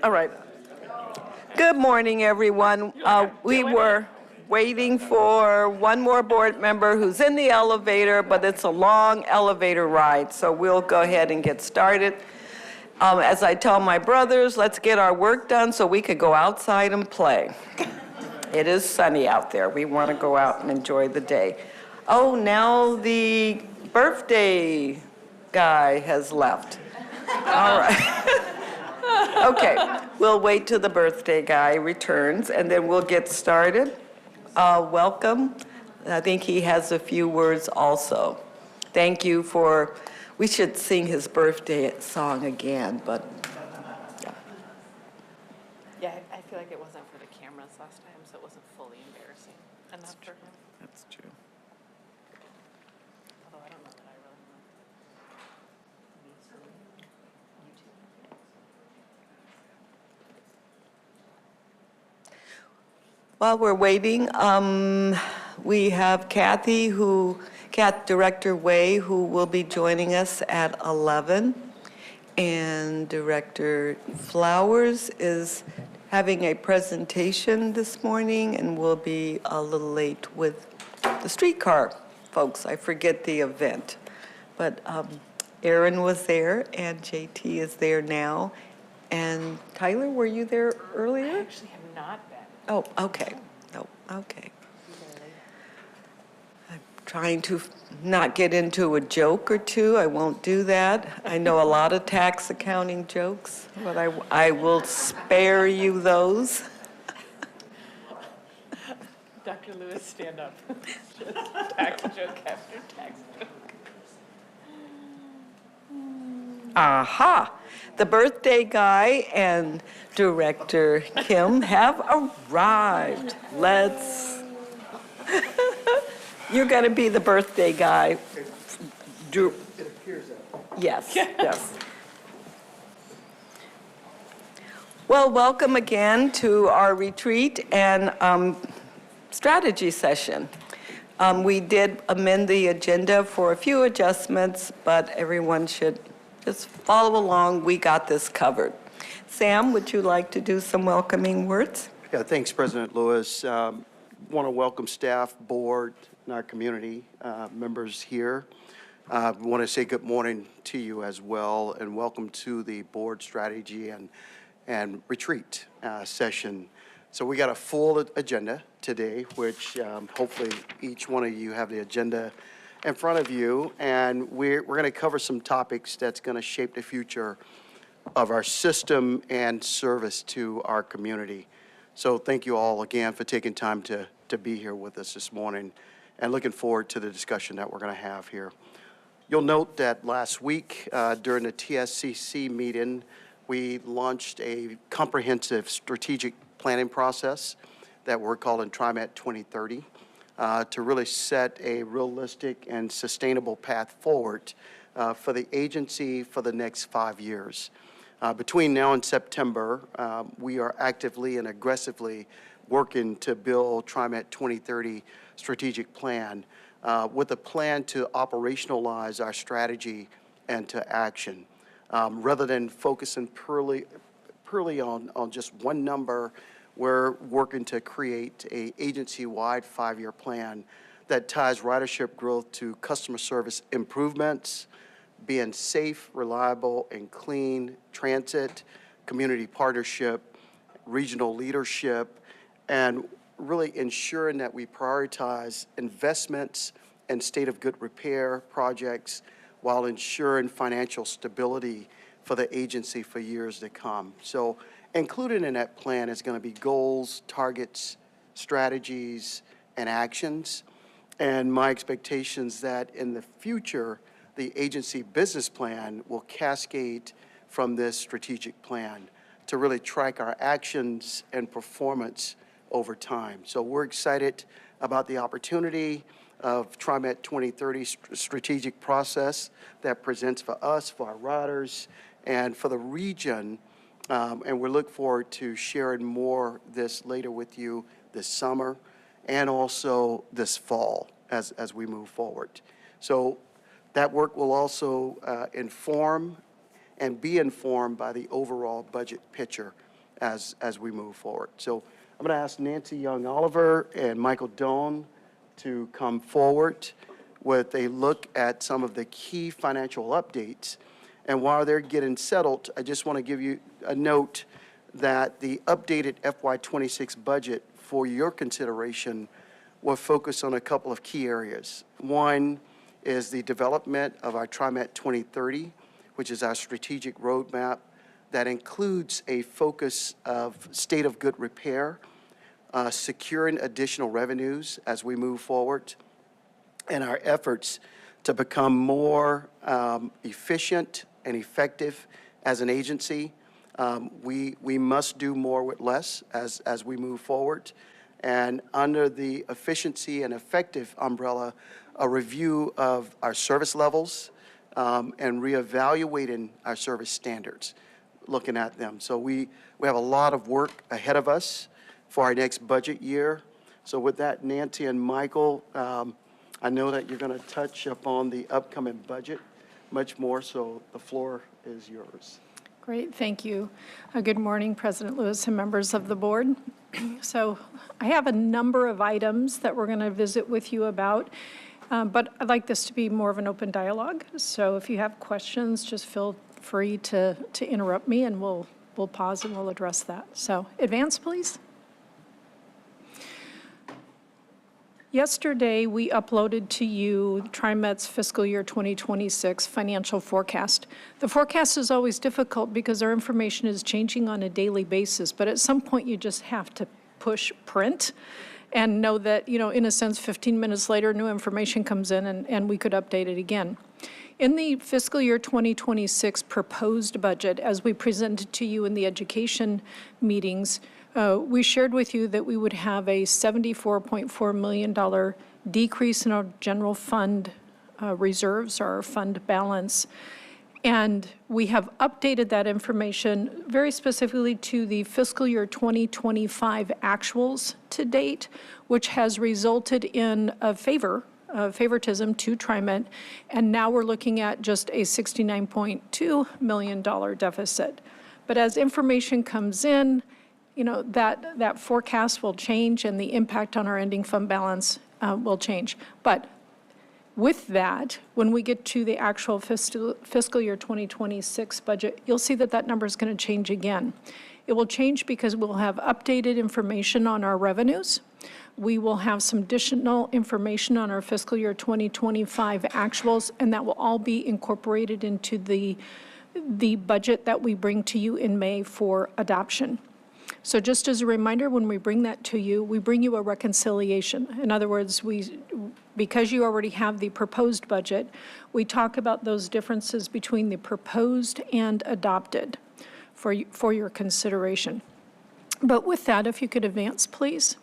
All right. Good morning, everyone. We were waiting for one more board member who's in the elevator, but it's a long elevator ride, so we'll go ahead and get started. As I tell my brothers, let's get our work done so we could go outside and play. It is sunny out there. We want to go out and enjoy the day. Oh, now the birthday guy has left. All right. Okay, we'll wait till the birthday guy returns, and then we'll get started. Welcome. I think he has a few words also. Thank you for, we should sing his birthday song again, but. Yeah, I feel like it wasn't for the cameras last time, so it wasn't fully embarrassing enough for him. That's true. Although I don't know that I really know. While we're waiting, we have Director Way, who will be joining us at 11. And Director Flowers is having a presentation this morning and will be a little late with the streetcar folks. I forget the event. But Aaron was there and JT is there now. And Tyler, were you there earlier? I actually have not been. Oh, okay. Oh, okay. I'm trying to not get into a joke or two. I won't do that. I know a lot of tax accounting jokes, but I will spare you those. Dr. Lewis, stand up. Just tax joke after tax joke. Aha! The birthday guy and Director Kim have arrived. You're going to be the birthday guy. It appears that. Yes, yes. Well, welcome again to our retreat and strategy session. We did amend the agenda for a few adjustments, but everyone should just follow along. We got this covered. Sam, would you like to do some welcoming words? Yeah, thanks, President Lewis. Want to welcome staff, board, and our community members here. Want to say good morning to you as well, and welcome to the board strategy and retreat session. So we got a full agenda today, which hopefully each one of you have the agenda in front of you, and we're going to cover some topics that's going to shape the future of our system and service to our community. So thank you all again for taking time to be here with us this morning, and looking forward to the discussion that we're going to have here. You'll note that last week during the TSCC meeting, we launched a comprehensive strategic planning process that we're calling TriMet 2030 to really set a realistic and sustainable path forward for the agency for the next 5 years. Between now and September, we are actively and aggressively working to build TriMet 2030 strategic plan with a plan to operationalize our strategy and to action. Rather than focusing purely on just one number, we're working to create an agency-wide 5-year plan that ties ridership growth to customer service improvements, being safe, reliable, and clean transit, community partnership, regional leadership, and really ensuring that we prioritize investments and state of good repair projects while ensuring financial stability for the agency for years to come. So included in that plan is going to be goals, targets, strategies, and actions. And my expectations that in the future, the agency business plan will cascade from this strategic plan to really track our actions and performance over time. So we're excited about the opportunity of TriMet 2030 strategic process that presents for us, for our riders, and for the region. And we look forward to sharing more this later with you this summer and also this fall as we move forward. So that work will also inform and be informed by the overall budget picture as we move forward. So I'm going to ask Nancy Young-Oliver and Michael Doan to come forward with a look at some of the key financial updates. And while they're getting settled, I just want to give you a note that the updated FY26 budget for your consideration will focus on a couple of key areas. One is the development of our TriMet 2030, which is our strategic roadmap that includes a focus of state of good repair, securing additional revenues as we move forward, and our efforts to become more efficient and effective as an agency. We must do more with less as we move forward. And under the efficiency and effective umbrella, a review of our service levels and reevaluating our service standards, looking at them. So we have a lot of work ahead of us for our next budget year. So with that, Nancy and Michael, I know that you're going to touch upon the upcoming budget much more, so the floor is yours. Great, thank you. Good morning, President Lewis and members of the board. So I have a number of items that we're going to visit with you about, but I'd like this to be more of an open dialogue. So if you have questions, just feel free to interrupt me, and we'll pause and we'll address that. So advance, please. Yesterday, we uploaded to you TriMet's fiscal year 2026 financial forecast. The forecast is always difficult because our information is changing on a daily basis, but at some point you just have to push print and know that, in a sense, 15 minutes later, new information comes in and we could update it again. In the fiscal year 2026 proposed budget, as we presented to you in the education meetings, we shared with you that we would have a $74.4 million decrease in our general fund reserves, our fund balance. And we have updated that information very specifically to the fiscal year 2025 actuals to date, which has resulted in a favoritism to TriMet. And now we're looking at just a $69.2 million deficit. But as information comes in, that forecast will change and the impact on our ending fund balance will change. But with that, when we get to the actual fiscal year 2026 budget, you'll see that number is going to change again. It will change because we'll have updated information on our revenues. We will have some additional information on our fiscal year 2025 actuals, and that will all be incorporated into the budget that we bring to you in May for adoption. So just as a reminder, when we bring that to you, we bring you a reconciliation. In other words, because you already have the proposed budget, we talk about those differences between the proposed and adopted for your consideration. But with that, if you could advance, please.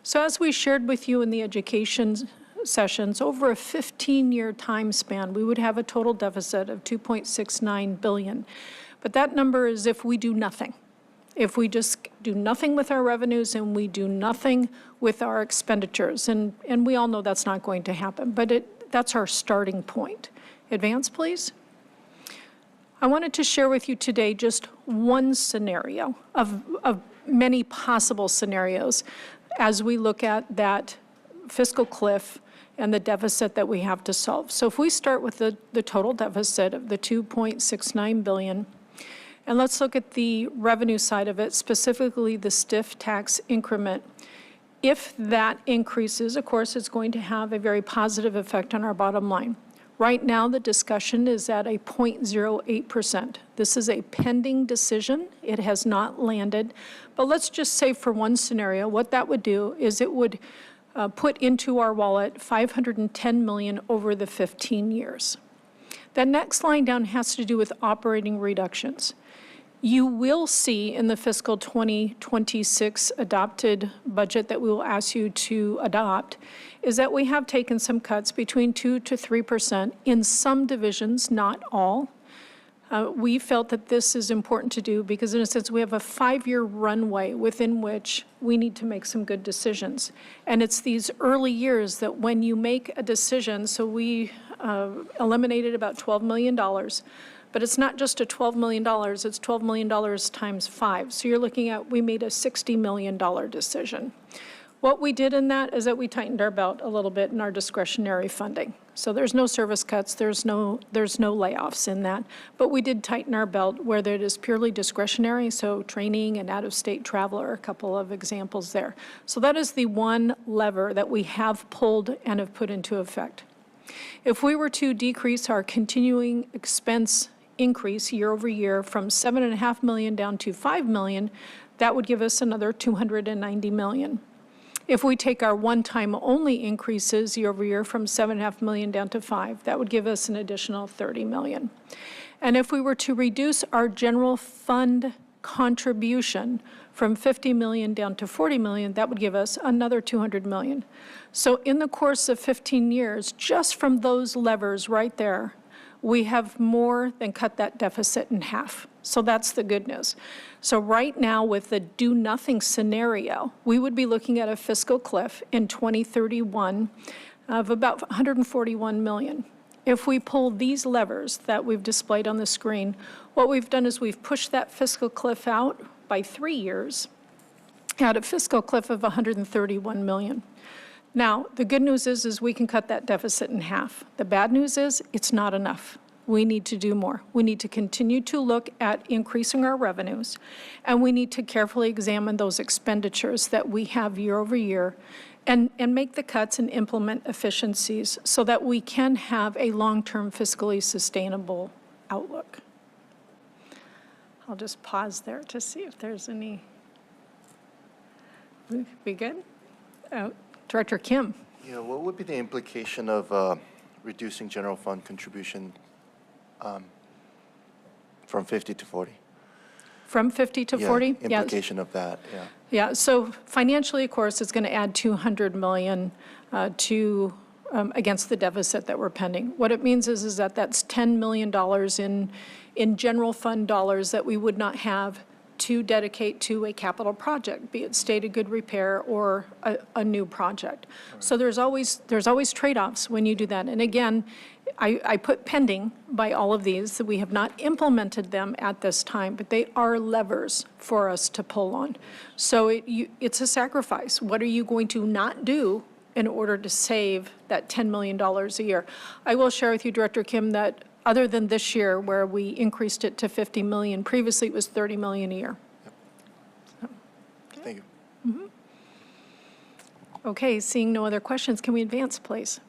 So as we shared with you in the education sessions, over a 15-year time span, we would have a total deficit of $2.69 billion. But that number is if we do nothing. If we just do nothing with our revenues and we do nothing with our expenditures. And we all know that's not going to happen, but that's our starting point. Advance, please. I wanted to share with you today just one scenario of many possible scenarios as we look at that fiscal cliff and the deficit that we have to solve. So if we start with the total deficit of the $2.69 billion, and let's look at the revenue side of it, specifically the stiff tax increment. If that increases, of course, it's going to have a very positive effect on our bottom line. Right now, the discussion is at a 0.08%. This is a pending decision. It has not landed. But let's just say for one scenario, what that would do is it would put into our wallet $510 million over the 15 years. That next line down has to do with operating reductions. You will see in the fiscal 2026 adopted budget that we will ask you to adopt is that we have taken some cuts between 2 to 3% in some divisions, not all. We felt that this is important to do because in a sense we have a 5-year runway within which we need to make some good decisions. And it's these early years that when you make a decision, so we eliminated about $12 million, But it's not just a $12 million, it's $12 million times 5. So you're looking at, we made a $60 million decision. What we did in that is that we tightened our belt a little bit in our discretionary funding. So there's no service cuts, there's no layoffs in that, but we did tighten our belt where it is purely discretionary, so training and out-of-state travel are a couple of examples there. So that is the one lever that we have pulled and have put into effect. If we were to decrease our continuing expense increase year over year from $7.5 million down to $5 million, that would give us another $290 million. If we take our one-time only increases year over year from $7.5 million down to $5 million, that would give us an additional $30 million. And if we were to reduce our general fund contribution from $50 million down to $40 million, that would give us another $200 million. So in the course of 15 years, just from those levers right there, we have more than cut that deficit in half. So that's the good news. So right now, with the do-nothing scenario, we would be looking at a fiscal cliff in 2031 of about $141 million. If we pull these levers that we've displayed on the screen, what we've done is we've pushed that fiscal cliff out by 3 years at a fiscal cliff of $131 million. Now, the good news is we can cut that deficit in half. The bad news is it's not enough. We need to do more. We need to continue to look at increasing our revenues, and we need to carefully examine those expenditures that we have year over year and make the cuts and implement efficiencies so that we can have a long-term fiscally sustainable outlook. I'll just pause there to see if there's any. We good? Director Kim. Yeah, what would be the implication of reducing general fund contribution from 50 to 40? From 50 to 40? Yeah, implication of that, yeah. Yeah, so financially, of course, it's going to add $200 million against the deficit that we're pending. What it means is that that's $10 million in general fund dollars that we would not have to dedicate to a capital project, be it stated good repair or a new project. Right. So there's always trade-offs when you do that. And again, I put pending by all of these, that we have not implemented them at this time, but they are levers for us to pull on. So it's a sacrifice. What are you going to not do in order to save that $10 million a year? I will share with you, Director Kim, that other than this year where we increased it to $50 million, previously it was $30 million a year. Yep. So, okay. Thank you. Mm-hmm. Okay, seeing no other questions, can we advance, please?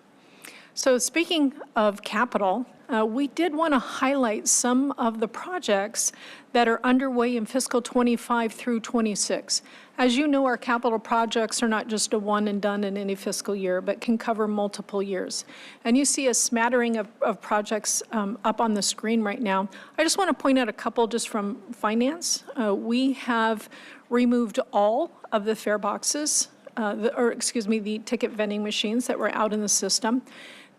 So speaking of capital, we did want to highlight some of the projects that are underway in fiscal 25 through 26. As you know, our capital projects are not just a one and done in any fiscal year, but can cover multiple years. And you see a smattering of projects up on the screen right now. I just want to point out a couple just from finance. We have removed all of the fare boxes, the ticket vending machines that were out in the system.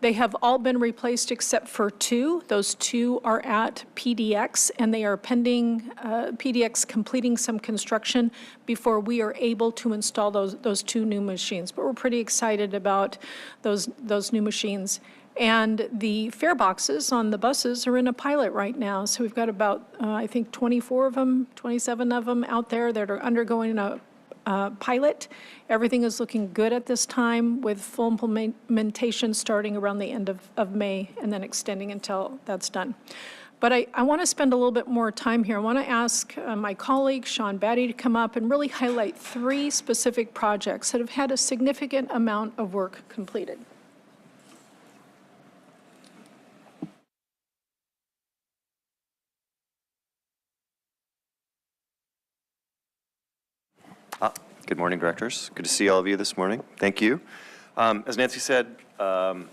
They have all been replaced except for 2. Those 2 are at PDX, and they are pending PDX completing some construction before we are able to install those 2 new machines. But we're pretty excited about those new machines. And the fare boxes on the buses are in a pilot right now. So we've got about, I think, 24 of them, 27 of them out there that are undergoing a pilot. Everything is looking good at this time, with full implementation starting around the end of May and then extending until that's done. But I want to spend a little bit more time here. I want to ask my colleague, Sean Batty, to come up and really highlight 3 specific projects that have had a significant amount of work completed. Good morning, directors. Good to see all of you this morning. Thank you. As Nancy said, I'm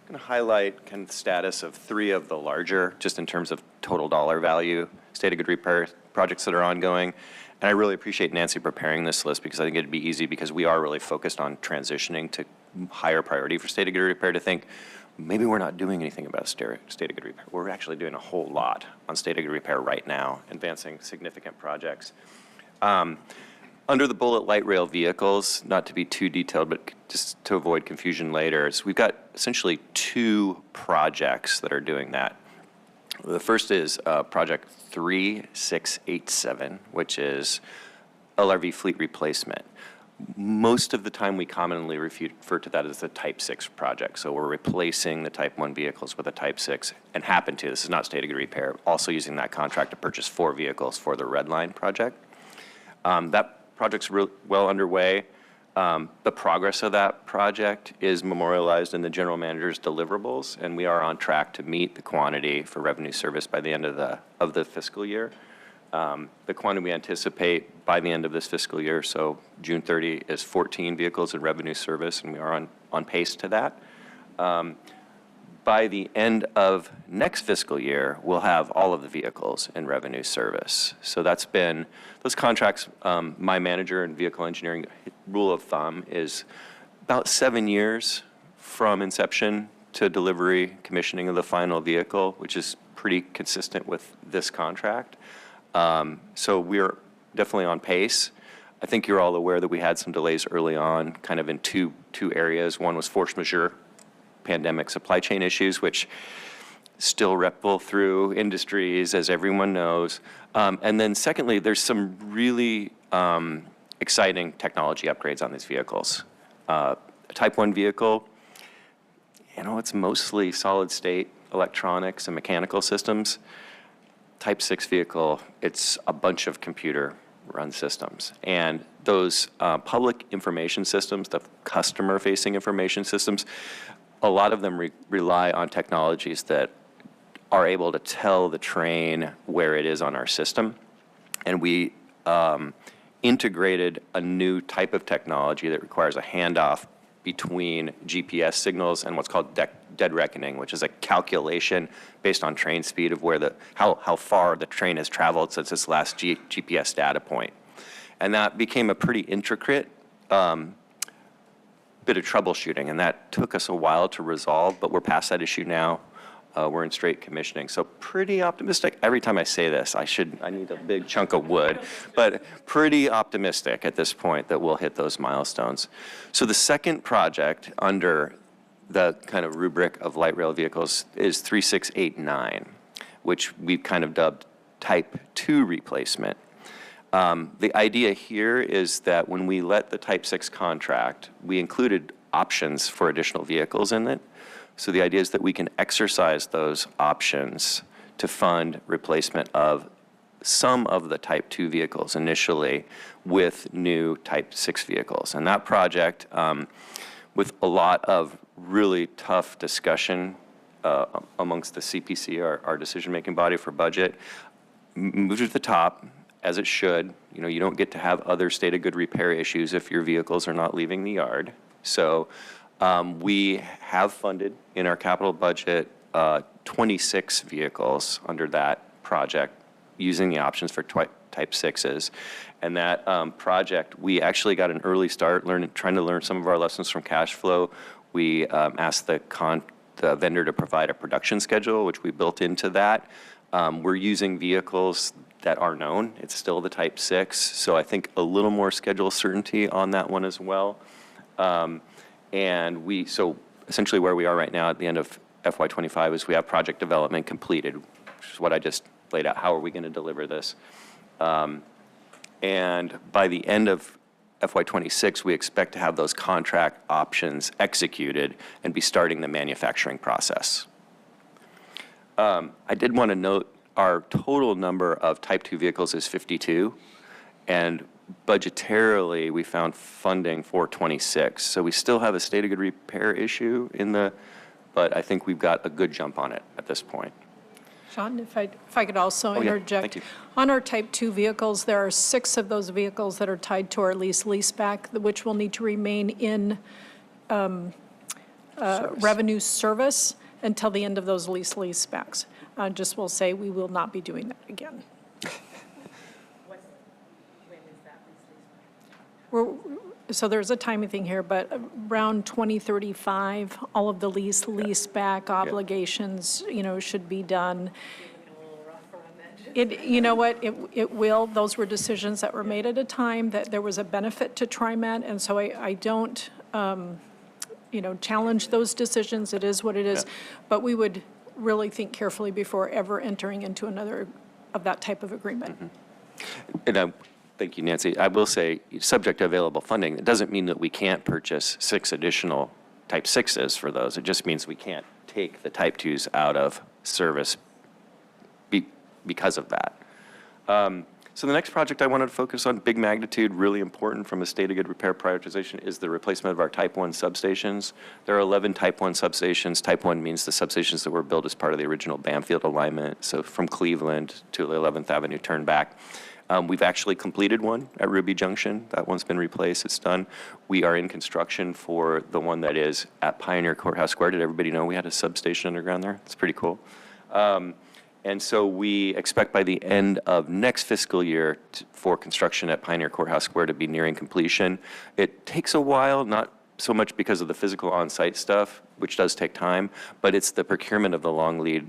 going to highlight kind of the status of 3 of the larger, just in terms of total dollar value, state of good repair projects that are ongoing. And I really appreciate Nancy preparing this list, because I think it'd be easy, because we are really focused on transitioning to higher priority for state of good repair, to think maybe we're not doing anything about state of good repair. We're actually doing a whole lot on state of good repair right now, advancing significant projects. Under the bullet light rail vehicles, not to be too detailed, but just to avoid confusion later, so we've got essentially 2 projects that are doing that. The first is Project 3687, which is LRV fleet replacement. Most of the time, we commonly refer to that as the Type 6 project. So we're replacing the Type 1 vehicles with a Type 6 and happen to, this is not stated repair, also using that contract to purchase 4 vehicles for the Red Line project. That project's well underway. The progress of that project is memorialized in the general manager's deliverables, and we are on track to meet the quantity for revenue service by the end of the fiscal year. The quantity we anticipate by the end of this fiscal year, so June 30, is 14 vehicles in revenue service, and we are on pace to that. By the end of next fiscal year, we'll have all of the vehicles in revenue service. So that's been, those contracts, my manager and vehicle engineering rule of thumb is about 7 years from inception to delivery, commissioning of the final vehicle, which is pretty consistent with this contract. So we're definitely on pace. I think you're all aware that we had some delays early on, kind of in two areas. One was force majeure, pandemic supply chain issues, which still ripple through industries, as everyone knows. And then secondly, there's some really exciting technology upgrades on these vehicles. A Type 1 vehicle, you know, it's mostly solid state electronics and mechanical systems. Type 6 vehicle, it's a bunch of computer run systems. And those public information systems, the customer facing information systems, a lot of them rely on technologies that are able to tell the train where it is on our system. And we integrated a new type of technology that requires a handoff between GPS signals and what's called dead reckoning, which is a calculation based on train speed of where how far the train has traveled since its last GPS data point. And that became a pretty intricate bit of troubleshooting, and that took us a while to resolve, but we're past that issue now. We're in straight commissioning, so pretty optimistic. Every time I say this, I need a big chunk of wood, but pretty optimistic at this point that we'll hit those milestones. So the second project under the kind of rubric of light rail vehicles is 3689, which we've kind of dubbed Type 2 replacement. The idea here is that when we let the Type 6 contract, we included options for additional vehicles in it. So the idea is that we can exercise those options to fund replacement of some of the Type 2 vehicles initially with new Type 6 vehicles. And that project, with a lot of really tough discussion amongst the CPC, our decision-making body for budget, moved to the top, as it should. You know, you don't get to have other state of good repair issues if your vehicles are not leaving the yard. So we have funded in our capital budget 26 vehicles under that project using the options for Type 6s. And that project, we actually got an early start trying to learn some of our lessons from cash flow. We asked the vendor to provide a production schedule, which we built into that. We're using vehicles that are known. It's still the Type 6, so I think a little more schedule certainty on that one as well. So essentially where we are right now at the end of FY25 is we have project development completed, which is what I just laid out. How are we going to deliver this? And by the end of FY26, we expect to have those contract options executed and be starting the manufacturing process. I did want to note our total number of Type 2 vehicles is 52, and budgetarily, we found funding for 26. So we still have a state of good repair issue but I think we've got a good jump on it at this point. Sean, if I could also interject. Yeah, thank you. On our Type 2 vehicles, there are 6 of those vehicles that are tied to our leaseback, which will need to remain in revenue service until the end of those leasebacks. Just will say we will not be doing that again. So there's a timing thing here, but around 2035, all of the leaseback obligations, should be done. You know what, it will. Those were decisions that were made at a time that there was a benefit to TriMet, and so I don't, challenge those decisions. It is what it is. Yeah. But we would really think carefully before ever entering into another of that type of agreement. And thank you, Nancy. I will say, subject to available funding, it doesn't mean that we can't purchase 6 additional Type 6s for those. It just means we can't take the Type 2s out of service because of that. So the next project I wanted to focus on, big magnitude, really important from a state of good repair prioritization, is the replacement of our Type 1 substations. There are 11 Type 1 substations. Type 1 means the substations that were built as part of the original Bamfield alignment, so from Cleveland to the 11th Avenue turn back. We've actually completed one at Ruby Junction. That one's been replaced. It's done. We are in construction for the one that is at Pioneer Courthouse Square. Did everybody know we had a substation underground there? It's pretty cool. And so we expect by the end of next fiscal year for construction at Pioneer Courthouse Square to be nearing completion. It takes a while, not so much because of the physical on-site stuff, which does take time, but it's the procurement of the long lead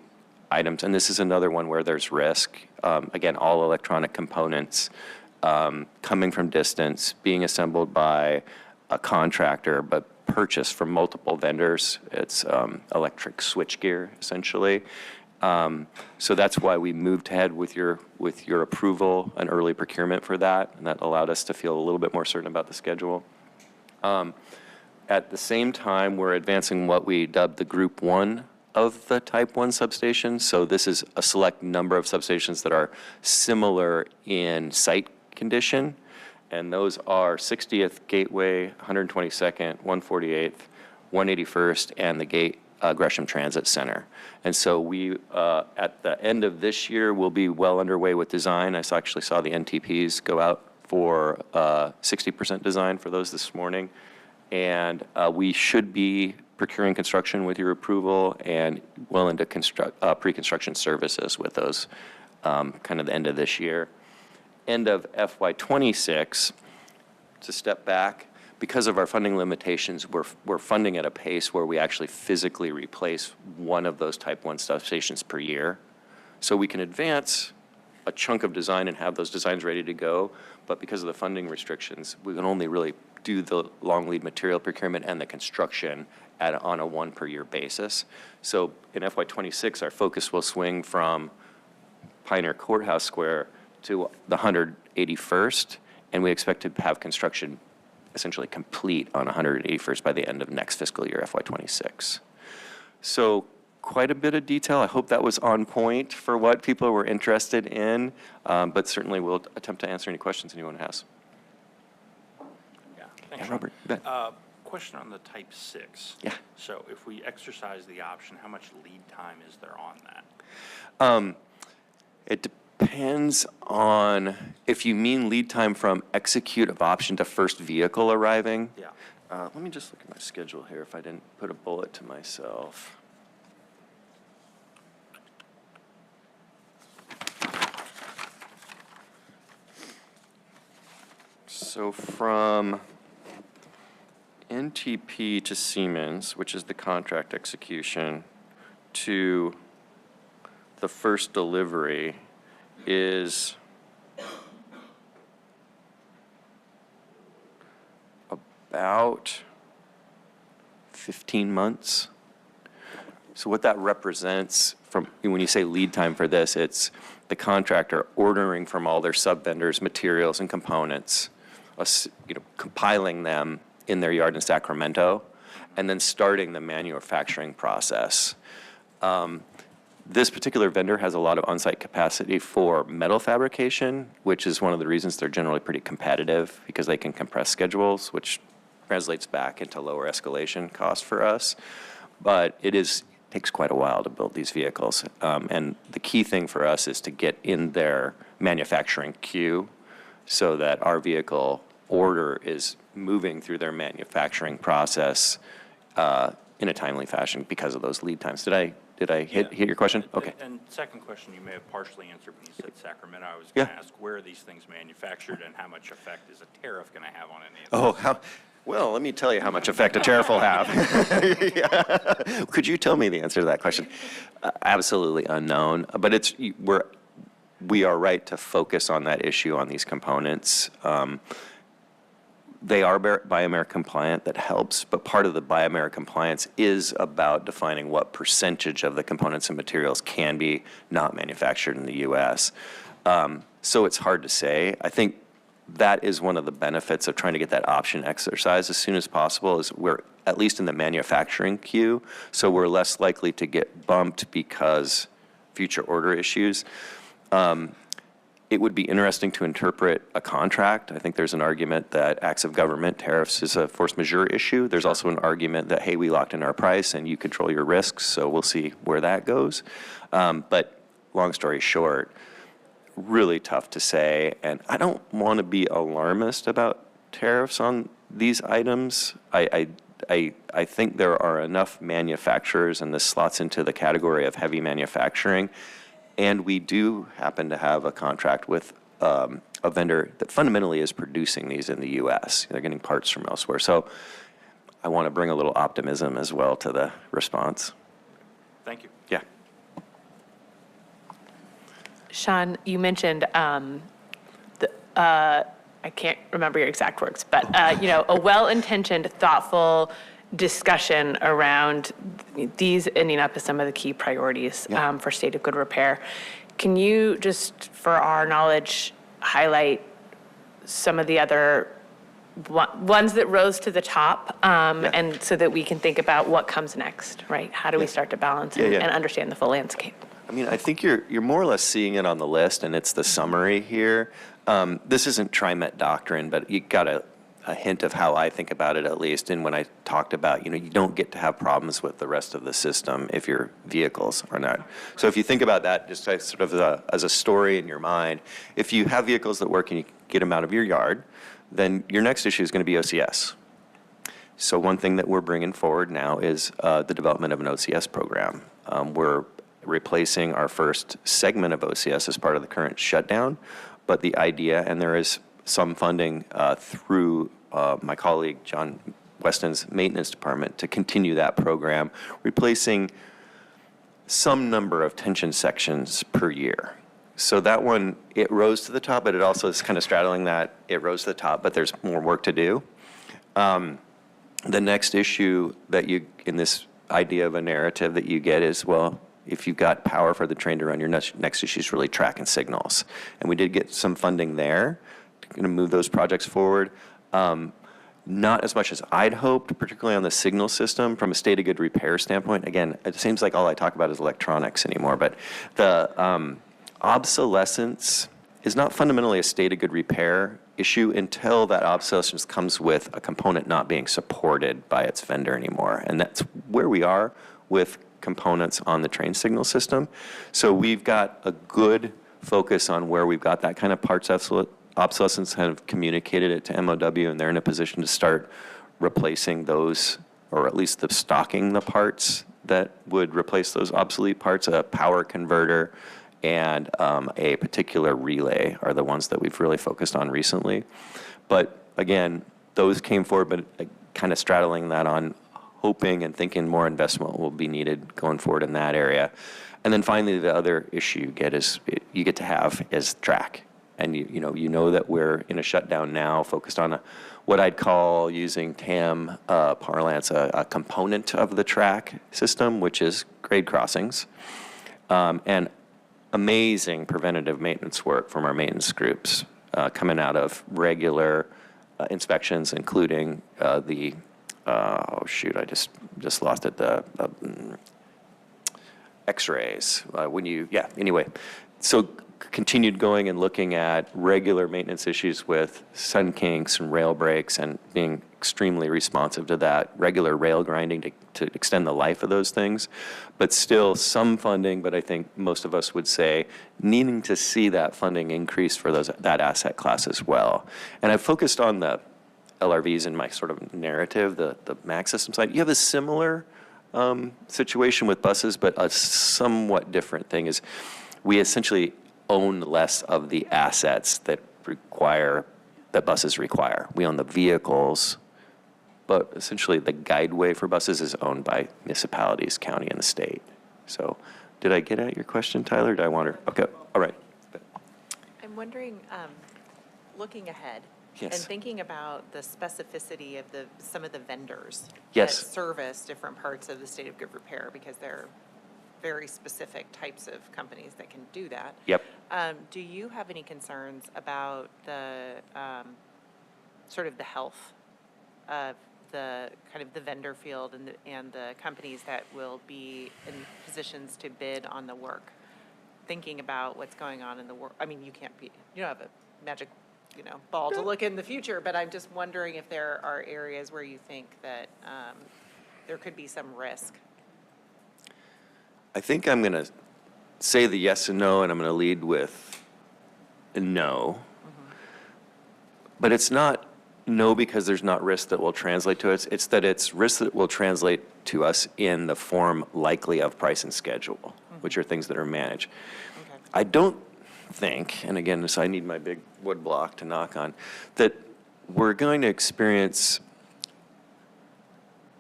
items. And this is another one where there's risk. Again, all electronic components coming from distance, being assembled by a contractor, but purchased from multiple vendors. It's electric switchgear, essentially. So that's why we moved ahead with your approval, an early procurement for that, and that allowed us to feel a little bit more certain about the schedule. At the same time, we're advancing what we dubbed the Group 1 of the Type 1 substations. So this is a select number of substations that are similar in site condition, and those are 60th Gateway, 122nd, 148th, 181st, and the Gresham Transit Center. And so we, at the end of this year, will be well underway with design. I actually saw the NTPs go out for 60% design for those this morning. And we should be procuring construction with your approval and well into pre-construction services with those kind of the end of this year. End of FY26, to step back, because of our funding limitations, we're funding at a pace where we actually physically replace one of those Type 1 substations per year. So we can advance a chunk of design and have those designs ready to go, but because of the funding restrictions, we can only really do the long lead material procurement and the construction on a 1 per year basis. So in FY26, our focus will swing from Pioneer Courthouse Square to the 181st, and we expect to have construction essentially complete on 181st by the end of next fiscal year, FY26. So quite a bit of detail. I hope that was on point for what people were interested in, but certainly we'll attempt to answer any questions anyone has. Yeah, thanks, Yeah, Robert, you bet. Question on the Type 6. Yeah. So if we exercise the option, how much lead time is there on that? It depends on, if you mean lead time from execute of option to first vehicle arriving. Yeah. Let me just look at my schedule here if I didn't put a bullet to myself. So from NTP to Siemens, which is the contract execution, to the first delivery is about 15 months. So what that represents from, when you say lead time for this, it's the contractor ordering from all their sub-vendors materials and components, compiling them in their yard in Sacramento, and then starting the manufacturing process. This particular vendor has a lot of on-site capacity for metal fabrication, which is one of the reasons they're generally pretty competitive, because they can compress schedules, which translates back into lower escalation costs for us. But it takes quite a while to build these vehicles. And the key thing for us is to get in their manufacturing queue so that our vehicle order is moving through their manufacturing process in a timely fashion because of those lead times. Did I hit your question? Okay. And second question, you may have partially answered when you said Sacramento. I was Yeah. going to ask where are these things manufactured and how much effect is a tariff going to have on any of Oh, well, let me tell you how much effect a tariff will have. Yeah. Could you tell me the answer to that question? Absolutely unknown, but we are right to focus on that issue on these components. they are Buy America compliant, that helps, but part of the Buy America compliance is about defining what percentage of the components and materials can be not manufactured in the U.S. So it's hard to say. I think that is one of the benefits of trying to get that option exercised as soon as possible, is we're at least in the manufacturing queue, so we're less likely to get bumped because future order issues. It would be interesting to interpret a contract. I think there's an argument that acts of government, tariffs, is a force majeure issue. There's also an argument that, hey, we locked in our price and you control your risks, so we'll see where that goes. But long story short, really tough to say, and I don't want to be alarmist about tariffs on these items. I think there are enough manufacturers, and this slots into the category of heavy manufacturing, and we do happen to have a contract with a vendor that fundamentally is producing these in the U.S. They're getting parts from elsewhere. So I want to bring a little optimism as well to the response. Thank you. Yeah. Sean, you mentioned, I can't remember your exact words, but, a well-intentioned, thoughtful discussion around these ending up as some of the key priorities for state of good repair. Can you just, for our knowledge, highlight some of the other ones that rose to the top, and so that we can think about what comes next, right? How do we start to balance and understand the full landscape? I mean, I think you're more or less seeing it on the list, and it's the summary here. This isn't TriMet doctrine, but you got a hint of how I think about it, at least. And when I talked about, you don't get to have problems with the rest of the system if your vehicles are not. So if you think about that just as sort of as a story in your mind, if you have vehicles that work and you get them out of your yard, then your next issue is going to be OCS. So one thing that we're bringing forward now is the development of an OCS program. We're replacing our first segment of OCS as part of the current shutdown, but the idea, and there is some funding through my colleague John Weston's maintenance department to continue that program, replacing some number of tension sections per year. So that one, it rose to the top, but it also is kind of straddling that. It rose to the top, but there's more work to do. The next issue that you, in this idea of a narrative that you get is, well, if you've got power for the train to run, your next issue is really tracking signals. And we did get some funding there to move those projects forward. Not as much as I'd hoped, particularly on the signal system from a state of good repair standpoint. Again, it seems like all I talk about is electronics anymore, but the obsolescence is not fundamentally a state of good repair issue until that obsolescence comes with a component not being supported by its vendor anymore. And that's where we are with components on the train signal system. So we've got a good focus on where we've got that kind of parts obsolescence, kind of communicated it to MOW, and they're in a position to start replacing those, or at least the stocking the parts that would replace those obsolete parts. A power converter and a particular relay are the ones that we've really focused on recently. But again, those came forward, but kind of straddling that on hoping and thinking more investment will be needed going forward in that area. And then finally, the other issue you get to have is track. And you know that we're in a shutdown now, focused on what I'd call, using TAM parlance, a component of the track system, which is grade crossings, and amazing preventative maintenance work from our maintenance groups coming out of regular inspections, including I just lost it, the X-rays. Anyway, so continued going and looking at regular maintenance issues with sun kinks and rail brakes, and being extremely responsive to that, regular rail grinding to extend the life of those things. But still some funding, but I think most of us would say needing to see that funding increase for that asset class as well. And I focused on the LRVs in my sort of narrative, the MAX system side. You have a similar situation with buses, but a somewhat different thing is we essentially own less of the assets that buses require. We own the vehicles, but essentially the guideway for buses is owned by municipalities, county, and the state. So did I get at your question, Tyler? Did I wander? Okay, all right. I'm wondering, looking ahead, Yes. And thinking about the specificity of some of the vendors Yes. that service different parts of the state of good repair, because they're very specific types of companies that can do that. Yep. Do you have any concerns about the sort of the health of the kind of the vendor field and the companies that will be in positions to bid on the work? Thinking about what's going on in the world. I mean, you don't have a magic, ball to look in the future, but I'm just wondering if there are areas where you think that there could be some risk. I think I'm going to say the yes and no, and I'm going to lead with a no. But it's not no because there's not risk that will translate to us. It's that it's risk that will translate to us in the form likely of price and schedule, which are things that are managed. Okay. I don't think, and again, so I need my big wood block to knock on, that we're going to experience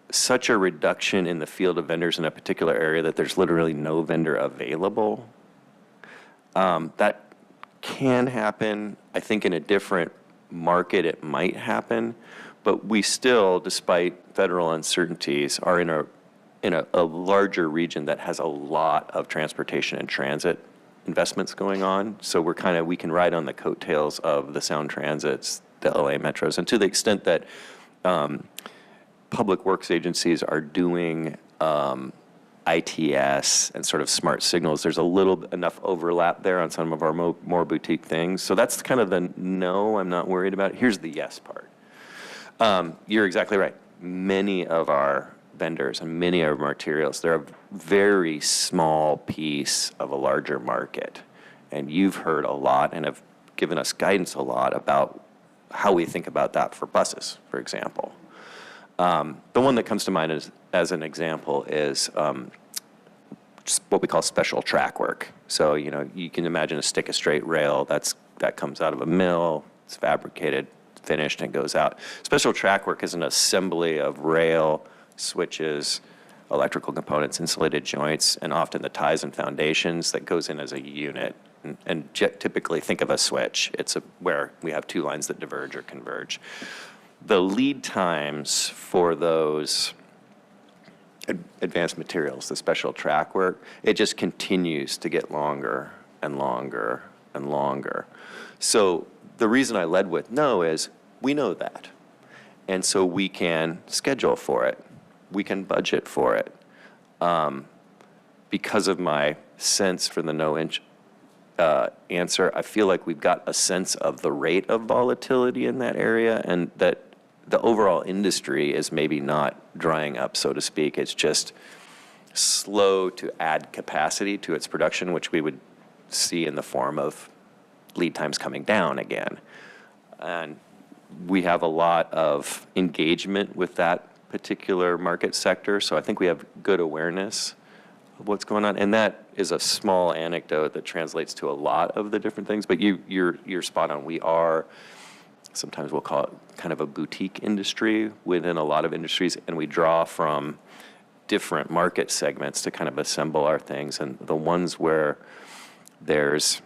such a reduction in the field of vendors in a particular area that there's literally no vendor available. That can happen. I think in a different market it might happen, but we still, despite federal uncertainties, are in a larger region that has a lot of transportation and transit investments going on. So we can ride on the coattails of the Sound Transits, the LA Metros, and to the extent that public works agencies are doing ITS and sort of smart signals, there's enough overlap there on some of our more boutique things. So that's kind of the no, I'm not worried about. Here's the yes part. You're exactly right. Many of our vendors and many of our materials, they're a very small piece of a larger market. And you've heard a lot and have given us guidance a lot about how we think about that for buses, for example. The one that comes to mind as an example is just what we call special track work. So, you can imagine a stick of straight rail that comes out of a mill, it's fabricated, finished, and goes out. Special track work is an assembly of rail, switches, electrical components, insulated joints, and often the ties and foundations that goes in as a unit. And typically think of a switch. It's where we have two lines that diverge or converge. The lead times for those advanced materials, the special track work, it just continues to get longer and longer and longer. So the reason I led with no is we know that. And so we can schedule for it. We can budget for it. Because of my sense for the no answer, I feel like we've got a sense of the rate of volatility in that area, and that the overall industry is maybe not drying up, so to speak. It's just slow to add capacity to its production, which we would see in the form of lead times coming down again. And we have a lot of engagement with that particular market sector, so I think we have good awareness of what's going on. And that is a small anecdote that translates to a lot of the different things, but you're spot on. We are, sometimes we'll call it kind of a boutique industry within a lot of industries, and we draw from different market segments to kind of assemble our things. And the ones where there's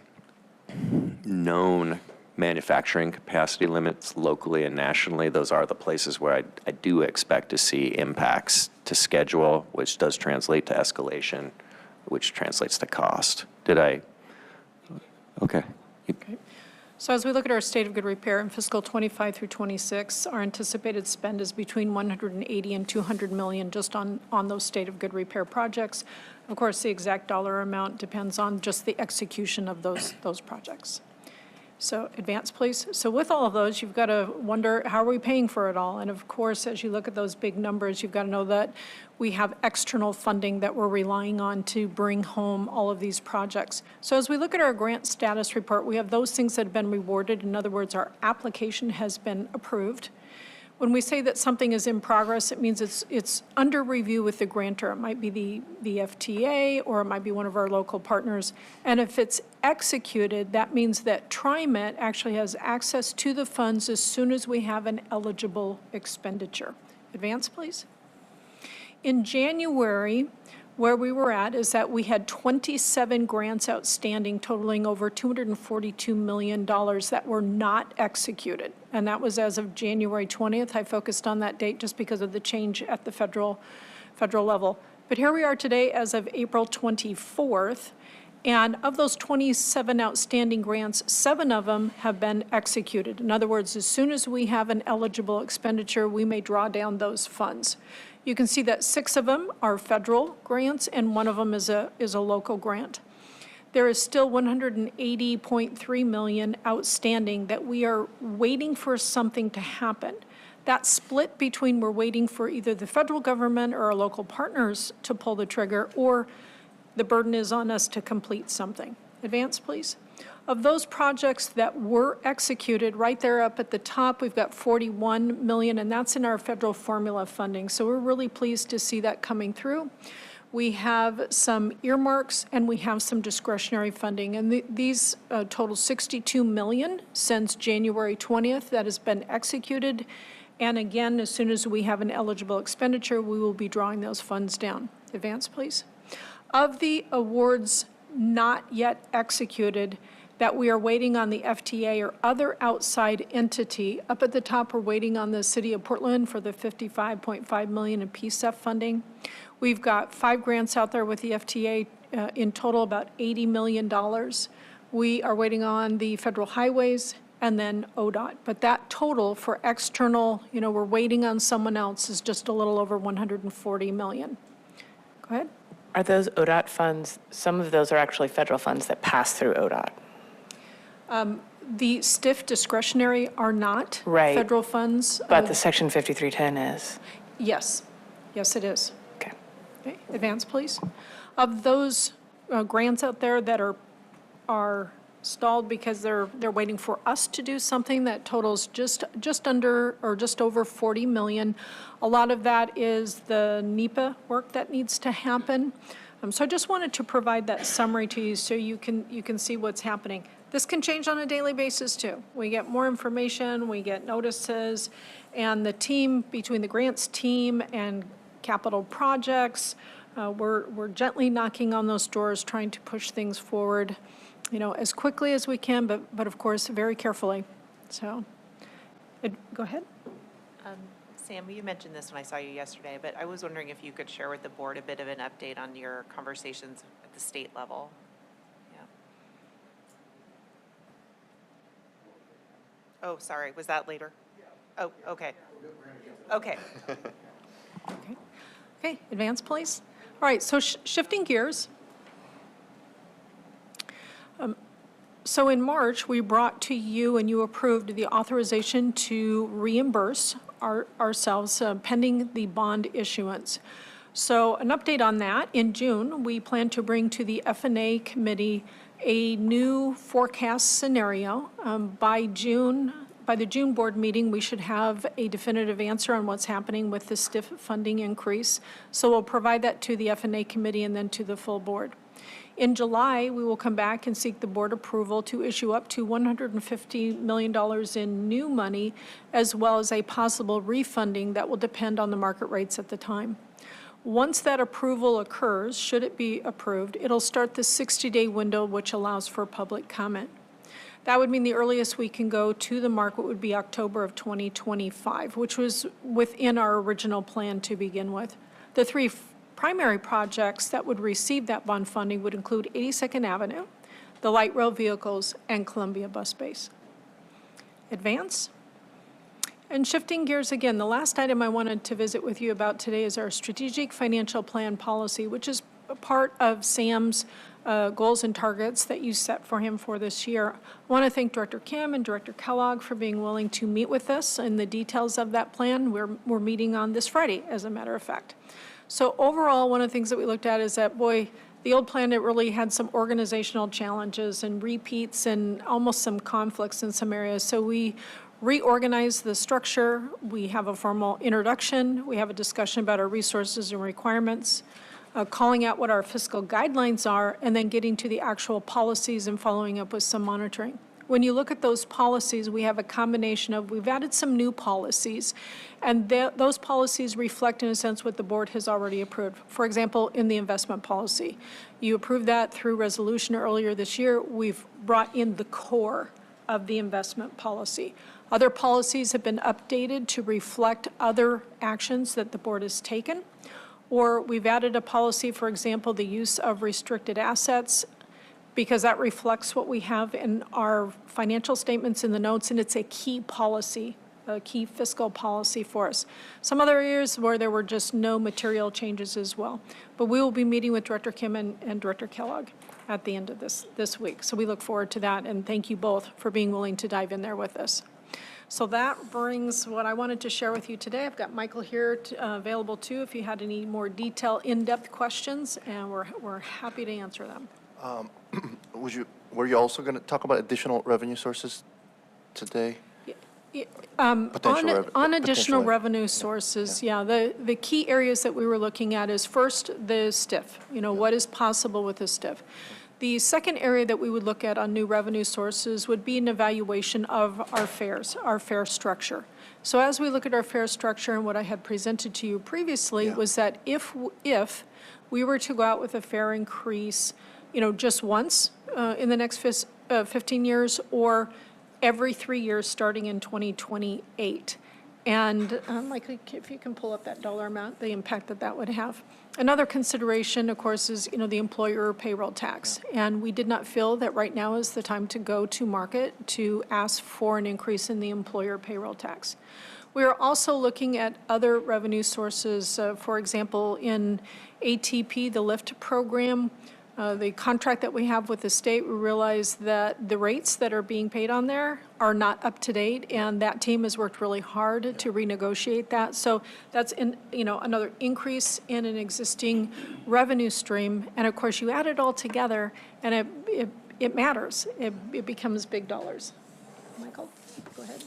known manufacturing capacity limits locally and nationally, those are the places where I do expect to see impacts to schedule, which does translate to escalation, which translates to cost. Okay. Okay. So as we look at our state of good repair in fiscal 25 through 26, our anticipated spend is between 180 and 200 million just on those state of good repair projects. Of course, the exact dollar amount depends on just the execution of those projects. So advance, please. So with all of those, you've got to wonder, how are we paying for it all? And of course, as you look at those big numbers, you've got to know that we have external funding that we're relying on to bring home all of these projects. So as we look at our grant status report, we have those things that have been rewarded. In other words, our application has been approved. When we say that something is in progress, it means it's under review with the grantor. It might be the FTA, or it might be one of our local partners. And if it's executed, that means that TriMet actually has access to the funds as soon as we have an eligible expenditure. Advance, please. In January, where we were at is that we had 27 grants outstanding totaling over $242 million that were not executed. And that was as of January 20th. I focused on that date just because of the change at the federal level. But here we are today as of April 24th. And of those 27 outstanding grants, 7 of them have been executed. In other words, as soon as we have an eligible expenditure, we may draw down those funds. You can see that 6 of them are federal grants and 1 of them is a local grant. There is still $180.3 million outstanding that we are waiting for something to happen. That split between we're waiting for either the federal government or our local partners to pull the trigger, or the burden is on us to complete something. Advance, please. Of those projects that were executed, right there up at the top, we've got 41 million, and that's in our federal formula funding. So we're really pleased to see that coming through. We have some earmarks and we have some discretionary funding, and these total 62 million since January 20th that has been executed. And again, as soon as we have an eligible expenditure, we will be drawing those funds down. Advance, please. Of the awards not yet executed that we are waiting on the FTA or other outside entity, up at the top, we're waiting on the City of Portland for the $55.5 million in PSEF funding. We've got 5 grants out there with the FTA, in total about $80 million. We are waiting on the federal highways and then ODOT. But that total for external, we're waiting on someone else, is just a little over $140 million. Go ahead. Are those ODOT funds, some of those are actually federal funds that pass through ODOT? The STIF discretionary are not Right. federal funds. But the Section 5310 is? Yes. Yes, it is. Okay. Okay, advance, please. Of those grants out there that are stalled because they're waiting for us to do something, that totals just under or just over 40 million. A lot of that is the NEPA work that needs to happen. So I just wanted to provide that summary to you so you can see what's happening. This can change on a daily basis too. We get more information, we get notices, and the team, between the grants team and capital projects, we're gently knocking on those doors, trying to push things forward, as quickly as we can, but of course, very carefully. So, go ahead. Sam, you mentioned this when I saw you yesterday, but I was wondering if you could share with the board a bit of an update on your conversations at the state level. Yeah. Oh, sorry, was that later? Oh, okay. Okay. Okay, advance, please. All right, so shifting gears. So in March, we brought to you and you approved the authorization to reimburse ourselves pending the bond issuance. So an update on that, in June, we plan to bring to the F&A committee a new forecast scenario. By the June board meeting, we should have a definitive answer on what's happening with the STIF funding increase. So we'll provide that to the F&A committee and then to the full board. In July, we will come back and seek the board approval to issue up to $150 million in new money, as well as a possible refunding that will depend on the market rates at the time. Once that approval occurs, should it be approved, it'll start the 60-day window, which allows for public comment. That would mean the earliest we can go to the market would be October of 2025, which was within our original plan to begin with. The 3 primary projects that would receive that bond funding would include 82nd Avenue, the light rail vehicles, and Columbia Bus Base. Advance. And shifting gears again, the last item I wanted to visit with you about today is our strategic financial plan policy, which is a part of Sam's goals and targets that you set for him for this year. I want to thank Director Kim and Director Kellogg for being willing to meet with us in the details of that plan. We're meeting on this Friday, as a matter of fact. So overall, one of the things that we looked at is that, boy, the old plan, it really had some organizational challenges and repeats and almost some conflicts in some areas. So we reorganized the structure. We have a formal introduction. We have a discussion about our resources and requirements, calling out what our fiscal guidelines are, and then getting to the actual policies and following up with some monitoring. when you look at those policies, we have a combination of, we've added some new policies, and those policies reflect, in a sense, what the board has already approved. For example, in the investment policy, you approved that through resolution earlier this year. We've brought in the core of the investment policy. Other policies have been updated to reflect other actions that the board has taken. Or we've added a policy, for example, the use of restricted assets, because that reflects what we have in our financial statements in the notes, and it's a key policy, a key fiscal policy for us. Some other areas where there were just no material changes as well. But we will be meeting with Director Kim and Director Kellogg at the end of this week. So we look forward to that, and thank you both for being willing to dive in there with us. So that brings what I wanted to share with you today. I've got Michael here available too if you had any more detailed, in-depth questions, and we're happy to answer them. Were you also going to talk about additional revenue sources today? On additional potentially. revenue sources, yeah, the key areas that we were looking at is first the STIF, what is possible with the STIF. The second area that we would look at on new revenue sources would be an evaluation of our fares, our fare structure. So as we look at our fare structure, and what I had presented to you previously was that if we were to go out with a fare increase, just once in the next 15 years, or every 3 years starting in 2028. And Michael, if you can pull up that dollar amount, the impact that would have. Another consideration, of course, is the employer payroll tax. And we did not feel that right now is the time to go to market to ask for an increase in the employer payroll tax. We are also looking at other revenue sources. For example, in ATP, the LIFT program, the contract that we have with the state, we realize that the rates that are being paid on there are not up to date, and that team has worked really hard to renegotiate that. So that's another increase in an existing revenue stream. And of course, you add it all together, and it matters. It becomes big dollars. Michael, go ahead.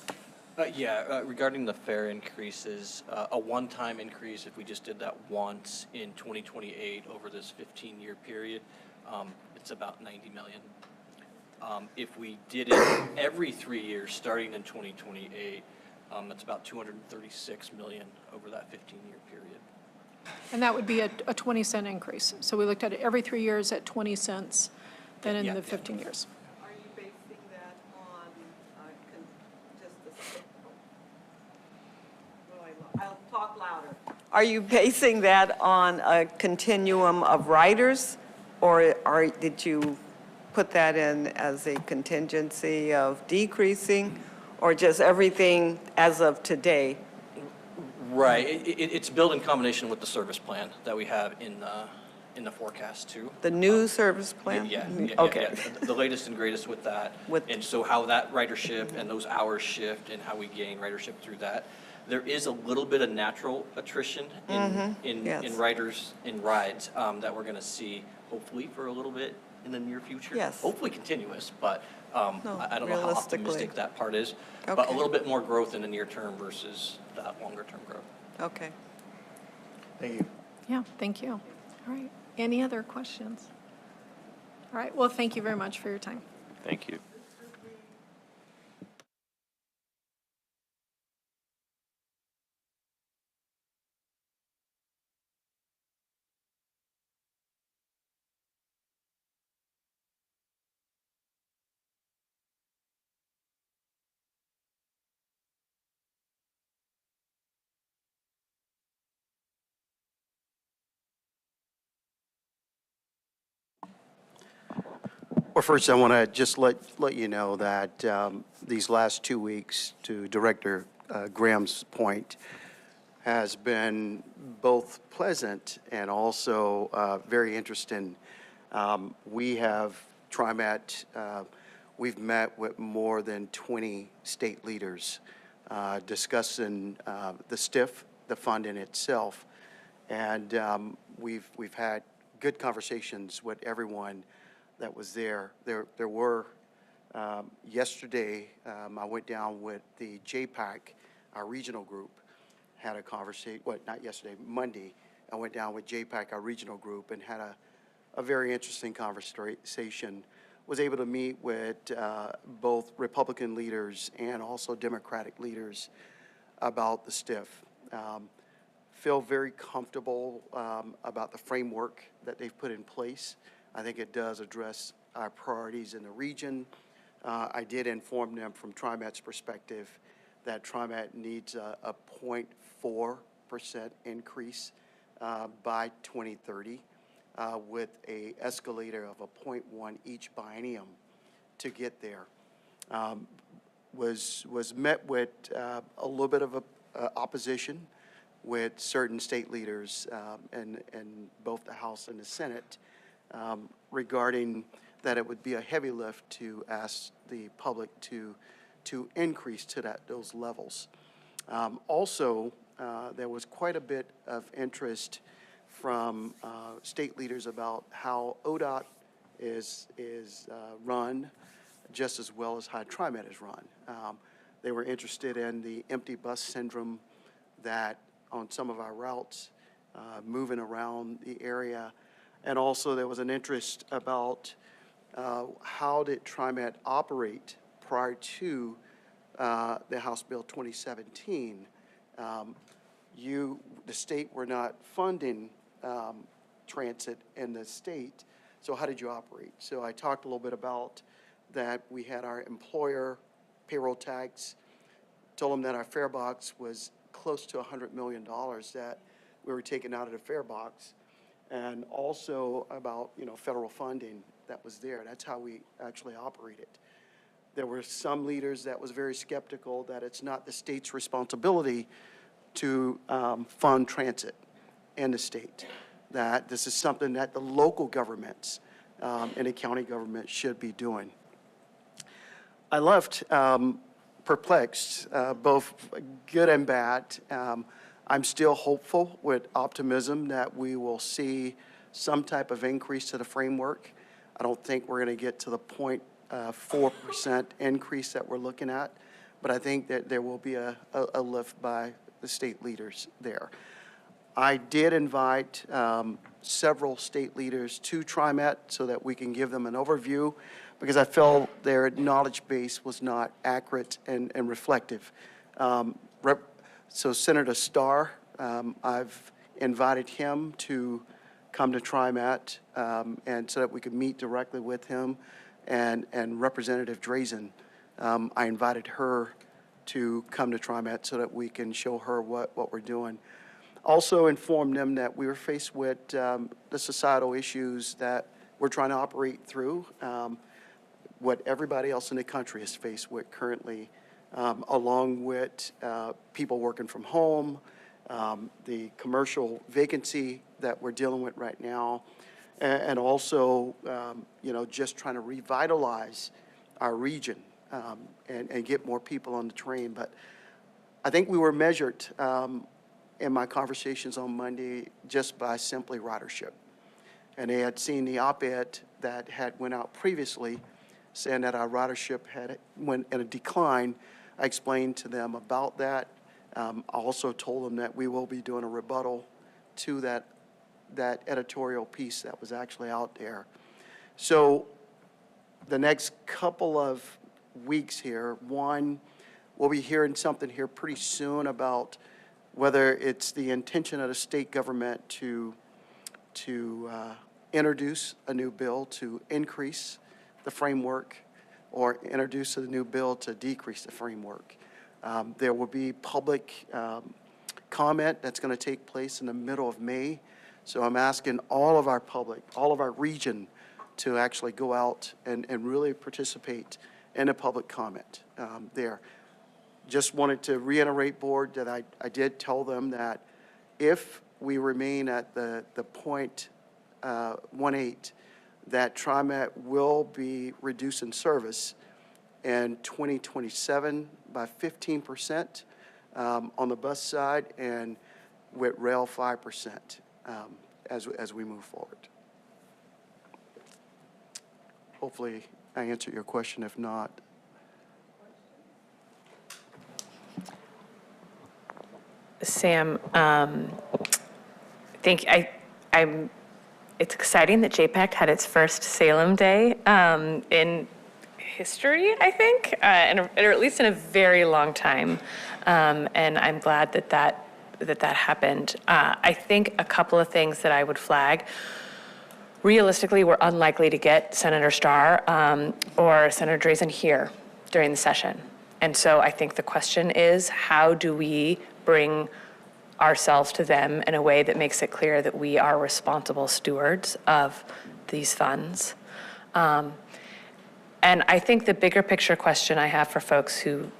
Regarding the fare increases, a one-time increase, if we just did that once in 2028 over this 15-year period, it's about $90 million. If we did it every 3 years starting in 2028, that's about $236 million over that 15-year period. And that would be a 20-cent increase. So we looked at it every 3 years at 20 cents, then in the 15 years. Are you basing that on just the, I'll talk louder. Are you basing that on a continuum of riders, or did you put that in as a contingency of decreasing, or just everything as of today? Right. It's built in combination with the service plan that we have in the forecast too. The new service plan? Yeah. Okay. The latest and greatest with that. And so how that ridership and those hours shift and how we gain ridership through that. There is a little bit of natural attrition in riders, in rides that we're going to see hopefully for a little bit in the near future. Yes. Hopefully continuous, but I don't know how realistically. optimistic that part is. But Okay. a little bit more growth in the near term versus that longer term growth. Okay. Thank you. Yeah, thank you. All right. Any other questions? All right. Well, thank you very much for your time. Thank you. Well, first, I want to just let you know that these last 2 weeks, to Director Graham's point, has been both pleasant and also very interesting. We have, TriMet, we've met with more than 20 state leaders discussing the STIF, the fund in itself, and we've had good conversations with everyone that was there. There were, yesterday, I went down with the JPAC, our regional group, had a conversation, not yesterday, Monday, I went down with JPAC, our regional group, and had a very interesting conversation was able to meet with both Republican leaders and also Democratic leaders about the STIF. Feel very comfortable about the framework that they've put in place. I think it does address our priorities in the region. I did inform them from TriMet's perspective that TriMet needs a 0.4% increase by 2030 with a escalator of a 0.1 each biennium to get there. Was met with a little bit of opposition with certain state leaders in both the House and the Senate regarding that it would be a heavy lift to ask the public to increase to those levels. Also, there was quite a bit of interest from state leaders about how ODOT is run just as well as how TriMet is run. They were interested in the empty bus syndrome that on some of our routes, moving around the area. And also there was an interest about how did TriMet operate prior to the House Bill 2017. The state were not funding transit in the state, so how did you operate? So I talked a little bit about that. We had our employer payroll tax, told them that our fare box was close to $100 million that we were taking out of the fare box, and also about, federal funding that was there. That's how we actually operated. There were some leaders that was very skeptical that it's not the state's responsibility to fund transit in the state, that this is something that the local governments and the county government should be doing. I left perplexed, both good and bad. I'm still hopeful with optimism that we will see some type of increase to the framework. I don't think we're going to get to the 0.4% increase that we're looking at, but I think that there will be a lift by the state leaders there. I did invite several state leaders to TriMet so that we can give them an overview, because I felt their knowledge base was not accurate and reflective. So Senator Starr, I've invited him to come to TriMet, and so that we could meet directly with him, and Representative Drazen, I invited her to come to TriMet so that we can show her what we're doing. Also informed them that we were faced with the societal issues that we're trying to operate through, what everybody else in the country is faced with currently, along with people working from home, the commercial vacancy that we're dealing with right now, and also, just trying to revitalize our region and get more people on the train. But I think we were measured in my conversations on Monday just by simply ridership. And they had seen the op-ed that had went out previously saying that our ridership went in a decline. I explained to them about that. I also told them that we will be doing a rebuttal to that editorial piece that was actually out there. So the next couple of weeks here, one, we'll be hearing something here pretty soon about whether it's the intention of the state government to introduce a new bill to increase the framework, or introduce a new bill to decrease the framework. There will be public comment that's going to take place in the middle of May. So I'm asking all of our public, all of our region, to actually go out and really participate in a public comment there. Just wanted to reiterate, board, that I did tell them that if we remain at the 0.18, that TriMet will be reducing service in 2027 by 15% on the bus side, and with rail 5% as we move forward. Hopefully I answered your question. If not, Sam, I'm it's exciting that JPEC had its first Salem Day in history, I think, or at least in a very long time. And I'm glad that happened. I think a couple of things that I would flag. Realistically, we're unlikely to get Senator Starr or Senator Drazen here during the session. And so I think the question is, how do we bring ourselves to them in a way that makes it clear that we are responsible stewards of these funds? And I think the bigger picture question I have for folks who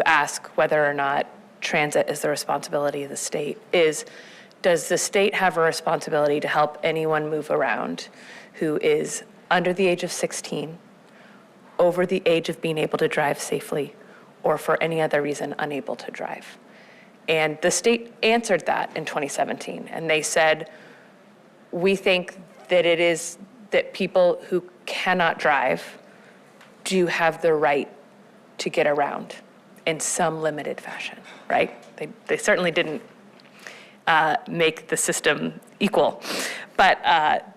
ask whether or not transit is the responsibility of the state is, does the state have a responsibility to help anyone move around who is under the age of 16, over the age of being able to drive safely, or for any other reason unable to drive? And the state answered that in 2017, and they said, we think that it is that people who cannot drive do have the right to get around in some limited fashion, right? They certainly didn't make the system equal, but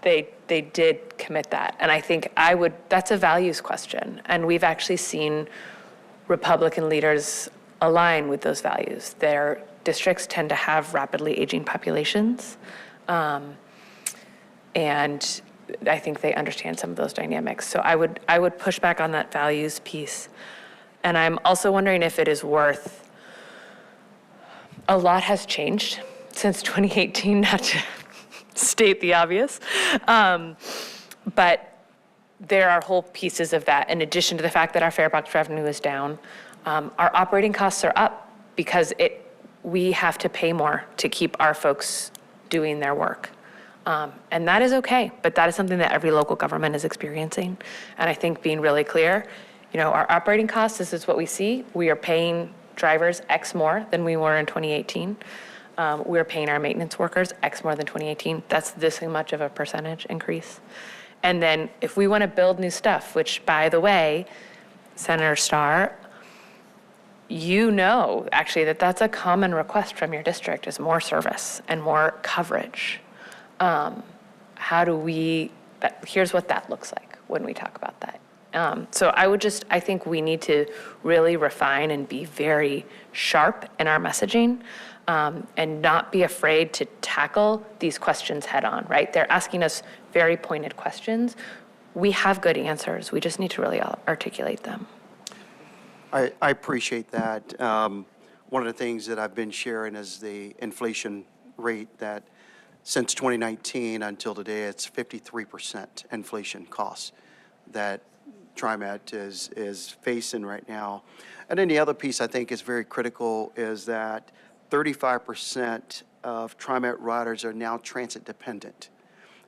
they did commit that. And I think that's a values question. And we've actually seen Republican leaders align with those values. Their districts tend to have rapidly aging populations. And I think they understand some of those dynamics. So I would push back on that values piece. And I'm also wondering if it is worth, a lot has changed since 2018, not to state the obvious. But there are whole pieces of that. In addition to the fact that our fare box revenue is down, our operating costs are up because we have to pay more to keep our folks doing their work. And that is okay, but that is something that every local government is experiencing. And I think being really clear, our operating costs, this is what we see. We are paying drivers X more than we were in 2018. We're paying our maintenance workers X more than 2018. That's this much of a percentage increase. And then if we want to build new stuff, which, by the way, Senator Starr, actually that that's a common request from your district, is more service and more coverage. Here's what that looks like when we talk about that. So I think we need to really refine and be very sharp in our messaging, and not be afraid to tackle these questions head on, right? They're asking us very pointed questions. We have good answers. We just need to really articulate them. I appreciate that. One of the things that I've been sharing is the inflation rate that since 2019 until today, it's 53% inflation costs that TriMet is facing right now. And then the other piece I think is very critical is that 35% of TriMet riders are now transit dependent.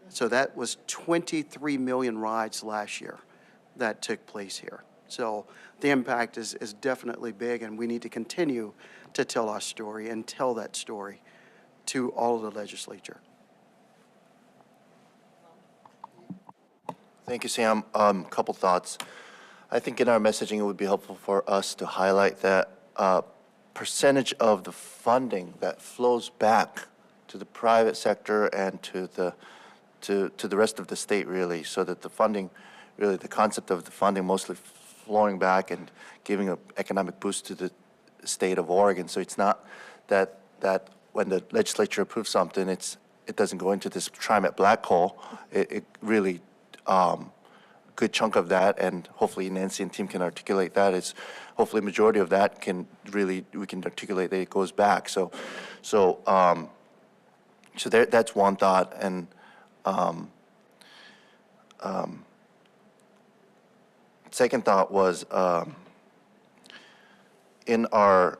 So that was 23 million rides last year that took place here. So the impact is definitely big, and we need to continue to tell our story and tell that story to all of the legislature. Thank you, Sam. Couple thoughts. I think in our messaging, it would be helpful for us to highlight that percentage of the funding that flows back to the private sector and to the rest of the state, really, so that the funding, really the concept of the funding mostly flowing back and giving an economic boost to the state of Oregon. So it's not that when the legislature approves something, it doesn't go into this TriMet black hole. It really good chunk of that, and hopefully Nancy and team can articulate that, is hopefully a majority of that we can articulate that it goes back. So that's one thought. And second thought was in our,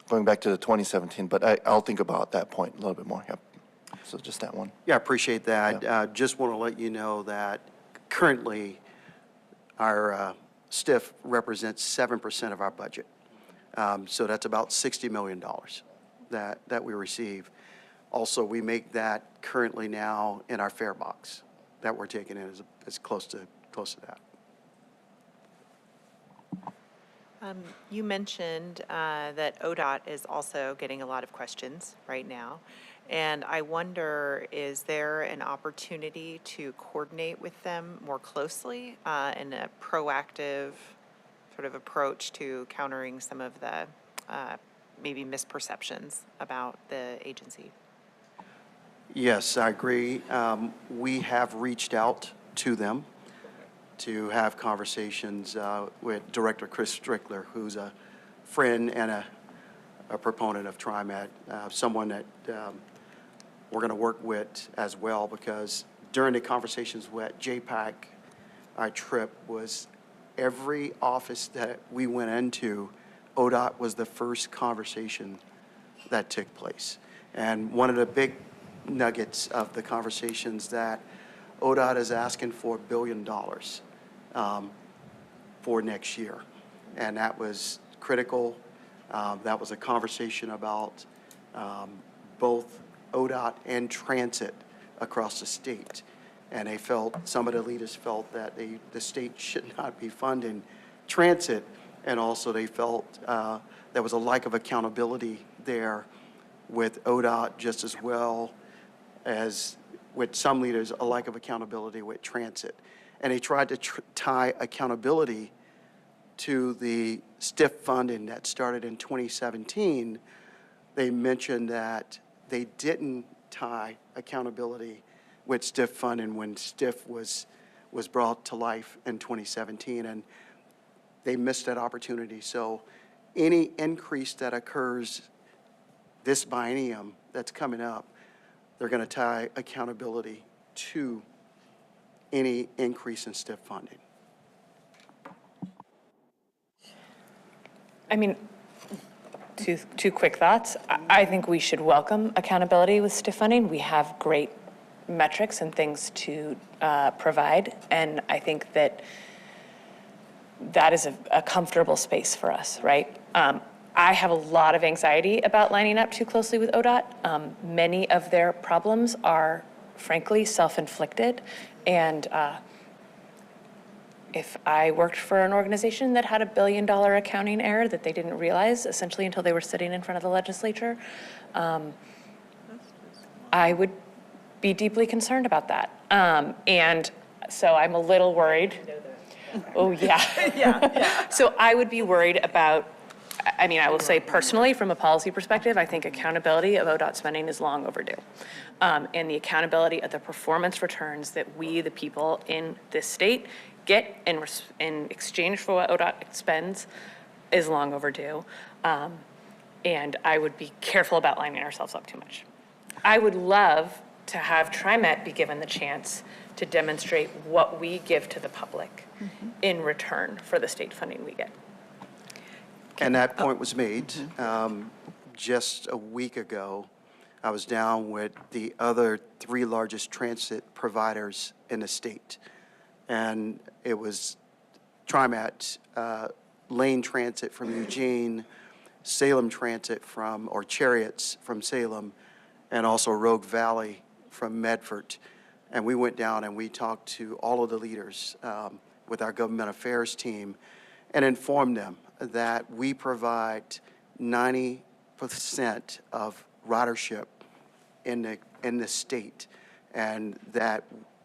going back to the 2017, but I'll think about that point a little bit more. Yep. So just that one. Yeah, I appreciate that. Yeah. Just want to let you know that currently our STIF represents 7% of our budget. So that's about $60 million that we receive. Also, we make that currently now in our fare box that we're taking in is close to that. You mentioned that ODOT is also getting a lot of questions right now. And I wonder, is there an opportunity to coordinate with them more closely in a proactive sort of approach to countering some of the maybe misperceptions about the agency? Yes, I agree. We have reached out to them to have conversations with Director Chris Strickler, who's a friend and a proponent of TriMet, someone that we're going to work with as well, because during the conversations with JPAC, our trip was every office that we went into, ODOT was the first conversation that took place. And one of the big nuggets of the conversations that ODOT is asking for $1 billion for next year. And that was critical. That was a conversation about both ODOT and transit across the state. And they felt, some of the leaders felt that the state should not be funding transit. And also they felt there was a lack of accountability there with ODOT, just as well as with some leaders, a lack of accountability with transit. And they tried to tie accountability to the STIF funding that started in 2017. They mentioned that they didn't tie accountability with STIF funding when STIF was brought to life in 2017, and they missed that opportunity. So any increase that occurs this biennium that's coming up, they're going to tie accountability to any increase in STIF funding. I mean, two quick thoughts. I think we should welcome accountability with STIF funding. We have great metrics and things to provide, and I think that is a comfortable space for us, right? I have a lot of anxiety about lining up too closely with ODOT. Many of their problems are, frankly, self-inflicted, and if I worked for an organization that had $1 billion accounting error that they didn't realize, essentially until they were sitting in front of the legislature, I would be deeply concerned about that. And so I'm a little worried. Oh, yeah. Yeah. So I would be worried about, I mean, I will say personally, from a policy perspective, I think accountability of ODOT spending is long overdue. And the accountability of the performance returns that we, the people in this state, get in exchange for what ODOT spends is long overdue. And I would be careful about lining ourselves up too much. I would love to have TriMet be given the chance to demonstrate what we give to the public in return for the state funding we get. And that point was made just a week ago. I was down with the other 3 largest transit providers in the state. And it was TriMet, Lane Transit from Eugene, Salem Transit or Chariots from Salem, and also Rogue Valley from Medford. And we went down and we talked to all of the leaders with our government affairs team and informed them that we provide 90% of ridership in the state, and that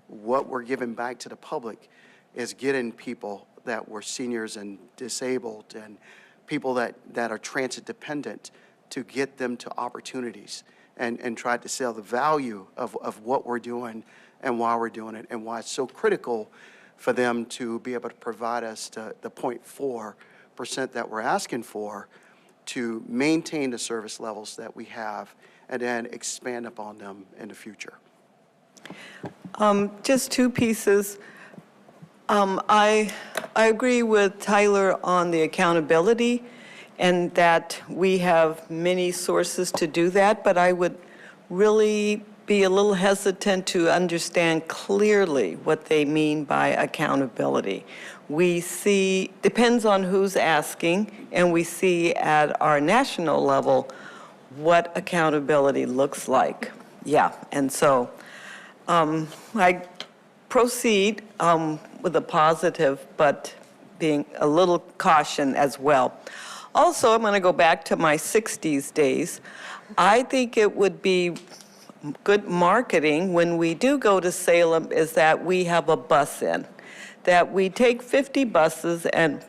what we're giving back to the public is getting people that were seniors and disabled and people that are transit dependent to get them to opportunities, and try to sell the value of what we're doing and why we're doing it and why it's so critical for them to be able to provide us the 0.4% that we're asking for to maintain the service levels that we have and then expand upon them in the future. Just 2 pieces. I agree with Tyler on the accountability and that we have many sources to do that, but I would really be a little hesitant to understand clearly what they mean by accountability. We see, depends on who's asking, and we see at our national level what accountability looks like. Yeah, and so I proceed with a positive, but being a little caution as well. Also, I'm going to go back to my 60s days. I think it would be good marketing when we do go to Salem is that we have a bus in, that we take 50 buses and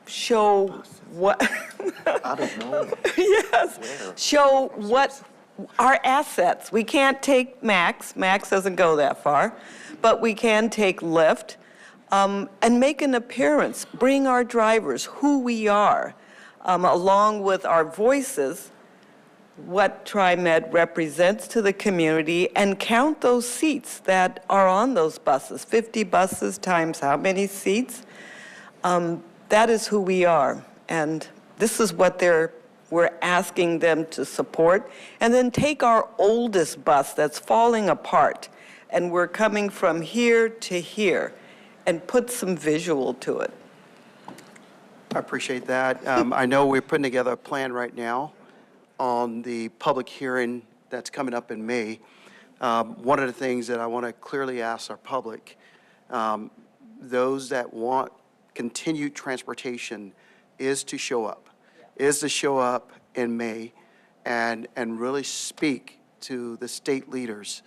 show what, I don't know. yes, Where? show what our assets. We can't take Max doesn't go that far, but we can take Lyft and make an appearance, bring our drivers, who we are, along with our voices, what TriMet represents to the community, and count those seats that are on those buses. 50 buses times how many seats? That is who we are. And this is what we're asking them to support. And then take our oldest bus that's falling apart, and we're coming from here to here, and put some visual to it. I appreciate that. I know we're putting together a plan right now on the public hearing that's coming up in May. One of the things that I want to clearly ask our public, those that want continued transportation, is to show up, in May and really speak to the state leaders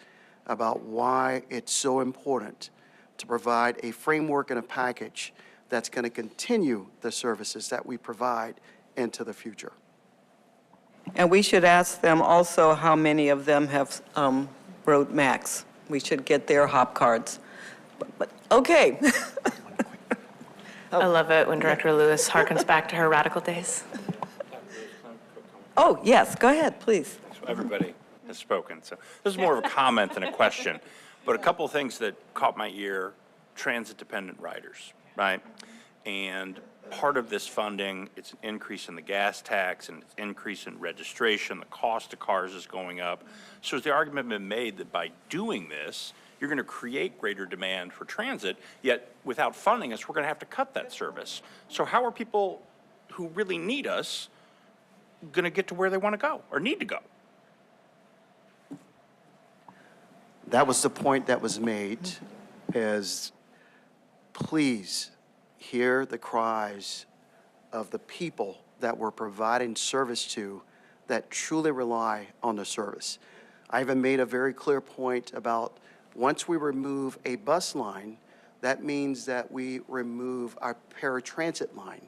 about why it's so important to provide a framework and a package that's going to continue the services that we provide into the future. And we should ask them also how many of them have rode Max. We should get their hop cards. But okay. I love it when Director Lewis harkens back to her radical days. Oh, yes, go ahead, please. So everybody has spoken. So this is more of a comment than a question. But a couple of things that caught my ear: transit-dependent riders, right? And part of this funding, it's an increase in the gas tax and it's increase in registration. The cost of cars is going up. So has the argument been made that by doing this, you're going to create greater demand for transit, yet without funding us, we're going to have to cut that service? So how are people who really need us going to get to where they want to go or need to go? That was the point that was made, is please hear the cries of the people that we're providing service to that truly rely on the service. I even made a very clear point about once we remove a bus line, that means that we remove our paratransit line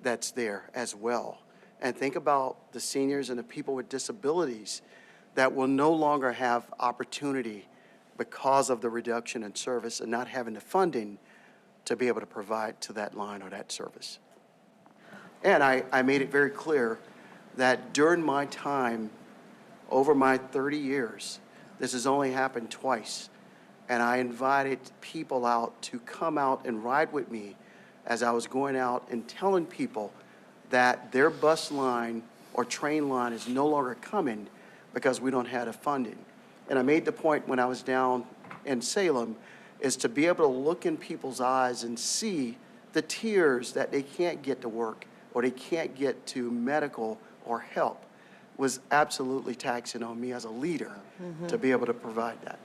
that's there as well. And think about the seniors and the people with disabilities that will no longer have opportunity because of the reduction in service and not having the funding to be able to provide to that line or that service. And I made it very clear that during my time, over my 30 years, this has only happened twice. And I invited people out to come out and ride with me as I was going out and telling people that their bus line or train line is no longer coming because we don't have the funding. And I made the point when I was down in Salem is to be able to look in people's eyes and see the tears that they can't get to work or they can't get to medical or help was absolutely taxing on me as a leader to be able to provide that.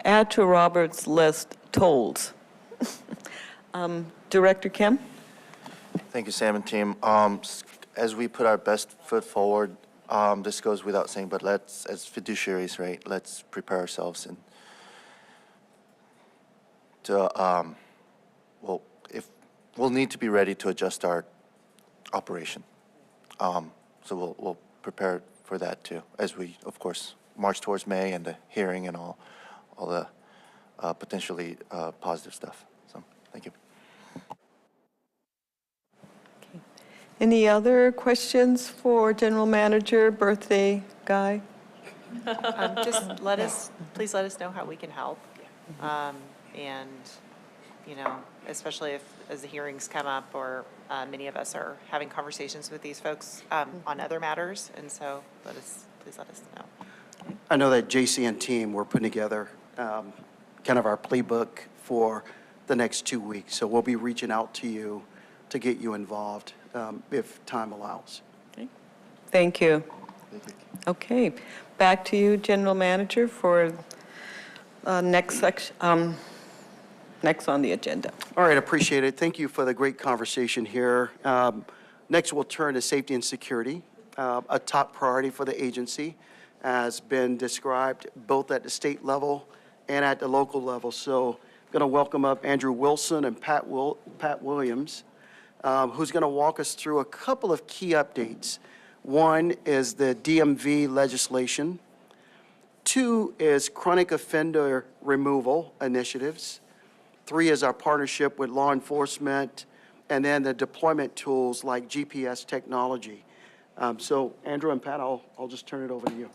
Add to Robert's list tolls. Director Kim? Thank you, Sam and team. As we put our best foot forward, this goes without saying, but let's, as fiduciaries, right, let's prepare ourselves and to, we'll need to be ready to adjust our operation. So we'll prepare for that too, as we, of course, march towards May and the hearing and all the potentially positive stuff. So, thank you. Any other questions for General Manager, birthday guy? Just please let us know how we can help. And, you know, especially if, as the hearings come up, or many of us are having conversations with these folks on other matters. And so please let us know. I know that JC and team were putting together kind of our playbook for the next 2 weeks. So we'll be reaching out to you to get you involved if time allows. Okay. Thank you. Okay, back to you, General Manager, for next section. next on the agenda. All right, appreciate it. Thank you for the great conversation here. Next, we'll turn to safety and security, a top priority for the agency, has been described both at the state level and at the local level. So I'm going to welcome up Andrew Wilson and Pat Williams, who's going to walk us through a couple of key updates. One is the DMV legislation. Two is chronic offender removal initiatives. Three is our partnership with law enforcement, and then the deployment tools like GPS technology. So Andrew and Pat, I'll just turn it over to you.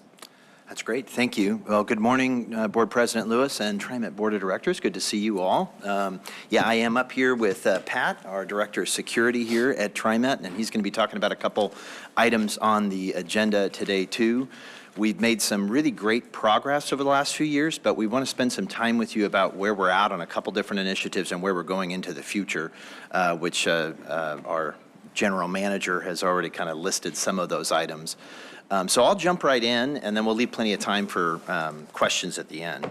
That's great. Thank you. Well, good morning, Board President Lewis and TriMet Board of Directors. Good to see you all. I am up here with Pat, our Director of Security here at TriMet, and he's going to be talking about a couple items on the agenda today, too. We've made some really great progress over the last few years, but we want to spend some time with you about where we're at on a couple different initiatives and where we're going into the future, which our General Manager has already kind of listed some of those items. So I'll jump right in, and then we'll leave plenty of time for questions at the end.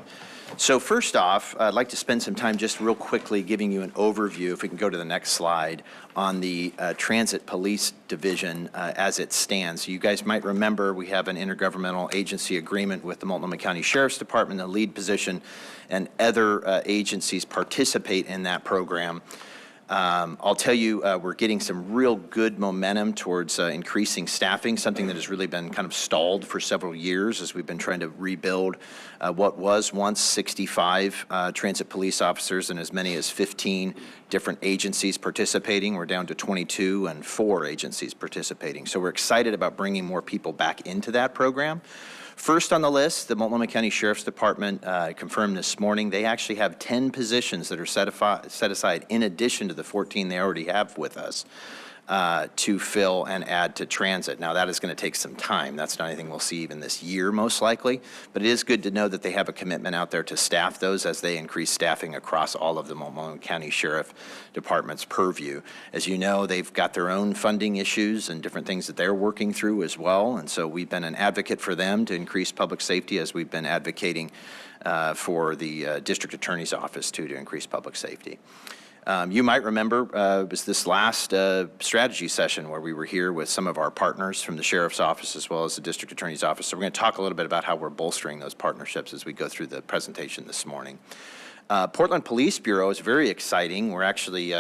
So first off, I'd like to spend some time just real quickly giving you an overview, if we can go to the next slide, on the Transit Police Division as it stands. You guys might remember we have an intergovernmental agency agreement with the Multnomah County Sheriff's Department, the lead position, and other agencies participate in that program. I'll tell you, we're getting some real good momentum towards increasing staffing, something that has really been kind of stalled for several years as we've been trying to rebuild what was once 65 transit police officers and as many as 15 different agencies participating. We're down to 22 and 4 agencies participating. So we're excited about bringing more people back into that program. First on the list, the Multnomah County Sheriff's Department confirmed this morning they actually have 10 positions that are set aside in addition to the 14 they already have with us to fill and add to transit. Now that is going to take some time. That's not anything we'll see even this year most likely, but it is good to know that they have a commitment out there to staff those as they increase staffing across all of the Multnomah County Sheriff Department's purview. As you know, they've got their own funding issues and different things that they're working through as well, and so we've been an advocate for them to increase public safety as we've been advocating for the District Attorney's Office too to increase public safety. You might remember it was this last strategy session where we were here with some of our partners from the Sheriff's Office as well as the District Attorney's Office. So we're going to talk a little bit about how we're bolstering those partnerships as we go through the presentation this morning. Portland Police Bureau is very exciting. We're actually,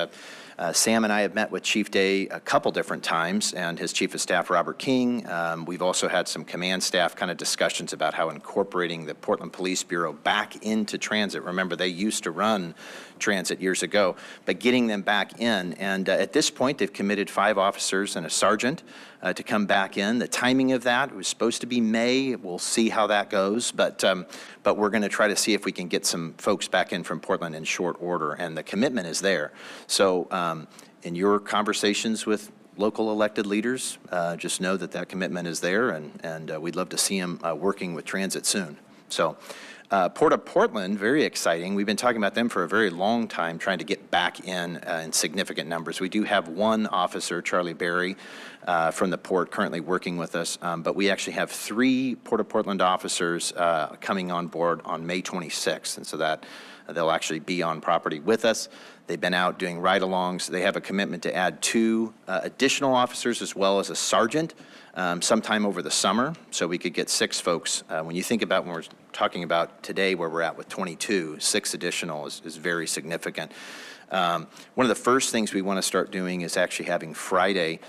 Sam and I have met with Chief Day a couple different times and his Chief of Staff, Robert King. We've also had some command staff kind of discussions about how incorporating the Portland Police Bureau back into transit. Remember, they used to run transit years ago, but getting them back in. And at this point, they've committed 5 officers and a sergeant to come back in. The timing of that was supposed to be May. We'll see how that goes, but we're going to try to see if we can get some folks back in from Portland in short order, and the commitment is there. So in your conversations with local elected leaders, just know that that commitment is there, and we'd love to see them working with transit soon. So Port of Portland, very exciting. We've been talking about them for a very long time, trying to get back in significant numbers. We do have one officer, Charlie Berry, from the port currently working with us, but we actually have 3 Port of Portland officers coming on board on May 26th, and so that they'll actually be on property with us. They've been out doing ride-alongs. They have a commitment to add 2 additional officers as well as a sergeant sometime over the summer, so we could get 6 folks. When you think about when we're talking about today where we're at with 22, 6 additional is very significant. One of the first things we want to start doing is actually having Friday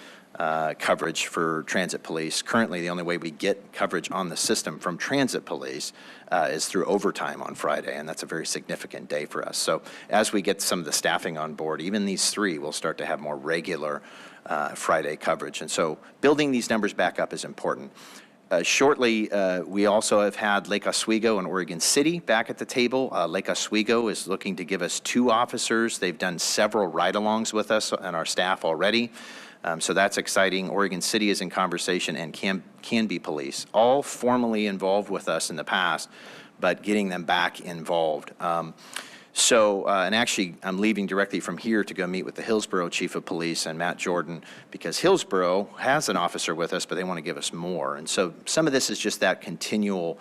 coverage for transit police. Currently, the only way we get coverage on the system from transit police is through overtime on Friday, and that's a very significant day for us. So as we get some of the staffing on board, even these 3 will start to have more regular Friday coverage. And so building these numbers back up is important. Shortly, we also have had Lake Oswego and Oregon City back at the table. Lake Oswego is looking to give us 2 officers. They've done several ride-alongs with us and our staff already. So that's exciting. Oregon City is in conversation, and Canby Police, all formally involved with us in the past, but getting them back involved. So, and actually, I'm leaving directly from here to go meet with the Hillsborough Chief of Police and Matt Jordan, because Hillsborough has an officer with us, but they want to give us more. And so some of this is just that continual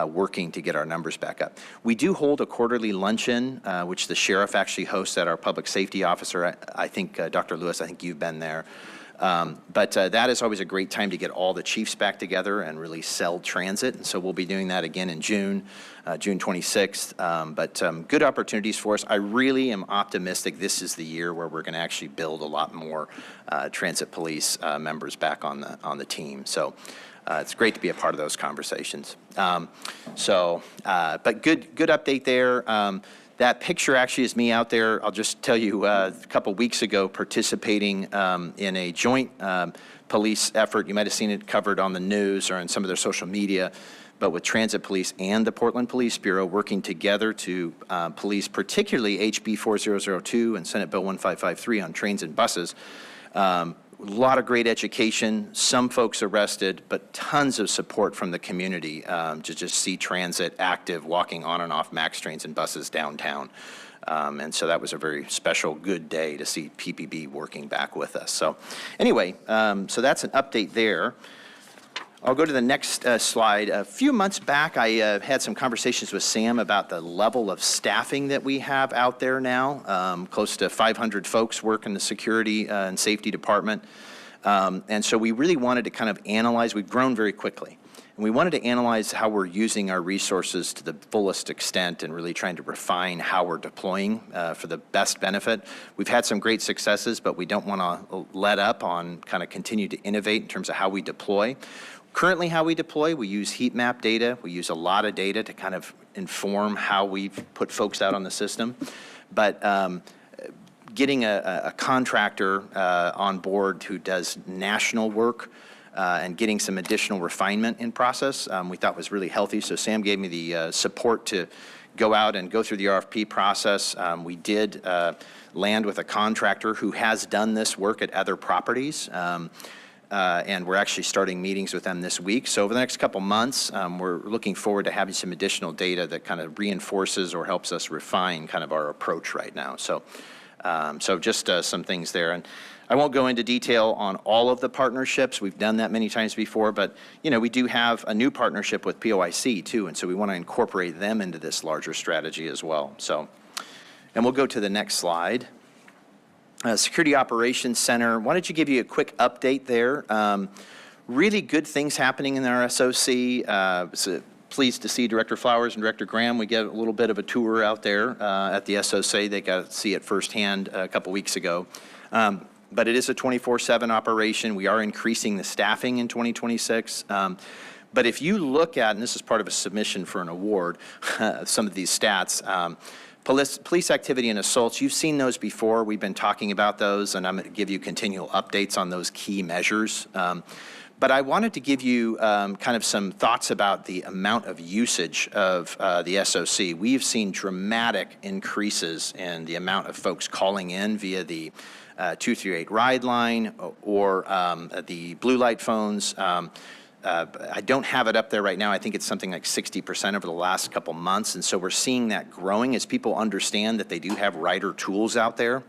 working to get our numbers back up. We do hold a quarterly luncheon, which the sheriff actually hosts at our public safety officer. I think, Dr. Lewis, I think you've been there. But that is always a great time to get all the chiefs back together and really sell transit. And so we'll be doing that again in June, June 26th. But good opportunities for us. I really am optimistic this is the year where we're going to actually build a lot more transit police members back on the team. So it's great to be a part of those conversations. But good update there. That picture actually is me out there. I'll just tell you, a couple weeks ago, participating in a joint police effort. You might have seen it covered on the news or on some of their social media, but with Transit Police and the Portland Police Bureau working together to police particularly HB 4002 and Senate Bill 1553 on trains and buses. A lot of great education, some folks arrested, but tons of support from the community to just see transit active, walking on and off MAX trains and buses downtown. And so that was a very special, good day to see PPB working back with us. So anyway, so that's an update there. I'll go to the next slide. A few months back, I had some conversations with Sam about the level of staffing that we have out there now. Close to 500 folks work in the security and safety department. And so we really wanted to kind of analyze, we've grown very quickly. And we wanted to analyze how we're using our resources to the fullest extent and really trying to refine how we're deploying for the best benefit. We've had some great successes, but we don't want to let up on kind of continue to innovate in terms of how we deploy. Currently, how we deploy, we use heat map data. We use a lot of data to kind of inform how we put folks out on the system. But getting a contractor on board who does national work and getting some additional refinement in process, we thought was really healthy. So Sam gave me the support to go out and go through the RFP process. We did land with a contractor who has done this work at other properties. And we're actually starting meetings with them this week. So over the next couple months, we're looking forward to having some additional data that kind of reinforces or helps us refine kind of our approach right now. So, just some things there. And I won't go into detail on all of the partnerships. We've done that many times before, but you know, we do have a new partnership with POIC too, and so we want to incorporate them into this larger strategy as well. So, and we'll go to the next slide. Security Operations Center, wanted to give you a quick update there. Really good things happening in our SOC. So pleased to see Director Flowers and Director Graham. We get a little bit of a tour out there at the SOC. They got to see it firsthand a couple weeks ago. But it is a 24/7 operation. We are increasing the staffing in 2026. But if you look at, and this is part of a submission for an award, some of these stats, police activity and assaults, you've seen those before. We've been talking about those, and I'm going to give you continual updates on those key measures. But I wanted to give you kind of some thoughts about the amount of usage of the SOC. We've seen dramatic increases in the amount of folks calling in via the 238 ride line or the blue light phones. I don't have it up there right now. I think it's something like 60% over the last couple months. And so we're seeing that growing as people understand that they do have rider tools out there.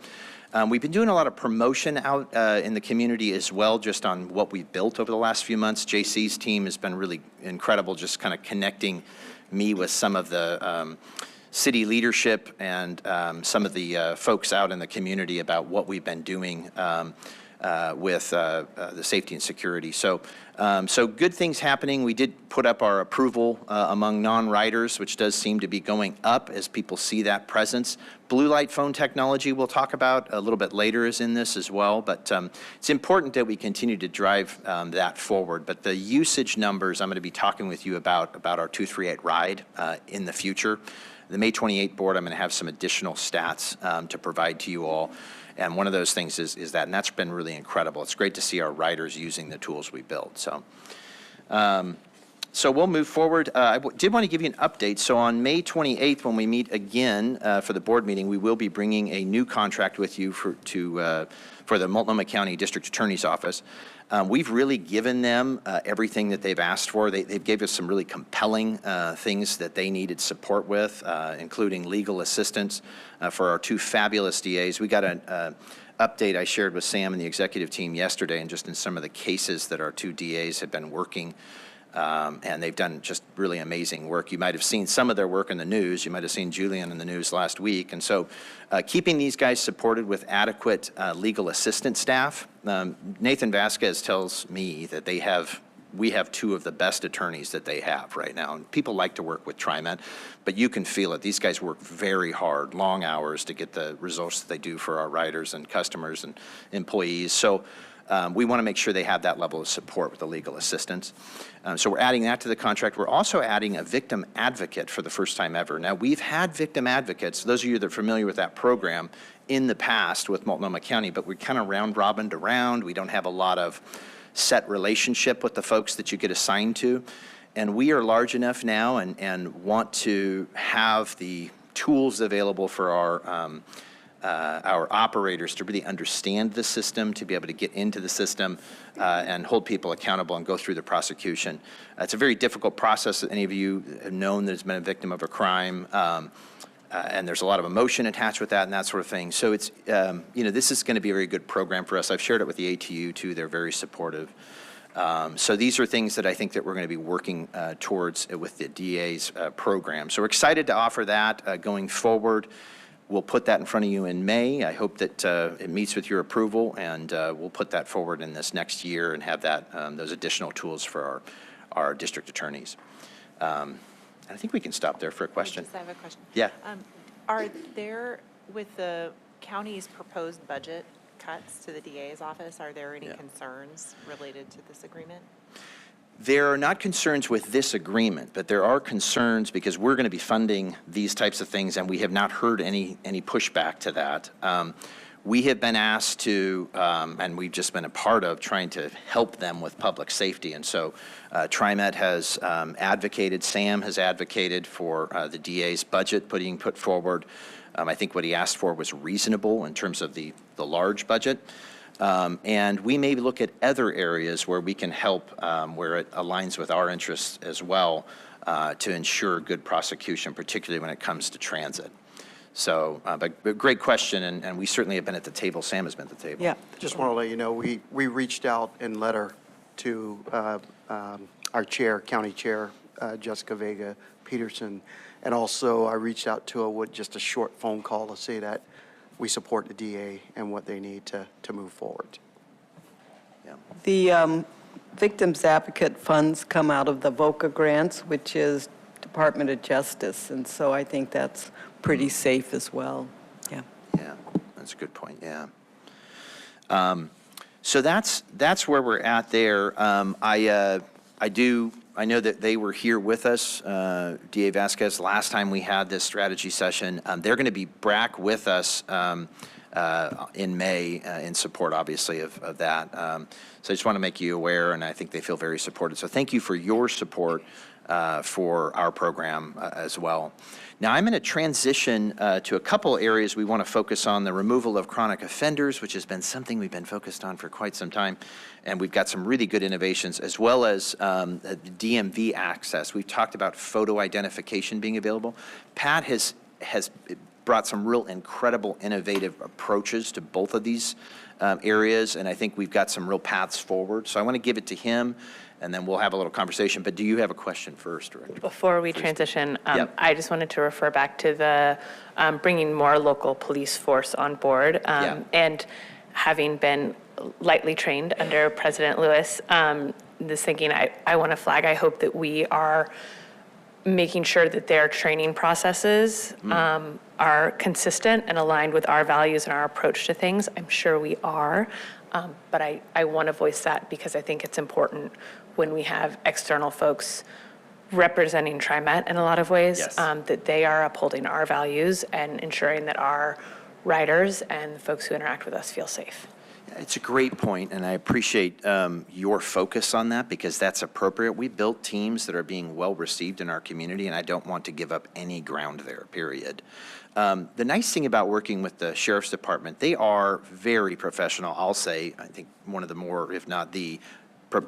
We've been doing a lot of promotion out in the community as well, just on what we've built over the last few months. JC's team has been really incredible, just kind of connecting me with some of the city leadership and some of the folks out in the community about what we've been doing with the safety and security. So good things happening. We did put up our approval among non-riders, which does seem to be going up as people see that presence. Blue light phone technology we'll talk about a little bit later is in this as well, but it's important that we continue to drive that forward. But the usage numbers I'm going to be talking with you about our 238 ride in the future. The May 28 board, I'm going to have some additional stats to provide to you all. And one of those things is that, and that's been really incredible. It's great to see our riders using the tools we built. So So we'll move forward. I did want to give you an update. So on May 28th, when we meet again for the board meeting, we will be bringing a new contract with you for the Multnomah County District Attorney's Office. We've really given them everything that they've asked for. They've gave us some really compelling things that they needed support with, including legal assistance for our two fabulous DAs. We got an update I shared with Sam and the executive team yesterday, and just in some of the cases that our two DAs have been working. And they've done just really amazing work. You might have seen some of their work in the news. You might have seen Julian in the news last week. And so keeping these guys supported with adequate legal assistance staff. Nathan Vasquez tells me that we have two of the best attorneys that they have right now. And people like to work with TriMet, but you can feel it. These guys work very hard, long hours to get the results that they do for our riders and customers and employees. So we want to make sure they have that level of support with the legal assistance. So we're adding that to the contract. We're also adding a victim advocate for the first time ever. Now, we've had victim advocates, those of you that are familiar with that program, in the past with Multnomah County, but we kind of round-robined around. We don't have a lot of set relationship with the folks that you get assigned to. And we are large enough now and want to have the tools available for our operators to really understand the system, to be able to get into the system and hold people accountable and go through the prosecution. It's a very difficult process. Any of you have known that has been a victim of a crime, and there's a lot of emotion attached with that and that sort of thing. So it's, this is going to be a very good program for us. I've shared it with the ATU too. They're very supportive. So these are things that I think that we're going to be working towards with the DA's program. So we're excited to offer that going forward. We'll put that in front of you in May. I hope that it meets with your approval, and we'll put that forward in this next year and have that those additional tools for our district attorneys. I think we can stop there for a question. I have a question. Yeah. Are there, with the county's proposed budget cuts to the DA's office, are there any concerns related to this agreement? There are not concerns with this agreement, but there are concerns because we're going to be funding these types of things, and we have not heard any pushback to that. We have been asked to, and we've just been a part of trying to help them with public safety. And so TriMet has advocated, Sam has advocated for the DA's budget being put forward. I think what he asked for was reasonable in terms of the large budget. And we may look at other areas where we can help, where it aligns with our interests as well, to ensure good prosecution, particularly when it comes to transit. So, but great question, and we certainly have been at the table. Sam has been at the table. Yeah. Just want to let you know, we reached out in letter to our chair, county chair, Jessica Vega Peterson, and also I reached out to her with just a short phone call to say that we support the DA and what they need to move forward. Yeah. The Victims Advocate funds come out of the VOCA grants, which is Department of Justice, and so I think that's pretty safe as well. Yeah. Yeah, that's a good point. Yeah. So that's where we're at there. I know that they were here with us, DA Vasquez, last time we had this strategy session. They're going to be back with us in May in support, obviously, of that. So I just want to make you aware, and I think they feel very supported. So thank you for your support for our program as well. Now I'm going to transition to a couple areas we want to focus on: the removal of chronic offenders, which has been something we've been focused on for quite some time, and we've got some really good innovations, as well as DMV access. We've talked about photo identification being available. Pat has brought some real incredible innovative approaches to both of these areas, and I think we've got some real paths forward. So I want to give it to him, and then we'll have a little conversation. But do you have a question first, Director? Before we transition, Yep. I just wanted to refer back to the bringing more local police force on board. Yeah. And having been lightly trained under President Lewis, this thinking, I want to flag, I hope that we are making sure that their training processes are consistent and aligned with our values and our approach to things. I'm sure we are, but I want to voice that because I think it's important when we have external folks representing TriMet in a lot of ways, Yes. that they are upholding our values and ensuring that our riders and the folks who interact with us feel safe. It's a great point, and I appreciate your focus on that because that's appropriate. We built teams that are being well received in our community, and I don't want to give up any ground there, period. The nice thing about working with the Sheriff's Department, they are very professional. I'll say, I think one of the more, if not the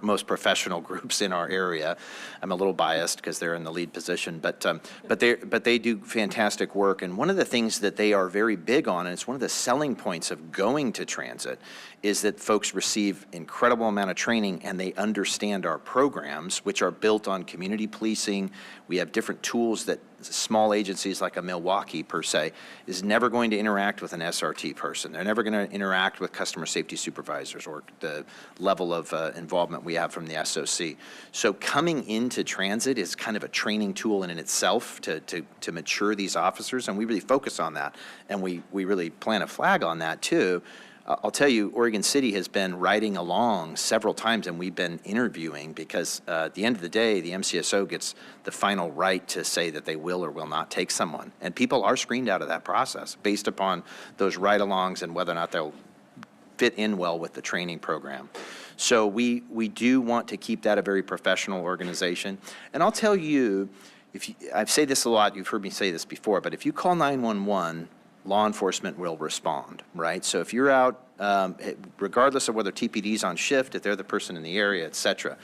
most professional groups in our area. I'm a little biased because they're in the lead position, but they do fantastic work. And one of the things that they are very big on, and it's one of the selling points of going to transit, is that folks receive incredible amount of training and they understand our programs, which are built on community policing. We have different tools that small agencies like a Milwaukee, per se, is never going to interact with an SRT person. They're never going to interact with customer safety supervisors or the level of involvement we have from the SOC. So coming into transit is kind of a training tool in itself to mature these officers, and we really focus on that, and we really plant a flag on that too. I'll tell you, Oregon City has been riding along several times, and we've been interviewing because at the end of the day, the MCSO gets the final right to say that they will or will not take someone. And people are screened out of that process based upon those ride-alongs and whether or not they'll fit in well with the training program. So we do want to keep that a very professional organization. And I'll tell you, I've said this a lot, you've heard me say this before, but if you call 911, law enforcement will respond, right? So if you're out, regardless of whether TPD's on shift, if they're the person in the area, et cetera,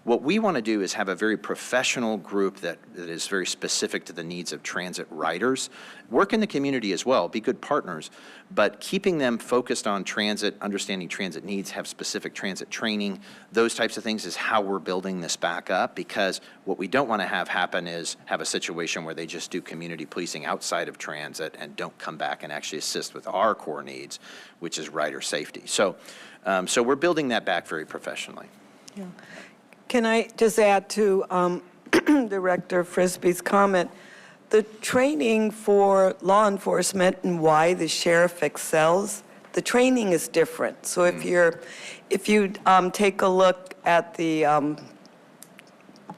what we want to do is have a very professional group that is very specific to the needs of transit riders. Work in the community as well, be good partners, but keeping them focused on transit, understanding transit needs, have specific transit training, those types of things is how we're building this back up, because what we don't want to have happen is have a situation where they just do community policing outside of transit and don't come back and actually assist with our core needs, which is rider safety. So we're building that back very professionally. Yeah. Can I just add to Director Frisbee's comment? The training for law enforcement and why the sheriff excels, the training is different. So if you take a look at the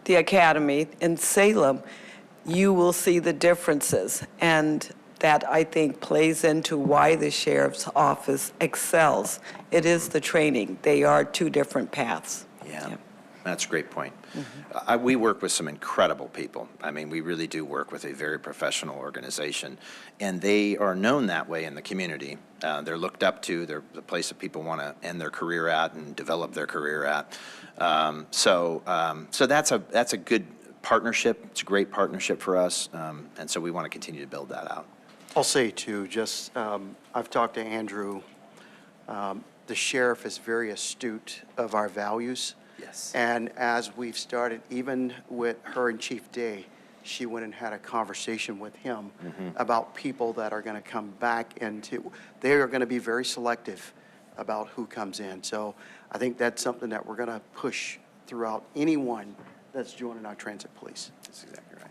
academy in Salem, you will see the differences, and that I think plays into why the sheriff's office excels. It is the training. They are two different paths. Yeah. That's a great point. Mm-hmm. We work with some incredible people. I mean, we really do work with a very professional organization, and they are known that way in the community. They're looked up to. They're the place that people want to end their career at and develop their career at. So that's a good partnership. It's a great partnership for us, and so we want to continue to build that out. I'll say too, just I've talked to Andrew. The sheriff is very astute of our values. Yes. And as we've started, even with her and Chief Day, she went and had a conversation with him about people that are going to come back into, they are going to be very selective about who comes in. So I think that's something that we're going to push throughout anyone that's joining our transit police. That's exactly right.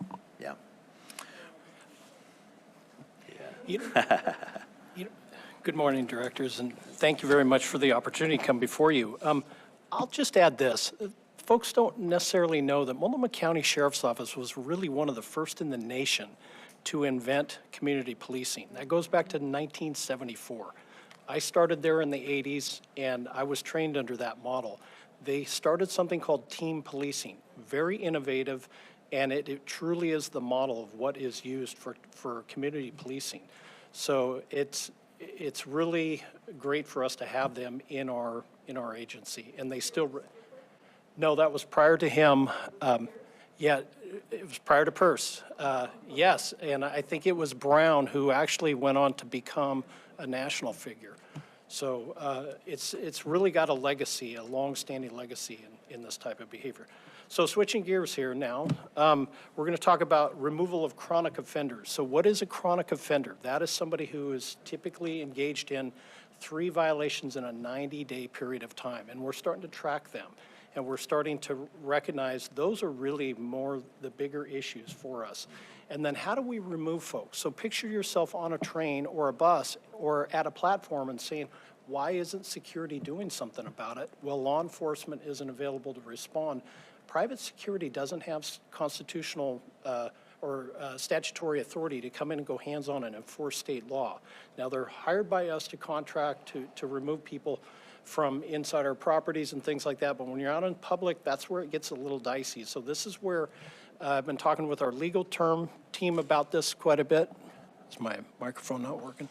Yeah. Good morning, directors, and thank you very much for the opportunity to come before you. I'll just add this. Folks don't necessarily know that Multnomah County Sheriff's Office was really one of the first in the nation to invent community policing. That goes back to 1974. I started there in the 80s, and I was trained under that model. They started something called team policing, very innovative, and it truly is the model of what is used for community policing. So it's really great for us to have them in our agency, and they still. No, that was prior to him. Yeah, it was prior to Peirce. Yes, and I think it was Brown who actually went on to become a national figure. So it's really got a legacy, a long-standing legacy in this type of behavior. So switching gears here now, we're going to talk about removal of chronic offenders. So what is a chronic offender? That is somebody who is typically engaged in 3 violations in a 90-day period of time, and we're starting to track them. And we're starting to recognize those are really more the bigger issues for us. And then how do we remove folks? So picture yourself on a train or a bus or at a platform and saying, why isn't security doing something about it? Well, law enforcement isn't available to respond. Private security doesn't have constitutional or statutory authority to come in and go hands-on and enforce state law. Now, they're hired by us to contract to remove people, from inside our properties and things like that. But when you're out in public, that's where it gets a little dicey. So this is where I've been talking with our legal team about this quite a bit. Is my microphone not working?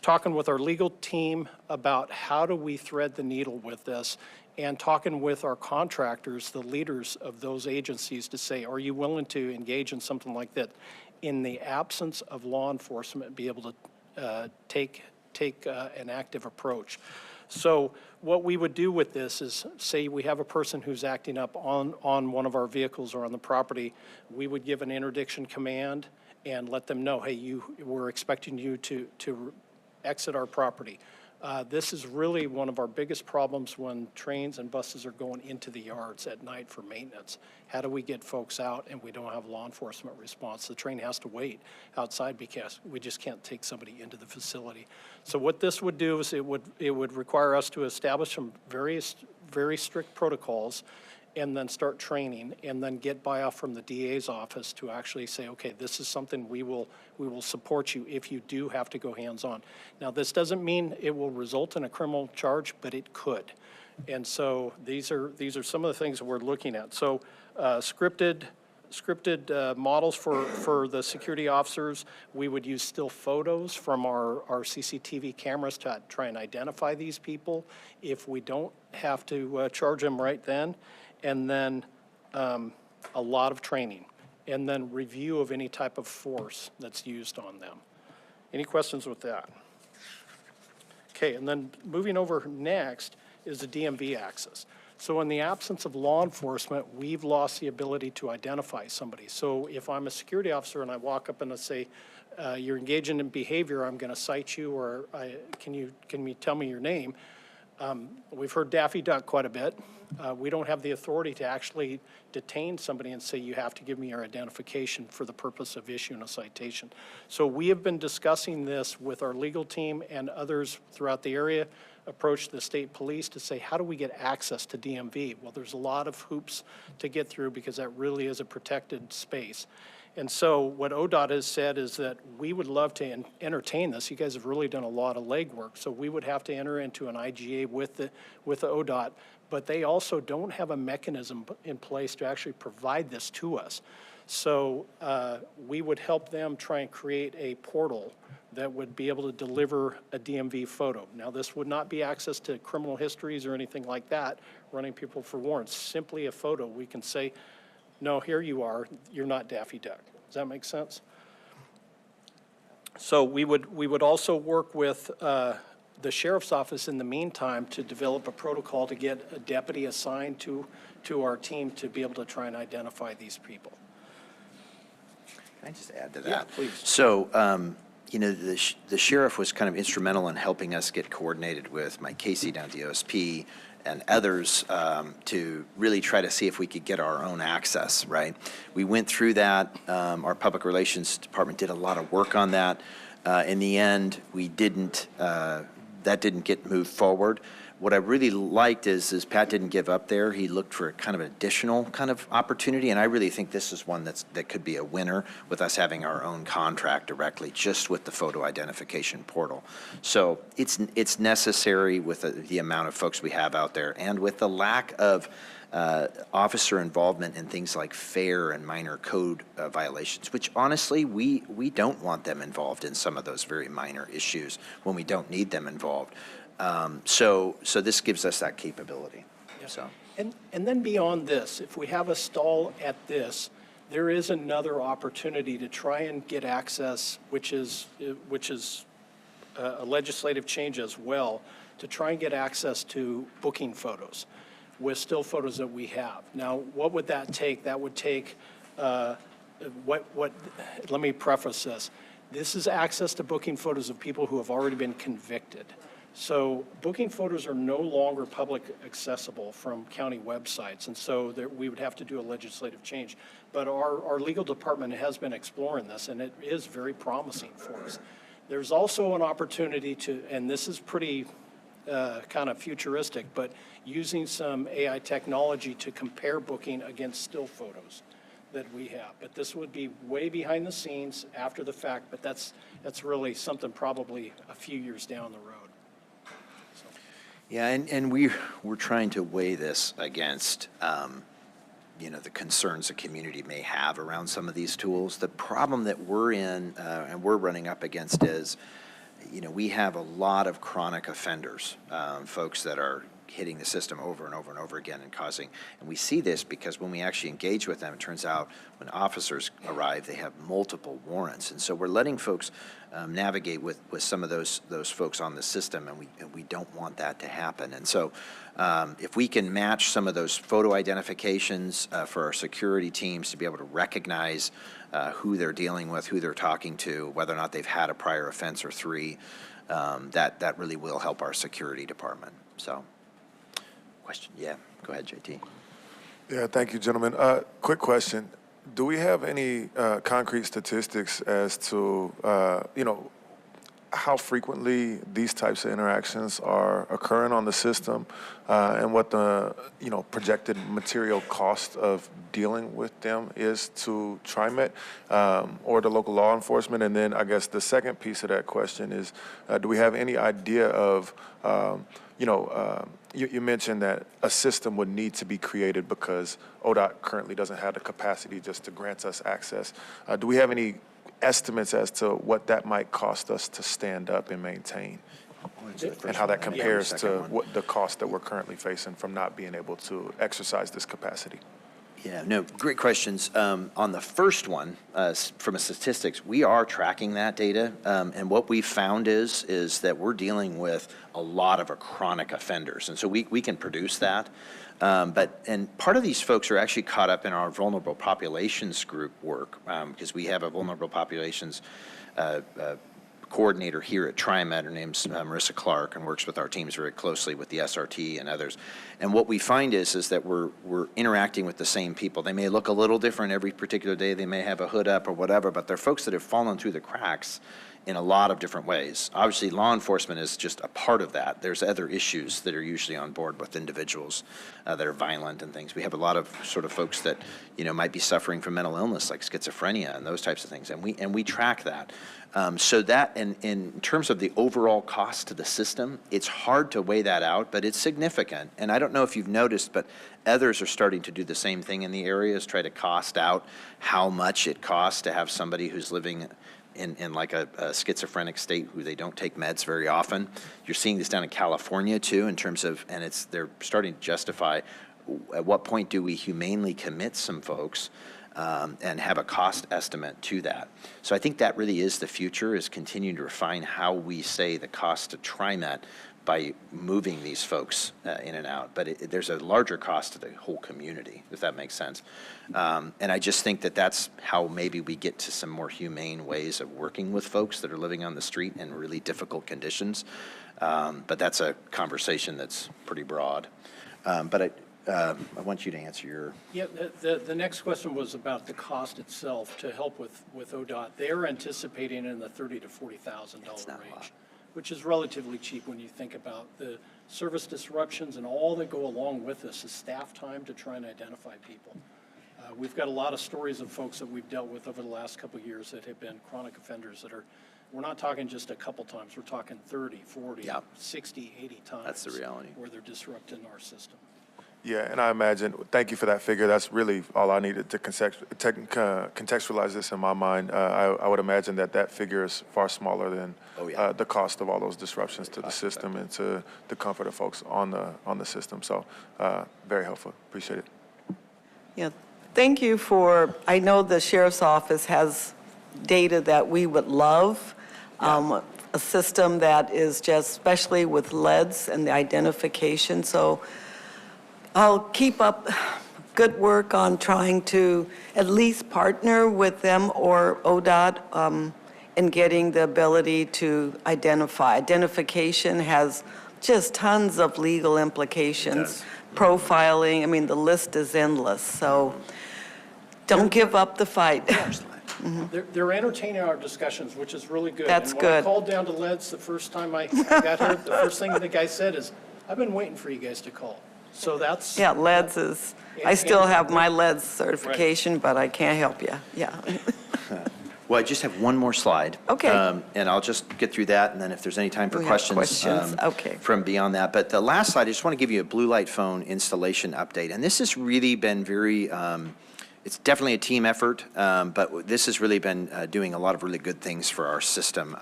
Talking with our legal team about how do we thread the needle with this, and talking with our contractors, the leaders of those agencies, to say, are you willing to engage in something like that in the absence of law enforcement, be able to take an active approach. So what we would do with this is, say we have a person who's acting up on one of our vehicles or on the property, we would give an interdiction command and let them know, hey, we're expecting you to exit our property. This is really one of our biggest problems when trains and buses are going into the yards at night for maintenance. How do we get folks out and we don't have law enforcement response? The train has to wait outside because we just can't take somebody into the facility. So what this would do is it would require us to establish some very strict protocols and then start training, and then get buy-off from the DA's office to actually say, okay, this is something we will support you if you do have to go hands-on. Now, this doesn't mean it will result in a criminal charge, but it could. And so these are some of the things that we're looking at. So scripted models for the security officers. We would use still photos from our CCTV cameras to try and identify these people if we don't have to charge them right then. And then a lot of training, and then review of any type of force that's used on them. Any questions with that? Okay, and then moving over next is the DMV access. So in the absence of law enforcement, we've lost the ability to identify somebody. So if I'm a security officer and I walk up and I say, you're engaging in behavior, I'm going to cite you, or can you tell me your name? We've heard Daffy Duck quite a bit. We don't have the authority to actually detain somebody and say, you have to give me your identification for the purpose of issuing a citation. So we have been discussing this with our legal team and others throughout the area, approached the state police to say, how do we get access to DMV? Well, there's a lot of hoops to get through because that really is a protected space. And so what ODOT has said is that we would love to entertain this. You guys have really done a lot of legwork. So we would have to enter into an IGA with the ODOT, but they also don't have a mechanism in place to actually provide this to us. So we would help them try and create a portal that would be able to deliver a DMV photo. Now, this would not be access to criminal histories or anything like that, running people for warrants, simply a photo. We can say, no, here you are, you're not Daffy Duck. Does that make sense? So we would also work with the sheriff's office in the meantime to develop a protocol to get a deputy assigned to our team to be able to try and identify these people. Can I just add to that? Yeah, please. So, you know, the sheriff was kind of instrumental in helping us get coordinated with Mike Casey down at the OSP and others to really try to see if we could get our own access, right? We went through that. Our public relations department did a lot of work on that. In the end, that didn't get moved forward. What I really liked is Pat didn't give up there. He looked for kind of an additional kind of opportunity, and I really think this is one that could be a winner with us having our own contract directly, just with the photo identification portal. So it's necessary with the amount of folks we have out there, and with the lack of officer involvement in things like fare and minor code violations, which honestly, we don't want them involved in some of those very minor issues when we don't need them involved. So this gives us that capability. Yeah. So. And then beyond this, if we have a stall at this, there is another opportunity to try and get access, which is a legislative change as well, to try and get access to booking photos with still photos that we have. Now, what would that take? That would take, let me preface this. This is access to booking photos of people who have already been convicted. So booking photos are no longer public accessible from county websites, and so we would have to do a legislative change. But our legal department has been exploring this, and it is very promising for us. There's also an opportunity to, and this is pretty kind of futuristic, but using some AI technology to compare booking against still photos that we have. But this would be way behind the scenes after the fact, but that's really something probably a few years down the road. So. Yeah, and we're trying to weigh this against, the concerns the community may have around some of these tools. The problem that we're in and we're running up against is, we have a lot of chronic offenders, folks that are hitting the system over and over and over again and we see this because when we actually engage with them, it turns out when officers arrive, they have multiple warrants. And so we're letting folks navigate with some of those folks on the system, and we don't want that to happen. And so if we can match some of those photo identifications for our security teams to be able to recognize who they're dealing with, who they're talking to, whether or not they've had a prior offense or three, that really will help our security department. So, question? Yeah, go ahead, JT. Yeah, thank you, gentlemen. Quick question. Do we have any concrete statistics as to, how frequently these types of interactions are occurring on the system and what the, projected material cost of dealing with them is to TriMet or the local law enforcement? And then I guess the second piece of that question is, do we have any idea of, you mentioned that a system would need to be created because ODOT currently doesn't have the capacity just to grant us access. Do we have any estimates as to what that might cost us to stand up and maintain? And how that compares to what the cost that we're currently facing from not being able to exercise this capacity? Yeah, no, great questions. On the first one, from a statistics, we are tracking that data, and what we found is that we're dealing with a lot of chronic offenders, and so we can produce that. And part of these folks are actually caught up in our vulnerable populations group work, because we have a vulnerable populations coordinator here at TriMet. Her name's Marissa Clark, and works with our teams very closely with the SRT and others. And what we find is that we're interacting with the same people. They may look a little different every particular day. They may have a hood up or whatever, but they're folks that have fallen through the cracks in a lot of different ways. Obviously, law enforcement is just a part of that. There's other issues that are usually on board with individuals that are violent and things. We have a lot of sort of folks that, might be suffering from mental illness like schizophrenia and those types of things, and we track that. So that, in terms of the overall cost to the system, it's hard to weigh that out, but it's significant. And I don't know if you've noticed, but others are starting to do the same thing in the areas, try to cost out how much it costs to have somebody who's living in like a schizophrenic state who they don't take meds very often. You're seeing this down in California too, in terms of, and they're starting to justify at what point do we humanely commit some folks and have a cost estimate to that. So I think that really is the future, is continuing to refine how we say the cost to TriMet by moving these folks in and out. But there's a larger cost to the whole community, if that makes sense. And I just think that that's how maybe we get to some more humane ways of working with folks that are living on the street in really difficult conditions. But that's a conversation that's pretty broad. But I want you to answer your... Yeah, the next question was about the cost itself to help with ODOT. They're anticipating in the $30,000 to $40,000 range, which is relatively cheap when you think about the service disruptions and all that go along with this, is staff time to try and identify people. We've got a lot of stories of folks that we've dealt with over the last couple of years that have been chronic offenders that we're not talking just a couple times, we're talking 30, 40, 60, 80 times. That's the reality. Where they're disrupting our system. Yeah, and I imagine, thank you for that figure. That's really all I needed to contextualize this in my mind. I would imagine that figure is far smaller than the cost of all those disruptions to the system and to the comfort of folks on the system. So very helpful. Appreciate it. Yeah, thank you for, I know the Sheriff's Office has data that we would love. A system that is just, especially with leads and the identification. So I'll keep up good work on trying to at least partner with them or ODOT in getting the ability to identify. Identification has just tons of legal implications. Profiling, I mean, the list is endless. So don't give up the fight. They're entertaining our discussions, which is really good. That's and good. When I called down to Leads the first time I got here, the first thing the guy said is, I've been waiting for you guys to call. So that's... Yeah, LEDs is, I still have my LEDs certification, but I can't help you, yeah. Well, I just have one more slide. Okay. And I'll just get through that, and then if there's any time for We have questions. questions, okay. From beyond that. But the last slide, I just want to give you a blue light phone installation update. And this has really been very, it's definitely a team effort, but this has really been doing a lot of really good things for our system.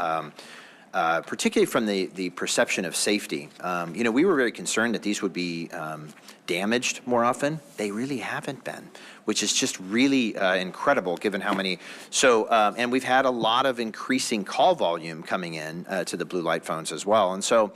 Particularly from the perception of safety. We were very concerned that these would be damaged more often. They really haven't been, which is just really incredible given how many. So, and we've had a lot of increasing call volume coming in to the blue light phones as well. And so,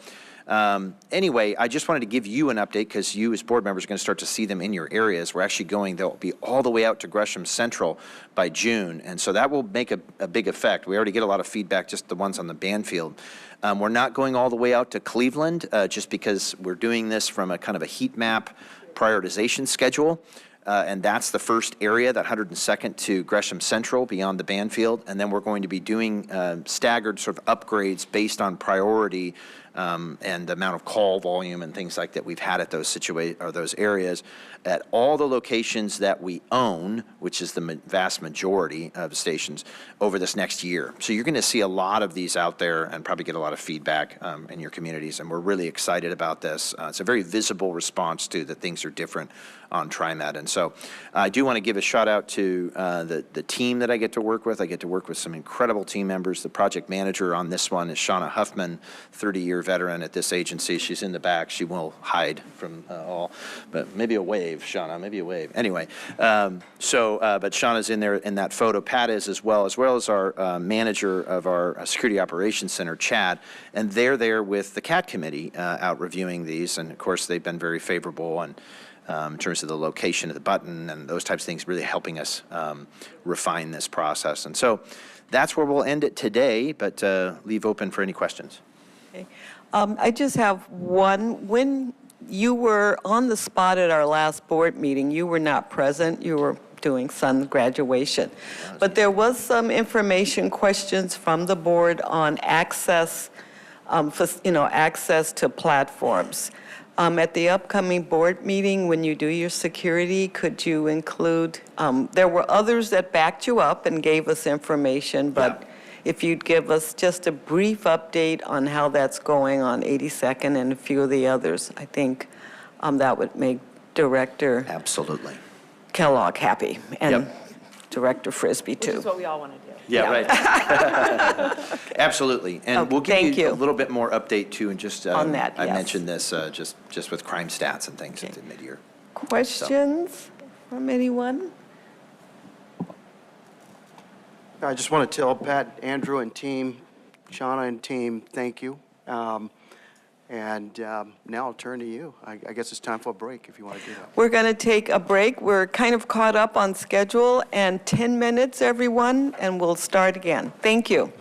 anyway, I just wanted to give you an update because you as board members are going to start to see them in your areas. We're actually they'll be all the way out to Gresham Central by June. And so that will make a big effect. We already get a lot of feedback, just the ones on the Banfield. We're not going all the way out to Cleveland just because we're doing this from a kind of a heat map prioritization schedule. And that's the first area, that 102nd to Gresham Central beyond the Banfield. And then we're going to be doing staggered sort of upgrades based on priority and the amount of call volume and things like that we've had at those those areas at all the locations that we own, which is the vast majority of stations, over this next year. So you're going to see a lot of these out there and probably get a lot of feedback in your communities, and we're really excited about this. It's a very visible response to that things are different on TriMet. And so I do want to give a shout out to the team that I get to work with. I get to work with some incredible team members. The project manager on this one is Shauna Huffman, 30-year veteran at this agency. She's in the back. She will hide from all, but maybe a wave, Shauna, maybe a wave. Anyway, but Shauna's in there in that photo. Pat is as well as our manager of our Security Operations Center, Chad, and they're there with the CAT committee out reviewing these. And of course, they've been very favorable and in terms of the location of the button and those types of things, really helping us refine this process. And so that's where we'll end it today, but leave open for any questions. Okay. I just have one. When you were on the spot at our last board meeting, you were not present. You were doing son's graduation. But there was some information questions from the board on access, access to platforms. At the upcoming board meeting, when you do your security, could you include, there were others that backed you up and gave us information, but if you'd give us just a brief update on how that's going on 82nd and a few of the others, I think that would make Director Absolutely. Kellogg happy, and Director Frisbee too. Which is what we all want to do. Yeah, right. Absolutely. And we'll give thank you you. a little bit more update too, and just On that, I yes. mentioned this just with crime stats and things at the mid-year. Questions from anyone? I just want to tell Pat, Andrew, and team, Shauna and team, thank you. Now I'll turn to you. I guess it's time for a break if you want to do that. We're going to take a break. We're kind of caught up on schedule, and 10 minutes, everyone, and we'll start again. Thank you.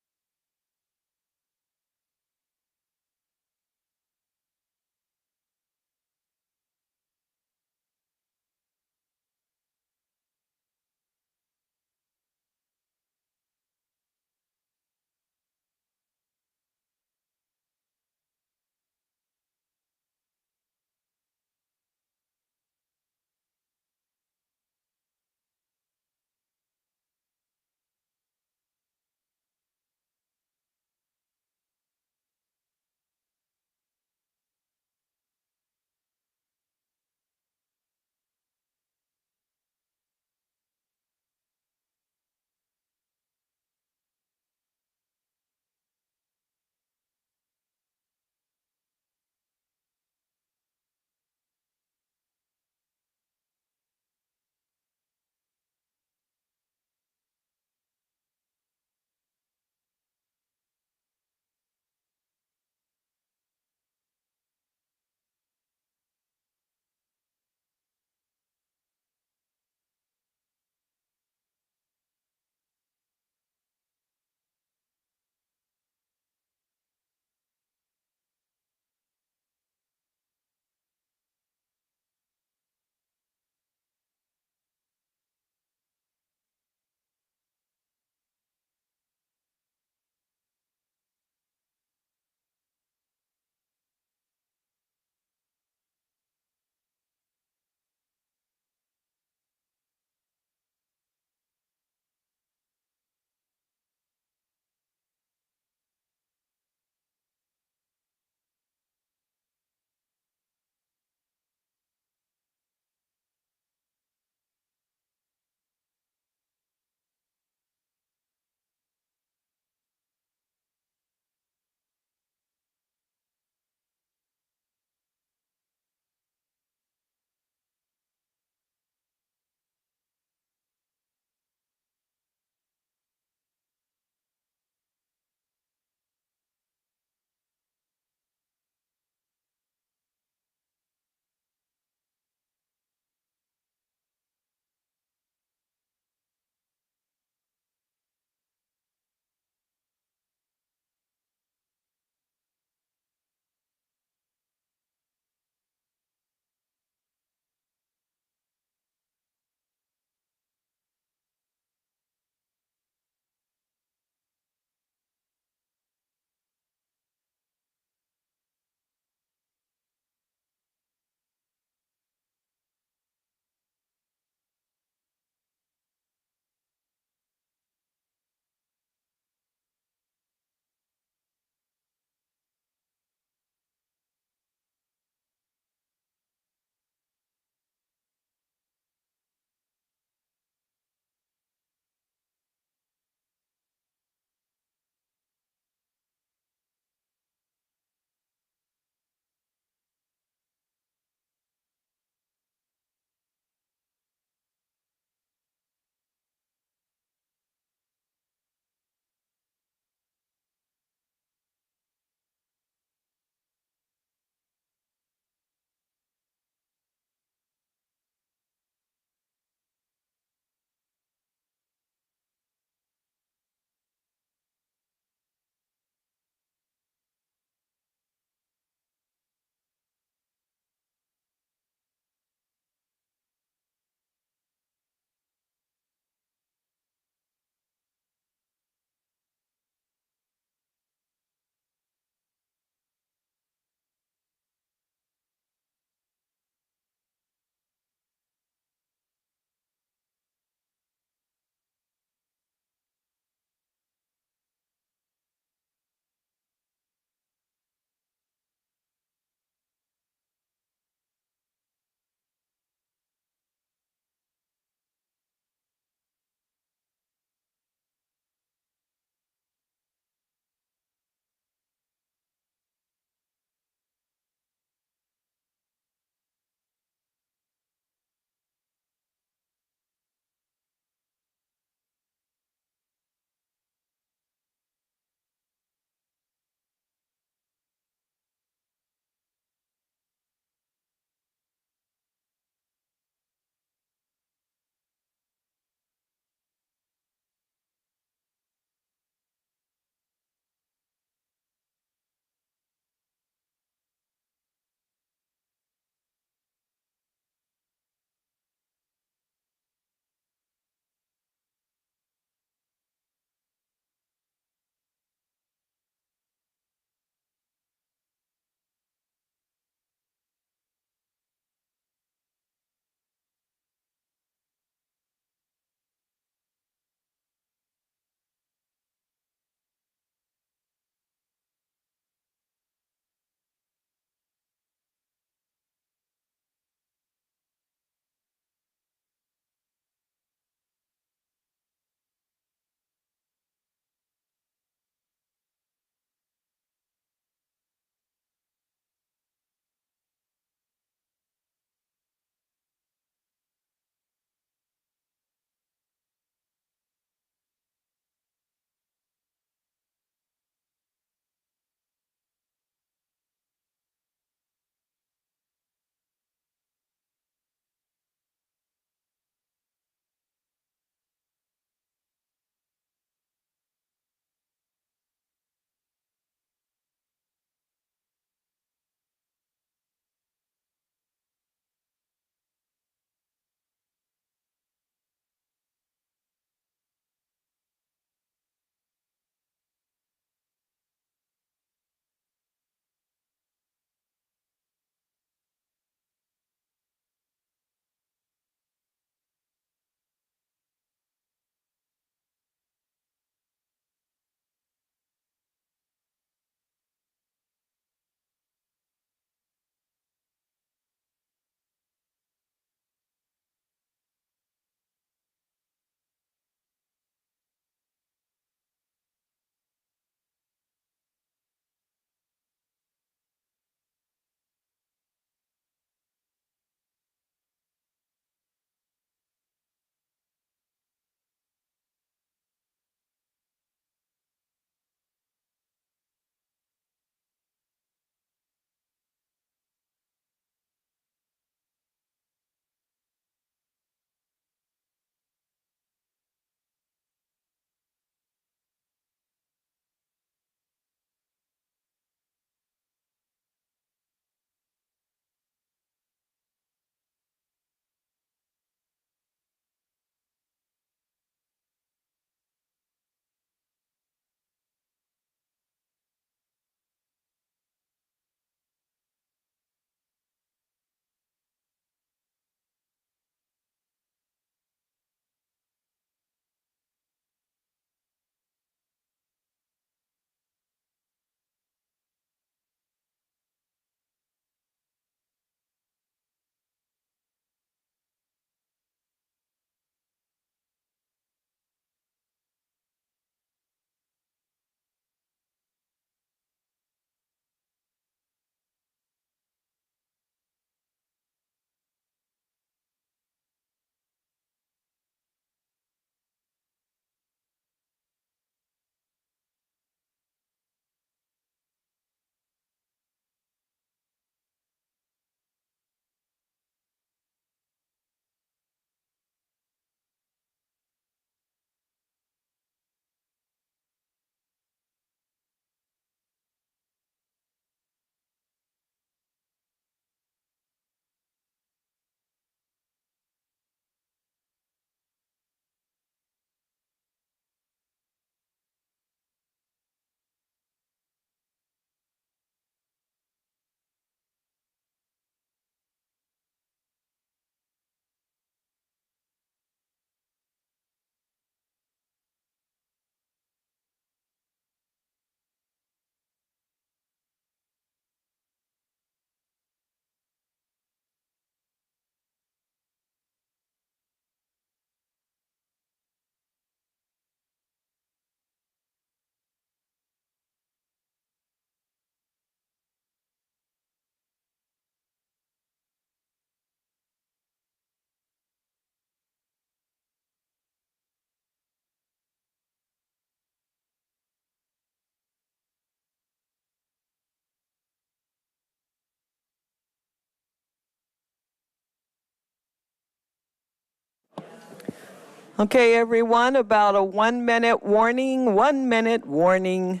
Okay, everyone, about a 1-minute warning, 1-minute warning.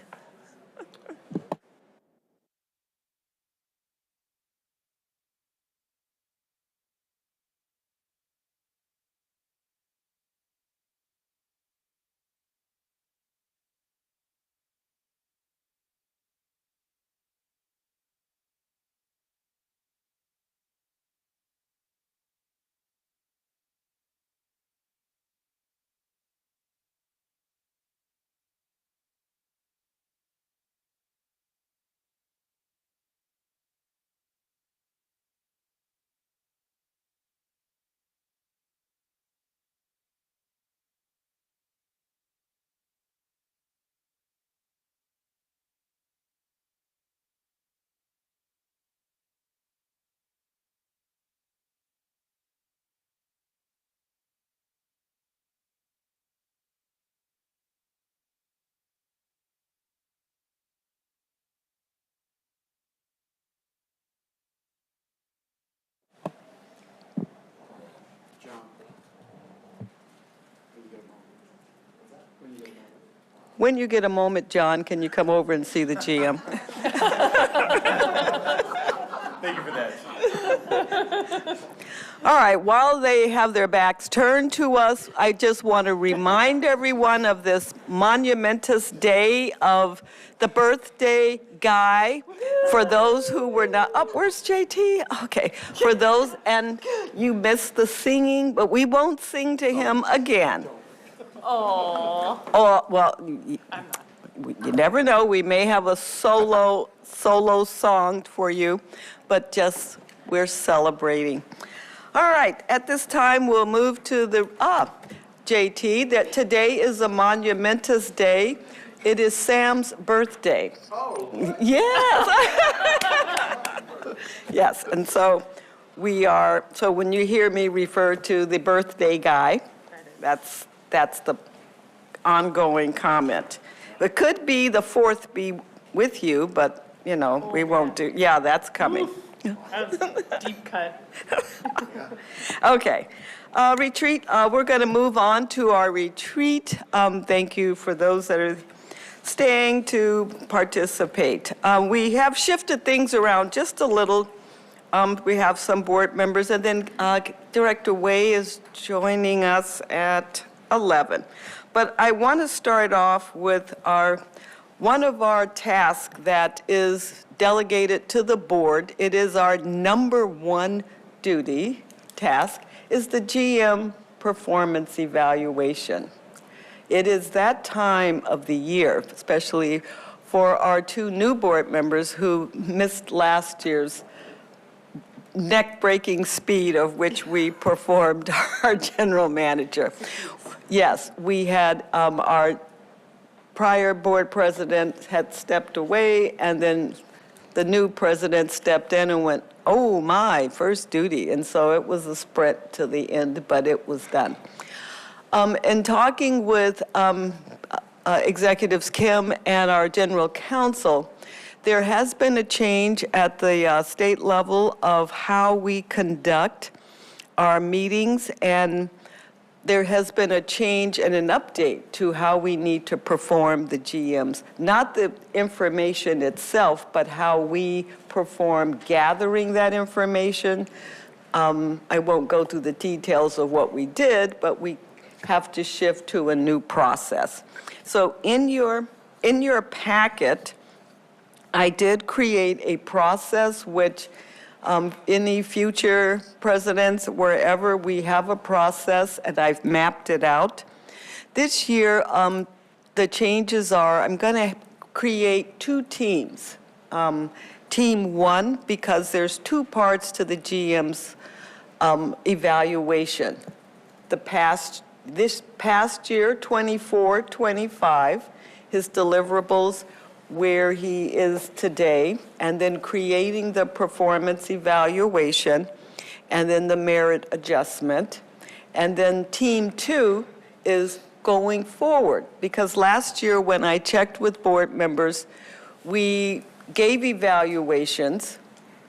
When you get a moment, John, can you come over and see the GM? Thank you for that. All right, while they have their backs turned to us, I just want to remind everyone of this monumentous day of the birthday guy. For those who were not, oh, where's JT? Okay, for those, and you missed the singing, but we won't sing to him again. Oh, well, you never know. We may have a solo song for you, but just we're celebrating. All right, at this time, we'll move to the, JT, that today is a monumentous day. It is Sam's birthday. Oh. Yes. Yes, and so so when you hear me refer to the birthday guy, that's the ongoing comment. It could be the fourth be with you, but, you know, we won't do, yeah, that's coming. That was a deep cut. Okay. Retreat, we're going to move on to our retreat. Thank you for those that are staying to participate. We have shifted things around just a little. We have some board members, and then Director Way is joining us at 11. But I want to start off with one of our tasks that is delegated to the board. It is our number one duty task, is the GM performance evaluation. It is that time of the year, especially for our two new board members who missed last year's neck-breaking speed of which we performed our general manager. Yes, we had our prior board president had stepped away, and then the new president stepped in and went, oh my, first duty. And so it was a sprint to the end, but it was done. In talking with Executives Kim and our general counsel, there has been a change at the state level of how we conduct our meetings, and there has been a change and an update to how we need to perform the GMs. Not the information itself, but how we perform gathering that information. I won't go through the details of what we did, but we have to shift to a new process. So in your packet, I did create a process which any future presidents, wherever we have a process, and I've mapped it out. This year, the changes are, I'm going to create two teams. Team one, because there's two parts to the GM's evaluation. This past year, 24-25, his deliverables, where he is today, and then creating the performance evaluation, and then the merit adjustment. And then team two is going forward, because last year when I checked with board members, we gave evaluations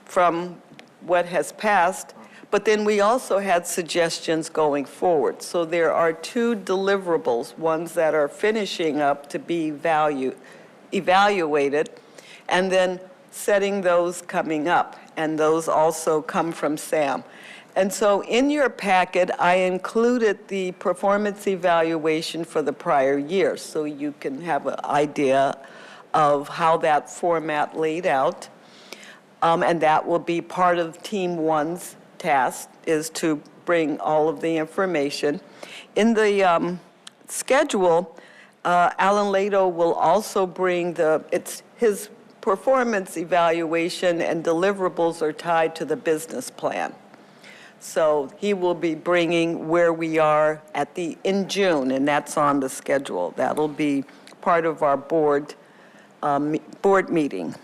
from what has passed, But then we also had suggestions going forward. So there are 2 deliverables, ones that are finishing up to be evaluated, and then setting those coming up. And those also come from Sam. And so in your packet, I included the performance evaluation for the prior year, so you can have an idea of how that format laid out. And that will be part of Team 1's task, is to bring all of the information. In the schedule, Alan Lato will also bring his performance evaluation and deliverables are tied to the business plan. So he will be bringing where we are in June, and that's on the schedule. That'll be part of our board meeting.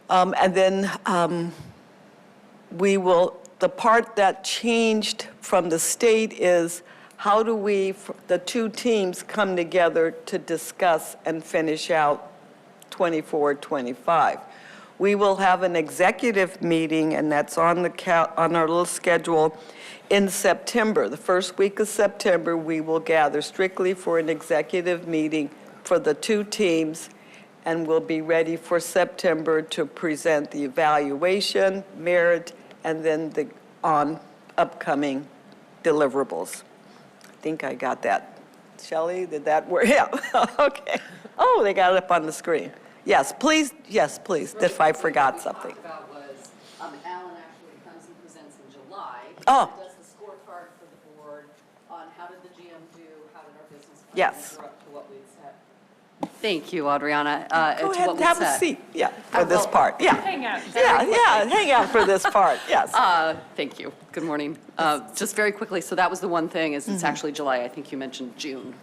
And then the part that changed from the state is how do the 2 teams come together to discuss and finish out 24-25. We will have an executive meeting, and that's on our little schedule in September. The first week of September, we will gather strictly for an executive meeting for the 2 teams, and we'll be ready for September to present the evaluation, merit, and then the upcoming deliverables. I think I got that. Shelley, did that work? Yeah, okay. Oh, they got it up on the screen. Yes, please, if I forgot something. What we talked about was Alan actually comes and presents in July. Oh. He does the scorecard for the board on how did the GM do, how did our business plan Yes. measure up to what we'd set. Thank you, Adriana. Go to ahead what and we have a set. seat, for this part, yeah. Hang out. Yeah, hang out for this part, yes. Thank you. Good morning. Just very quickly, so that was the one thing, is it's actually July. I think you mentioned June.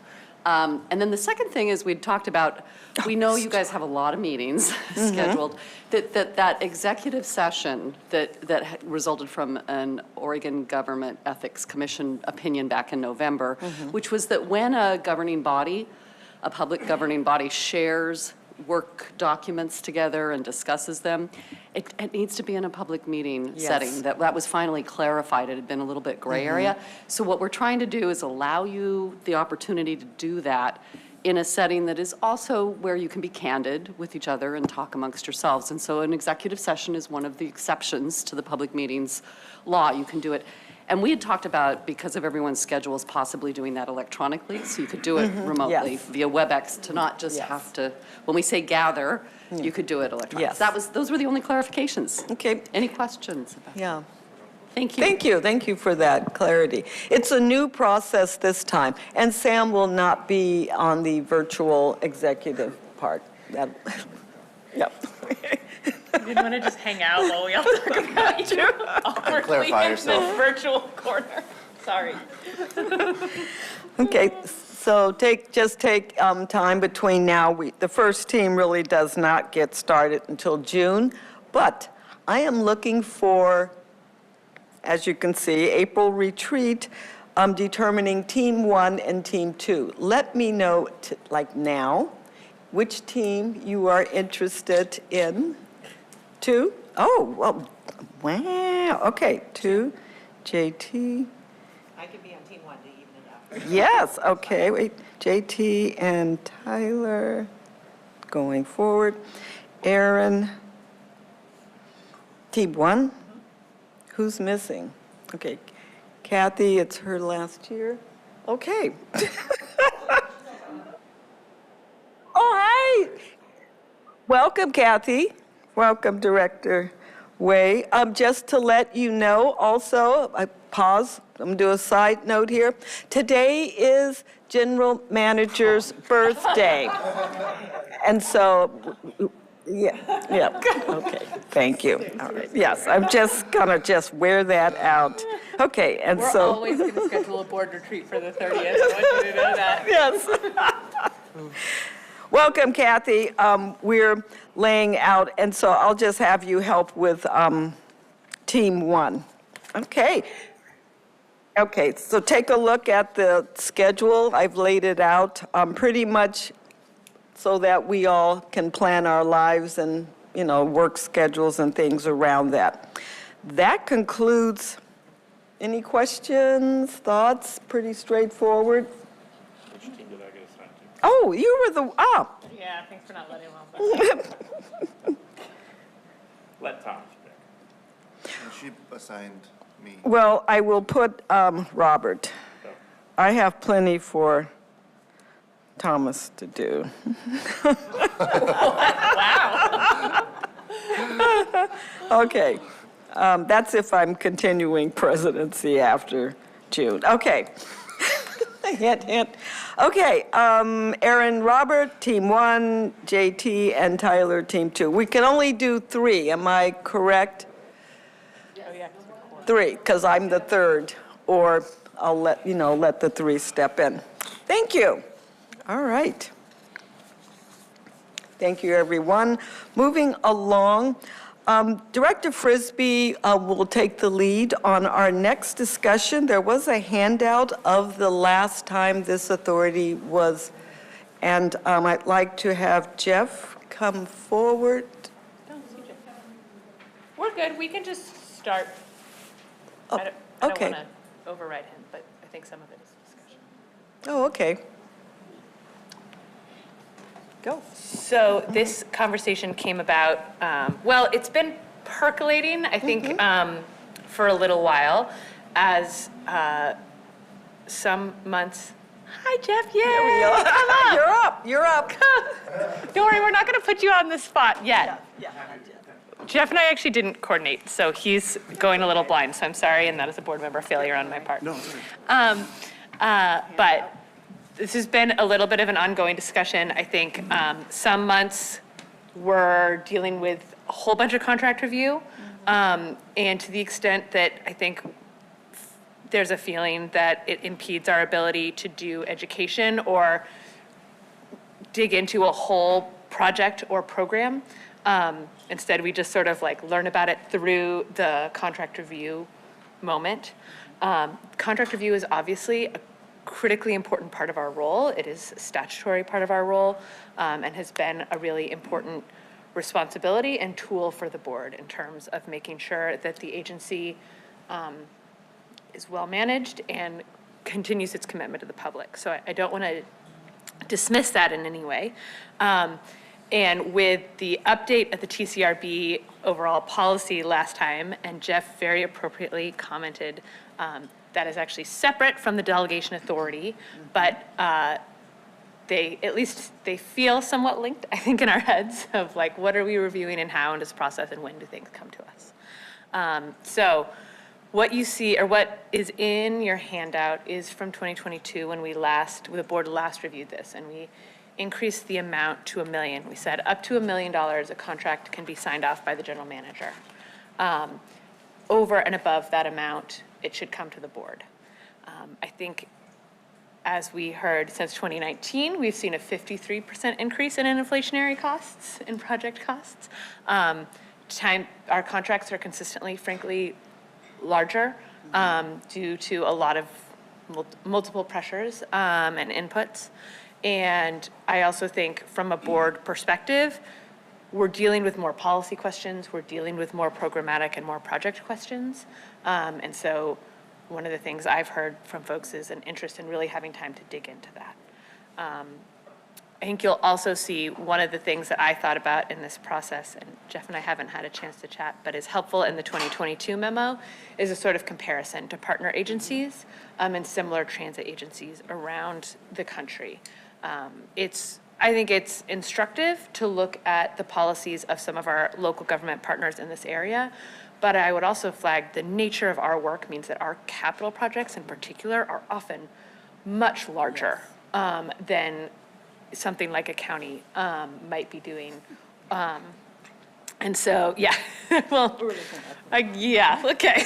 And then the second thing is we'd talked about, we know you guys have a lot of meetings scheduled, that executive session that resulted from an Oregon Government Ethics Commission opinion back in November, which was that when a public governing body shares work documents together and discusses them, it needs to be in a public meeting setting. That was finally clarified. It had been a little bit gray area. So what we're trying to do is allow you the opportunity to do that in a setting that is also where you can be candid with each other and talk amongst yourselves. And so an executive session is one of the exceptions to the public meetings law. You can do it. And we had talked about, because of everyone's schedules, possibly doing that electronically, so you could do it remotely via WebEx, to not just have to, when we say gather, you could do it electronically. Yes. Those were the only clarifications. Okay. Any questions? Yeah. Thank you. Thank you for that clarity. It's a new process this time, and Sam will not be on the virtual executive part. Yep. You didn't want to just hang out while we all talk about you awkwardly Clarify in yourself. this virtual corner. Sorry. Okay, so take time between now. The first team really does not get started until June, but I am looking for, as you can see, April retreat, determining Team 1 and Team 2. Let me know, now, which team you are interested in. 2? Oh, well, wow. Okay, 2, JT. I could be on Team 1 to even it out. Yes, okay, wait. JT and Tyler going forward. Aaron. Team 1? Who's missing? Okay, Kathy, it's her last year. Okay. Oh, hi. Welcome, Kathy. Welcome, Director Way. Just to let you know, also, I pause. I'm going to do a side note here. Today is General Manager's birthday. And so, okay, thank you. All right, yes, I'm just going to wear that out. Okay, and We're so. always going to schedule a board retreat for the 30th. I want you to know that. Yes. Welcome, Kathy. We're laying out, and so I'll just have you help with Team 1. Okay. Okay, so take a look at the schedule. I've laid it out pretty much so that we all can plan our lives and, work schedules and things around that. That concludes, any questions, thoughts? Pretty straightforward. Which team did I get assigned to? Oh, you were the, Yeah, thanks for not letting him Let Tom pick. She assigned me. well, I will put Robert. I have plenty for Thomas to do. Wow. Okay, that's if I'm continuing presidency after June. Okay. Hint, hint. Okay, Aaron, Robert, Team 1, JT, and Tyler, Team 2. We can only do 3, am I correct? Oh, yeah. 3, because I'm the third, or I'll let the 3 step in. Thank you. All right. Thank you, everyone. Moving along, Director Frisbee will take the lead on our next discussion. There was a handout of the last time this authority was, and I'd like to have Jeff come forward. We're good. We can just start. Oh, I don't okay. want to override him, but I think some of it is discussion. Oh, okay. Go. So this conversation came about, well, it's been percolating, I think, for a little while, as some months. Hi, Jeff. Yay! Come on. You're up. Don't worry, we're not going to put you on the spot yet. Jeff and I actually didn't coordinate, so he's going a little blind. So I'm sorry, and that is a board member failure on my part. No. But this has been a little bit of an ongoing discussion. I think some months we're dealing with a whole bunch of contract review, and to the extent that I think there's a feeling that it impedes our ability to do education or dig into a whole project or program. Instead, we just sort of like learn about it through the contract review moment. Contract review is obviously a critically important part of our role. It is a statutory part of our role, and has been a really important responsibility and tool for the board in terms of making sure that the agency is well managed and continues its commitment to the public. So I don't want to dismiss that in any way. And with the update of the TCRB overall policy last time, and Jeff very appropriately commented that is actually separate from the delegation authority, but they feel somewhat linked, I think, in our heads of like, what are we reviewing and how in this process and when do things come to us? So what you see, or what is in your handout, is from 2022 when the board last reviewed this, and we increased the amount to $1 million. We said up to $1 million, a contract can be signed off by the general manager. Over and above that amount, it should come to the board. I think, as we heard, since 2019, we've seen a 53% increase in inflationary costs, in project costs. Our contracts are consistently, frankly, larger due to a lot of multiple pressures and inputs. And I also think from a board perspective, we're dealing with more policy questions, we're dealing with more programmatic and more project questions. And so one of the things I've heard from folks is an interest in really having time to dig into that. I think you'll also see one of the things that I thought about in this process, and Jeff and I haven't had a chance to chat, but is helpful in the 2022 memo, is a sort of comparison to partner agencies and similar transit agencies around the country. I think it's instructive to look at the policies of some of our local government partners in this area, but I would also flag the nature of our work means that our capital projects in particular are often much larger than something like a county might be doing. And so, yeah, well, yeah, okay.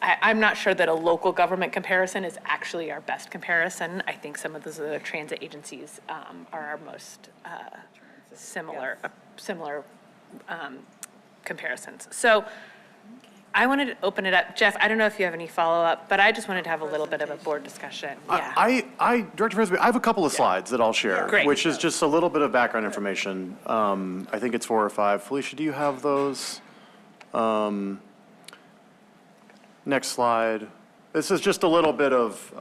I'm not sure that a local government comparison is actually our best comparison. I think some of those other transit agencies are our most similar comparisons. So I wanted to open it up. Jeff, I don't know if you have any follow-up, but I just wanted to have a little bit of a board discussion. Yeah. Director Frisbee, I have a couple of slides that I'll share, Great. which is just a little bit of background information. I think it's 4 or 5. Felicia, do you have those? Next slide. This is just a little bit of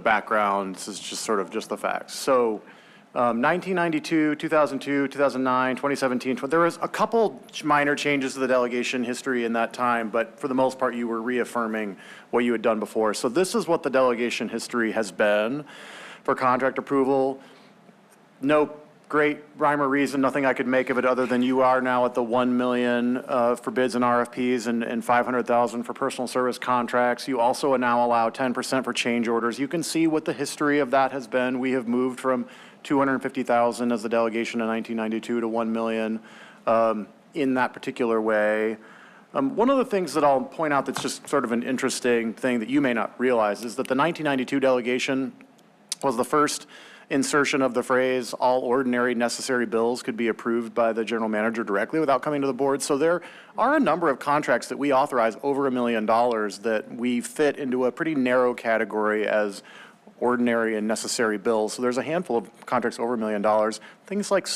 background. This is just sort of just the facts. So 1992, 2002, 2009, 2017, there was a couple minor changes to the delegation history in that time, but for the most part, you were reaffirming what you had done before. So this is what the delegation history has been for contract approval. No great rhyme or reason, nothing I could make of it other than you are now at the 1 million for bids and RFPs and 500,000 for personal service contracts. You also now allow 10% for change orders. You can see what the history of that has been. We have moved from 250,000 as the delegation in 1992 to 1 million in that particular way. One of the things that I'll point out that's just sort of an interesting thing that you may not realize is that the 1992 delegation was the first insertion of the phrase, all ordinary necessary bills could be approved by the general manager directly without coming to the board. So there are a number of contracts that we authorize over $1 million that we fit into a pretty narrow category as ordinary and necessary bills. So there's a handful of contracts over $1 million. Things like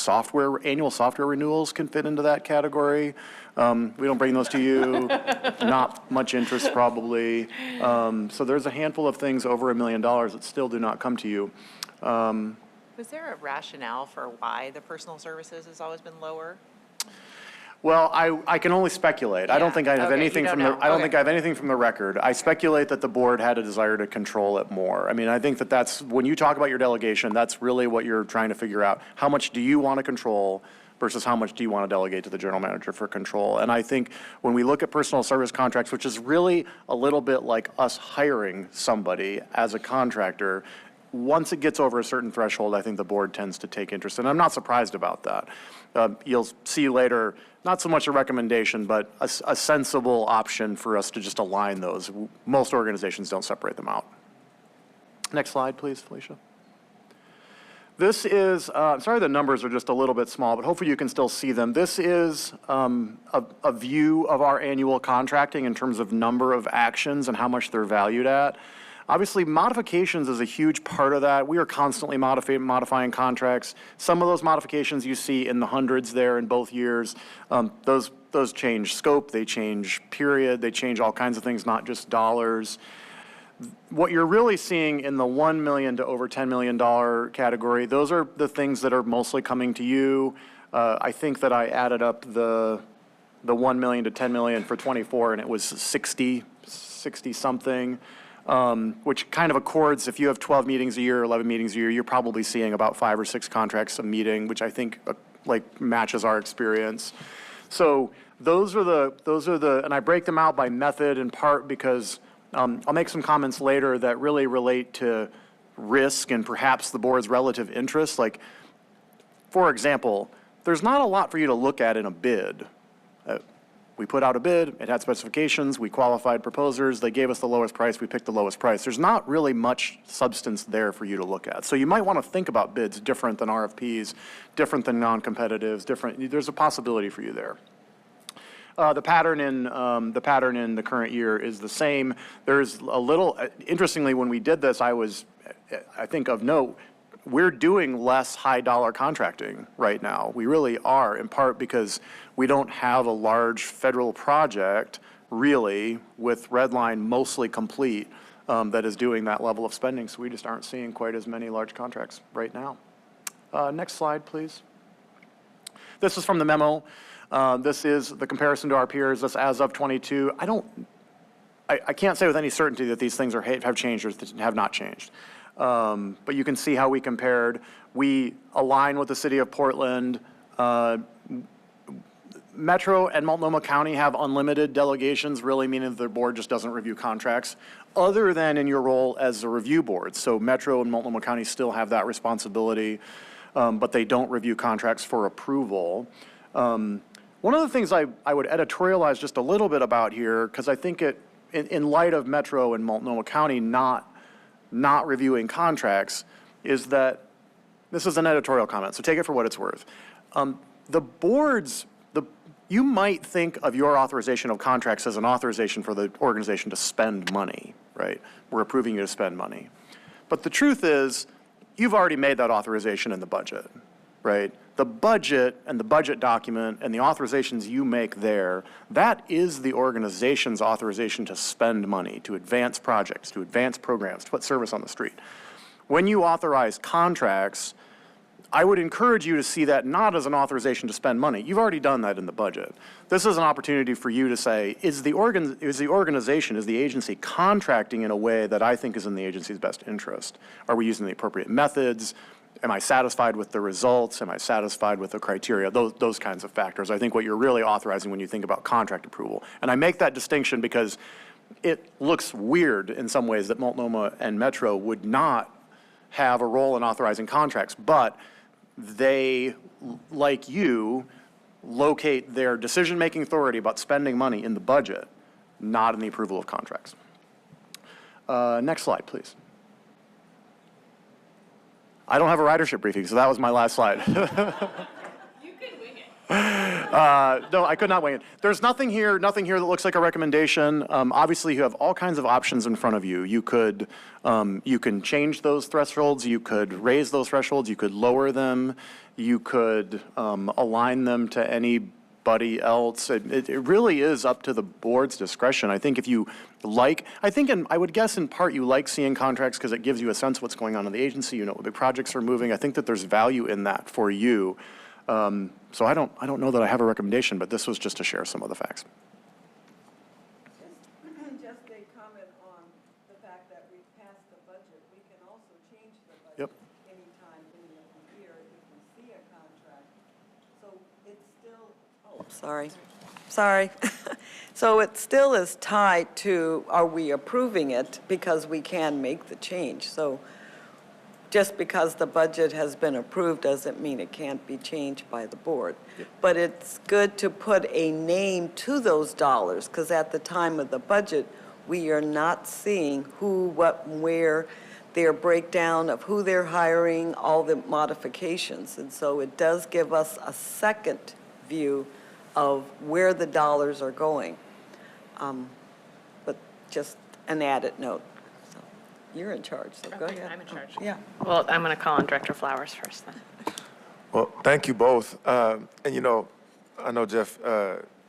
annual software renewals can fit into that category. We don't bring those to you. Not much interest probably. So there's a handful of things over $1 million that still do not come to you. Was there a rationale for why the personal services has always been lower? Well, I can only speculate. I don't think I have anything from the, I don't think I have anything from the record. I speculate that the board had a desire to control it more. I mean, I think that that's, when you talk about your delegation, that's really what you're trying to figure out. How much do you want to control versus how much do you want to delegate to the general manager for control? And I think when we look at personal service contracts, which is really a little bit like us hiring somebody as a contractor, once it gets over a certain threshold, I think the board tends to take interest, and I'm not surprised about that. You'll see later, not so much a recommendation, but a sensible option for us to just align those. Most organizations don't separate them out. Next slide, please, Felicia. This is, sorry the numbers are just a little bit small, but hopefully you can still see them. This is a view of our annual contracting in terms of number of actions and how much they're valued at. Obviously, modifications is a huge part of that. We are constantly modifying contracts. Some of those modifications you see in the hundreds there in both years. Those change scope, they change period, they change all kinds of things, not just dollars. What you're really seeing in the $1 million to over $10 million category, those are the things that are mostly coming to you. I think that I added up the 1 million to 10 million for 24, and it was 60 something. Which kind of accords, if you have 12 meetings a year, 11 meetings a year, you're probably seeing about 5 or 6 contracts a meeting, which I think matches our experience. So those are the, and I break them out by method in part because I'll make some comments later that really relate to risk and perhaps the board's relative interest. Like, for example, there's not a lot for you to look at in a bid. We put out a bid, it had specifications, we qualified proposers, they gave us the lowest price, we picked the lowest price. There's not really much substance there for you to look at. So you might want to think about bids different than RFPs, different than non-competitives, different, there's a possibility for you there. The pattern in the current year is the same. There's a little, interestingly, when we did this, I think of note, we're doing less high dollar contracting right now. We really are, in part because we don't have a large federal project really with Redline mostly complete that is doing that level of spending. So we just aren't seeing quite as many large contracts right now. Next slide, please. This is from the memo. This is the comparison to our peers. This as of 22. I can't say with any certainty that these things have changed or have not changed. But you can see how we compared. We align with the city of Portland. Metro and Multnomah County have unlimited delegations, really meaning that their board just doesn't review contracts, other than in your role as a review board. So Metro and Multnomah County still have that responsibility, but they don't review contracts for approval. One of the things I would editorialize just a little bit about here, because I think in light of Metro and Multnomah County not reviewing contracts, is that this is an editorial comment, so take it for what it's worth. you might think of your authorization of contracts as an authorization for the organization to spend money, right? We're approving you to spend money. But the truth is, you've already made that authorization in the budget, right? The budget and the budget document and the authorizations you make there, that is the organization's authorization to spend money, to advance projects, to advance programs, to put service on the street. When you authorize contracts, I would encourage you to see that not as an authorization to spend money. You've already done that in the budget. This is an opportunity for you to say, is the organization, is the agency contracting in a way that I think is in the agency's best interest? Are we using the appropriate methods? Am I satisfied with the results? Am I satisfied with the criteria? Those kinds of factors. I think what you're really authorizing when you think about contract approval. And I make that distinction because it looks weird in some ways that Multnomah and Metro would not have a role in authorizing contracts, but they, like you, locate their decision-making authority about spending money in the budget, not in the approval of contracts. Next slide, please. I don't have a ridership briefing, so that was my last slide. No, I could not wing it. There's nothing here that looks like a recommendation. Obviously, you have all kinds of options in front of you. You can change those thresholds. You could raise those thresholds. You could lower them. You could align them to anybody else. It really is up to the board's discretion. I think if you like, I would guess in part you like seeing contracts because it gives you a sense of what's going on in the agency. You know what the projects are moving. I think that there's value in that for you. So I don't know that I have a recommendation, but this was just to share some of the facts. Just a comment on the fact that we've passed the budget. We can also change the budget anytime in the year if we see a contract. So it's still, sorry. So it still is tied to, are we approving it because we can make the change. So just because the budget has been approved doesn't mean it can't be changed by the board. But it's good to put a name to those dollars, because at the time of the budget, we are not seeing who, what, where, their breakdown of who they're hiring, all the modifications. And so it does give us a second view of where the dollars are going. But just an added note. You're in charge, so go ahead. I'm in charge. Yeah. Well, I'm going to call on Director Flowers first then. Well, thank you both. And you know, I know, Jeff,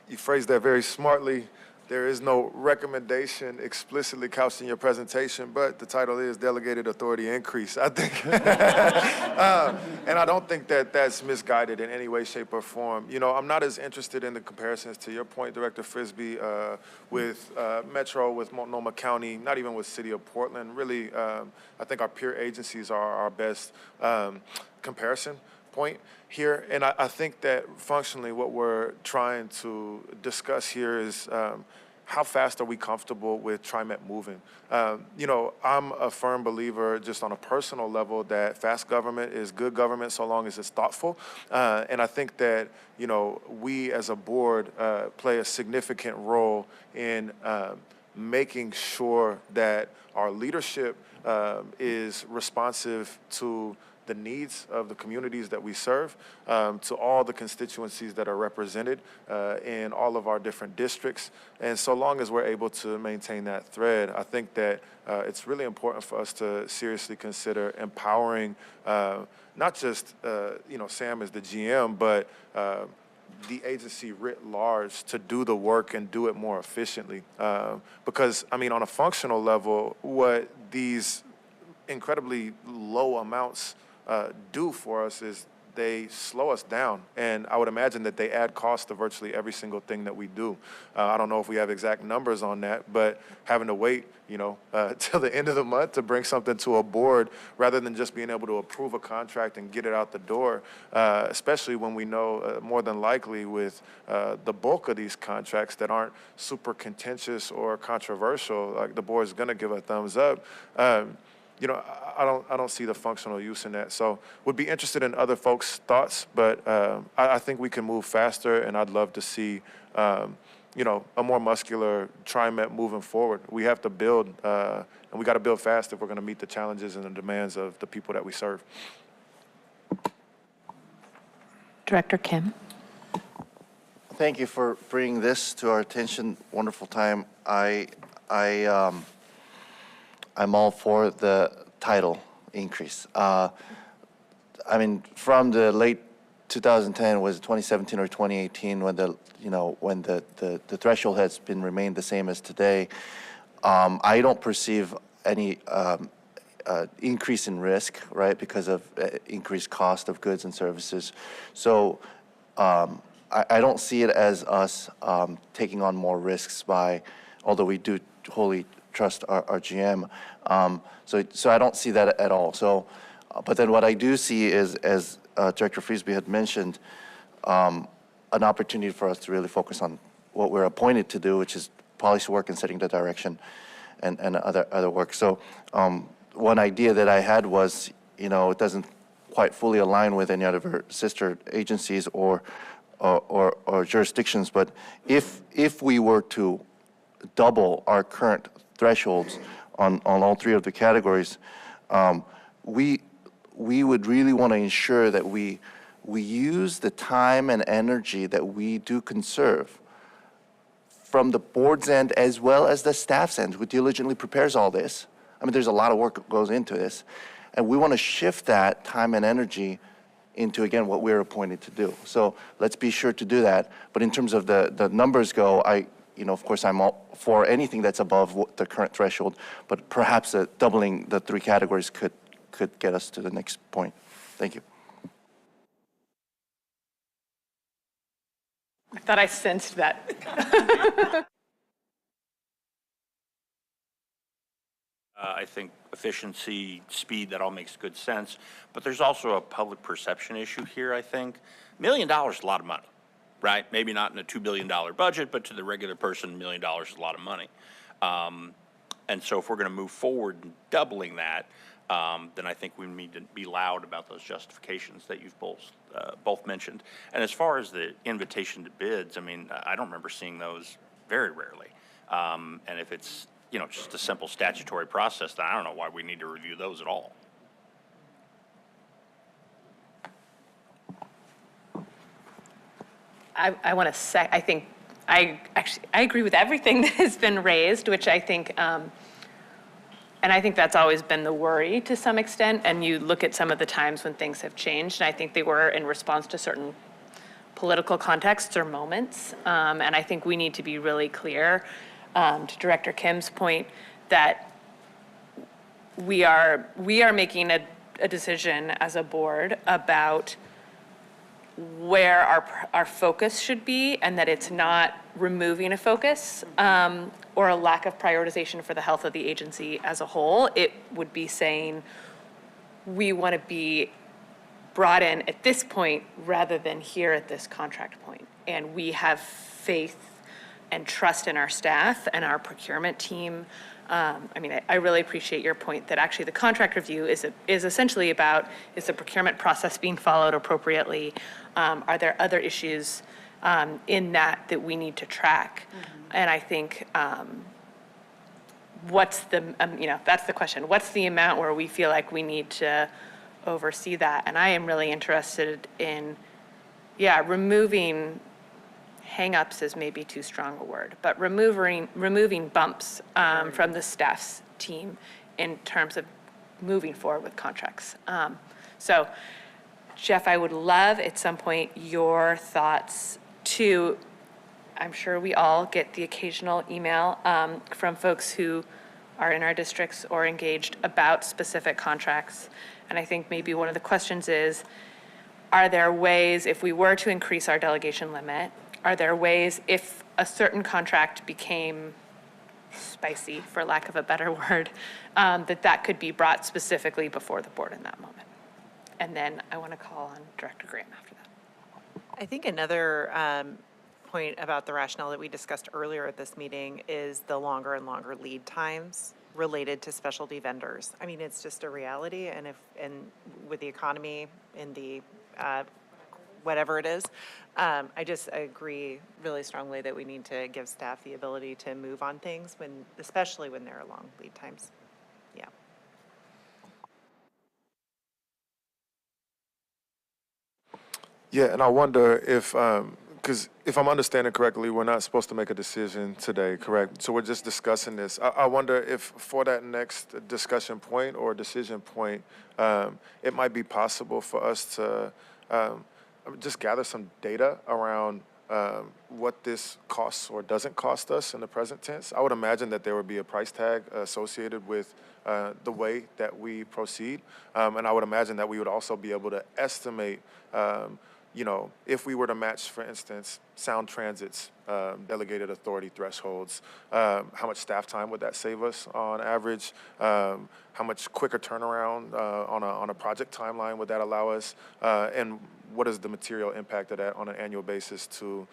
you phrased that very smartly. There is no recommendation explicitly couched in your presentation, but the title is Delegated Authority Increase. I think, and I don't think that that's misguided in any way, shape, or form. You know, I'm not as interested in the comparisons, to your point, Director Frisbee, with Metro, with Multnomah County, not even with City of Portland. Really, I think our peer agencies are our best comparison point here. And I think that functionally what we're trying to discuss here is how fast are we comfortable with TriMet moving? You know, I'm a firm believer, just on a personal level, that fast government is good government so long as it's thoughtful. And I think that, you know, we as a board play a significant role in making sure that our leadership is responsive to the needs of the communities that we serve, to all the constituencies that are represented in all of our different districts. And so long as we're able to maintain that thread, I think that it's really important for us to seriously consider empowering not just, you know, Sam as the GM, but the agency writ large to do the work and do it more efficiently. Because, I mean, on a functional level, what these incredibly low amounts do for us is they slow us down. And I would imagine that they add cost to virtually every single thing that we do. I don't know if we have exact numbers on that, but having to wait, you know, till the end of the month to bring something to a board rather than just being able to approve a contract and get it out the door, especially when we know more than likely with the bulk of these contracts that aren't super contentious or controversial, like the board's gonna give a thumbs up. You know, I don't see the functional use in that. So would be interested in other folks' thoughts, but I think we can move faster, and I'd love to see, you know, a more muscular TriMet moving forward. We have to build, and we got to build fast if we're going to meet the challenges and the demands of the people that we serve. Director Kim. Thank you for bringing this to our attention. Wonderful time. I'm all for the title increase. I mean, from the late 2010, was it 2017 or 2018, when the threshold has been remained the same as today, I don't perceive any increase in risk, right, because of increased cost of goods and services. So I don't see it as us taking on more risks by, although we do wholly trust our GM. So I don't see that at all. So, but then what I do see is, as Director Friesby had mentioned, an opportunity for us to really focus on what we're appointed to do, which is policy work and setting the direction and other work. So one idea that I had was, it doesn't quite fully align with any other sister agencies or jurisdictions, but if we were to double our current thresholds on all three of the categories, we would really want to ensure that we use the time and energy that we do conserve from the board's end as well as the staff's end, who diligently prepares all this. I mean, there's a lot of work that goes into this, and we want to shift that time and energy into, again, what we're appointed to do. So let's be sure to do that. But in terms of the numbers go, of course, I'm all for anything that's above the current threshold, but perhaps doubling the three categories could get us to the next point. Thank you. I thought I sensed that. I think efficiency, speed, that all makes good sense. But there's also a public perception issue here, I think. $1 million is a lot of money, right? Maybe not in a $2 billion budget, but to the regular person, $1 million is a lot of money. And so if we're going to move forward in doubling that, then I think we need to be loud about those justifications that you've both mentioned. And as far as the invitation to bids, I mean, I don't remember seeing those very rarely. And if it's just a simple statutory process, then I don't know why we need to review those at all. I want to say, I think, I agree with everything that has been raised, which I think, and I think that's always been the worry to some extent. And you look at some of the times when things have changed, and I think they were in response to certain political contexts or moments. And I think we need to be really clear, to Director Kim's point, that we are making a decision as a board about where our focus should be, and that it's not removing a focus or a lack of prioritization for the health of the agency as a whole. It would be saying we want to be brought in at this point rather than here at this contract point. And we have faith and trust in our staff and our procurement team. I really appreciate your point that actually the contract review is essentially about, is the procurement process being followed appropriately? Are there other issues in that we need to track? And I think what's that's the question. What's the amount where we feel like we need to oversee that? And I am really interested in, removing hang-ups is maybe too strong a word, but removing bumps from the staff's team in terms of moving forward with contracts. So, Jeff, I would love at some point your thoughts too. I'm sure we all get the occasional email from folks who are in our districts or engaged about specific contracts. And I think maybe one of the questions is, are there ways, if we were to increase our delegation limit, are there ways, if a certain contract became spicy, for lack of a better word, that could be brought specifically before the board in that moment? And then I want to call on Director Graham after that. I think another point about the rationale that we discussed earlier at this meeting is the longer and longer lead times related to specialty vendors. I mean, it's just a reality, and with the economy in the whatever it is, I agree really strongly that we need to give staff the ability to move on things, especially when there are long lead times. Yeah. Yeah, and I wonder if, because if I'm understanding correctly, we're not supposed to make a decision today, correct? So we're just discussing this. I wonder if for that next discussion point or decision point, it might be possible for us to just gather some data around what this costs or doesn't cost us in the present tense. I would imagine that there would be a price tag associated with the way that we proceed. And I would imagine that we would also be able to estimate if we were to match, for instance, Sound Transit's delegated authority thresholds, how much staff time would that save us on average? How much quicker turnaround on a project timeline would that allow us? And what is the material impact of that on an annual basis to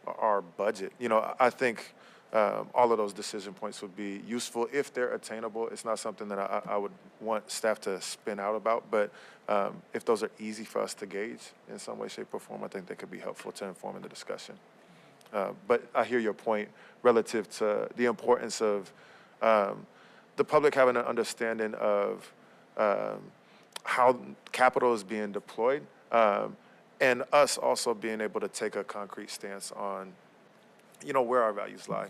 our budget? I think all of those decision points would be useful if they're attainable. It's not something that I would want staff to spin out about, but if those are easy for us to gauge in some way, shape, or form, I think they could be helpful to informing the discussion. But I hear your point relative to the importance of the public having an understanding of how capital is being deployed, and us also being able to take a concrete stance on where our values lie.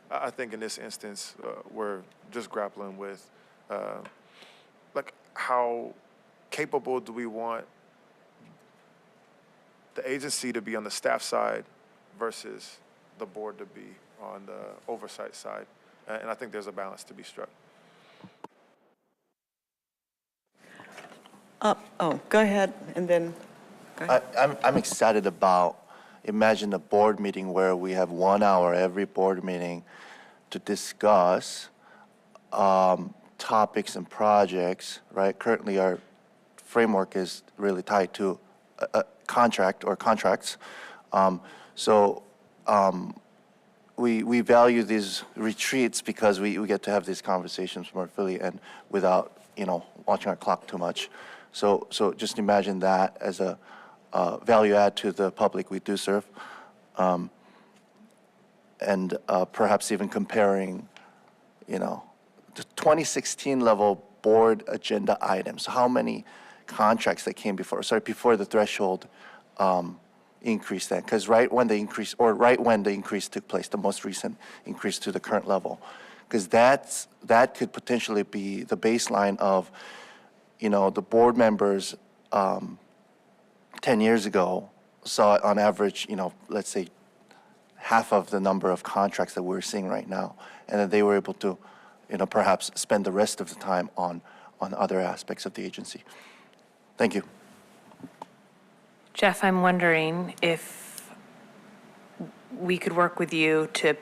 I think in this instance, we're just grappling with how capable do we want the agency to be on the staff side versus the board to be on the oversight side. And I think there's a balance to be struck. Go ahead, and then. Go ahead. I'm excited about, imagine a board meeting where we have 1 hour every board meeting to discuss topics and projects, right? Currently, our framework is really tied to a contract or contracts. We value these retreats because we get to have these conversations more fully and without, watching our clock too much. So just imagine that as a value add to the public we do serve. And perhaps even comparing, the 2016 level board agenda items, how many contracts that came before the threshold increase then, because right when the increase took place, the most recent increase to the current level, because that could potentially be the baseline of, the board members 10 years ago saw on average, let's say half of the number of contracts that we're seeing right now, and that they were able to, perhaps spend the rest of the time on other aspects of the agency. Thank you. Jeff, I'm wondering if we could work with you to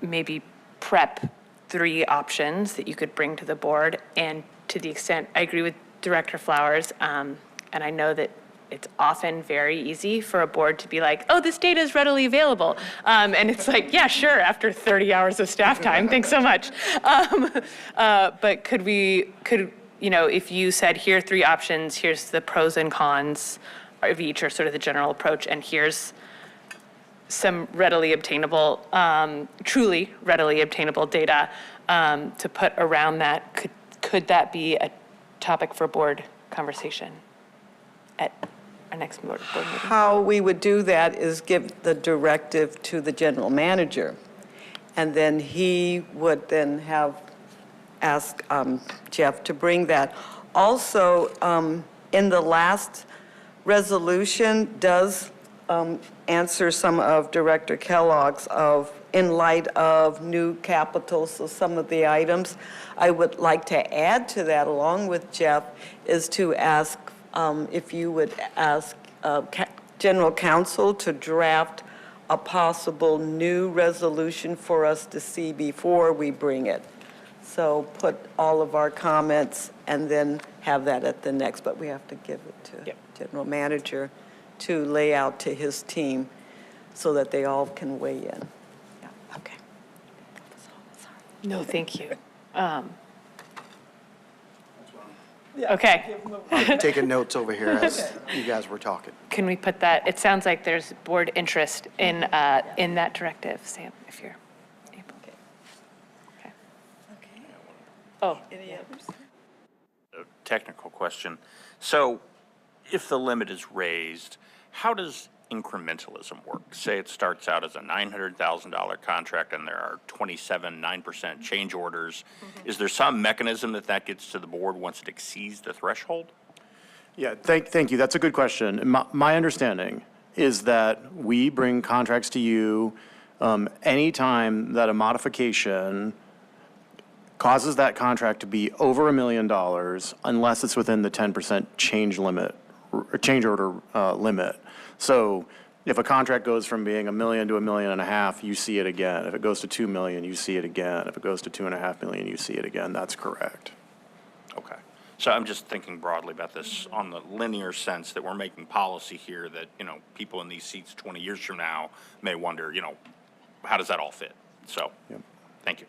maybe prep 3 options that you could bring to the board, and to the extent, I agree with Director Flowers, and I know that it's often very easy for a board to be like, oh, this data is readily available. And it's like, yeah, sure, after 30 hours of staff time, thanks so much. But could if you said, here are 3 options, here's the pros and cons of each, or sort of the general approach, and here's some readily obtainable, truly readily obtainable data to put around that, could that be a topic for board conversation at our next board meeting? How we would do that is give the directive to the general manager, and then he would then ask Jeff to bring that. Also, in the last resolution does answer some of Director Kellogg's in light of new capital, so some of the items. I would like to add to that, along with Jeff, is to ask if you would ask General Counsel to draft a possible new resolution for us to see before we bring it. So put all of our comments and then have that at the next, but we have to give it to General Manager to lay out to his team so that they all can weigh in. Yeah, okay. No, thank you. Okay. Taking notes over here as you guys were talking. Can we put that, it sounds like there's board interest in that directive, Sam, if you're able. Okay. Oh. Any others? A technical question. So if the limit is raised, how does incrementalism work? Say it starts out as a $900,000 contract and there are 9% change orders. Is there some mechanism that gets to the board once it exceeds the threshold? Yeah, thank you. That's a good question. My understanding is that we bring contracts to you anytime that a modification causes that contract to be over $1 million unless it's within the 10% change limit, or change order limit. So if a contract goes from being $1 million to $1.5 million, you see it again. If it goes to $2 million, you see it again. If it goes to $2.5 million, you see it again. That's correct. Okay. So I'm just thinking broadly about this on the linear sense that we're making policy here that, people in these seats 20 years from now may wonder, how does that all fit? So, thank you.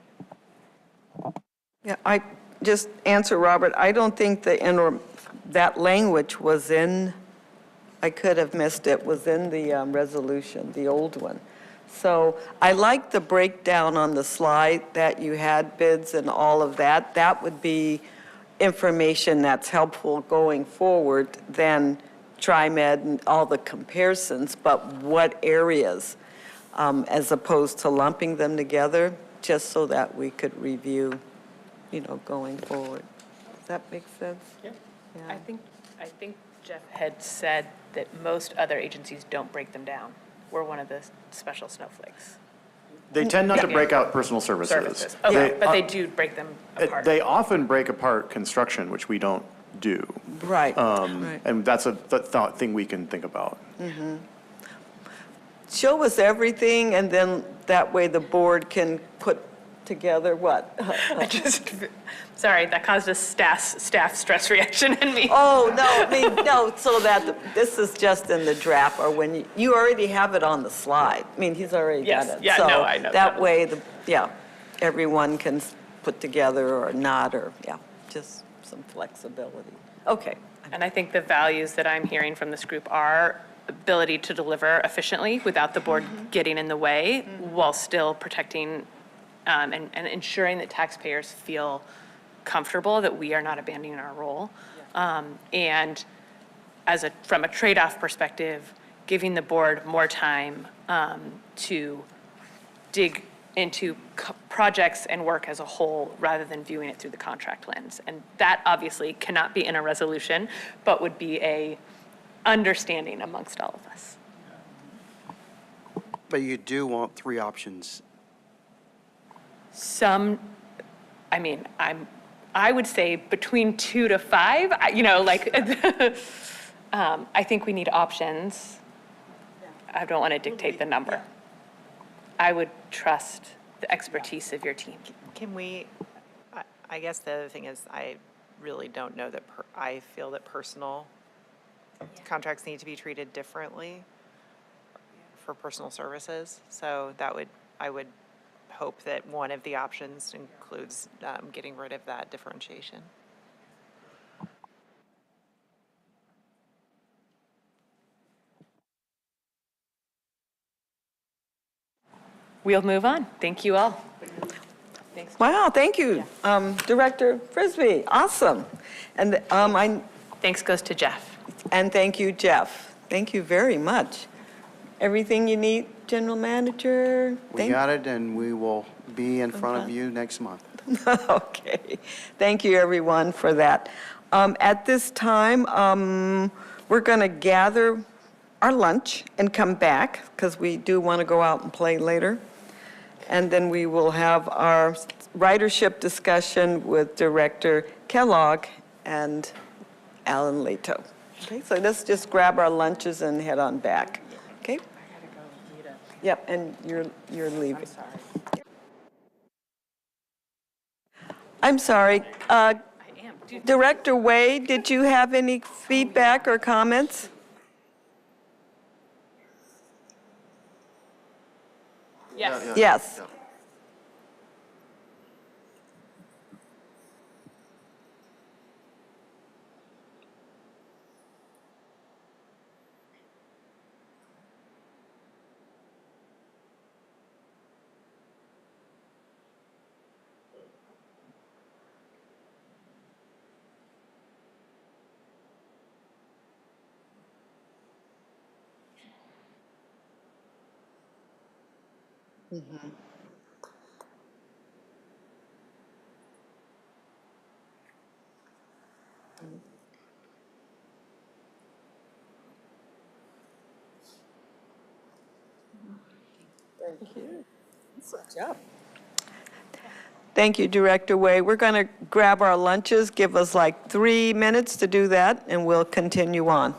Yeah, I just answer, Robert, I don't think that language was in, I could have missed it, was in the resolution, the old one. So I like the breakdown on the slide that you had, bids and all of that. That would be information that's helpful going forward than TriMet and all the comparisons, but what areas, as opposed to lumping them together, just so that we could review, going forward. Does that make sense? Yeah. I think Jeff had said that most other agencies don't break them down. We're one of the special snowflakes. They tend not to break out personal services. Okay, but they do break them apart. They often break apart construction, which we don't do. Right. And that's a thing we can think about. Mm-hmm. Show us everything, and then that way the board can put together what? Sorry, that caused a staff stress reaction in me. Oh, no, so that this is just in the draft, or when you already have it on the slide. He's already done it. Yeah, So no, I know that way, everyone can put together or not, or, just some flexibility. Okay. And I think the values that I'm hearing from this group are ability to deliver efficiently without the board getting in the way, while still protecting and ensuring that taxpayers feel comfortable that we are not abandoning our role. And from a trade-off perspective, giving the board more time to dig into projects and work as a whole rather than viewing it through the contract lens. And that obviously cannot be in a resolution, but would be a understanding amongst all of us. But you do want 3 options. I would say between 2 to 5, I think we need options. I don't want to dictate the number. I would trust the expertise of your team. Can we, I guess the other thing is I really don't know that, I feel that personal contracts need to be treated differently for personal services. So I would hope that one of the options includes getting rid of that differentiation. We'll move on. Thank you all. Thanks. Wow, thank you, Director Frisbee. Awesome. And thanks goes to Jeff. And thank you, Jeff. Thank you very much. Everything you need, General Manager? We got it, and we will be in front of you next month. Okay. Thank you, everyone, for that. At this time, we're going to gather our lunch and come back, because we do want to go out and play later. And then we will have our ridership discussion with Director Kellogg and Alan Leto. Okay, so let's just grab our lunches and head on back. Okay? I gotta go meet up. Yep, and you're leaving. I'm sorry. I'm sorry. Director Wade, did you have any feedback or comments? Yes. Yes. Thank you, Director Way. We're going to grab our lunches. Give us like 3 minutes to do that, and we'll continue on.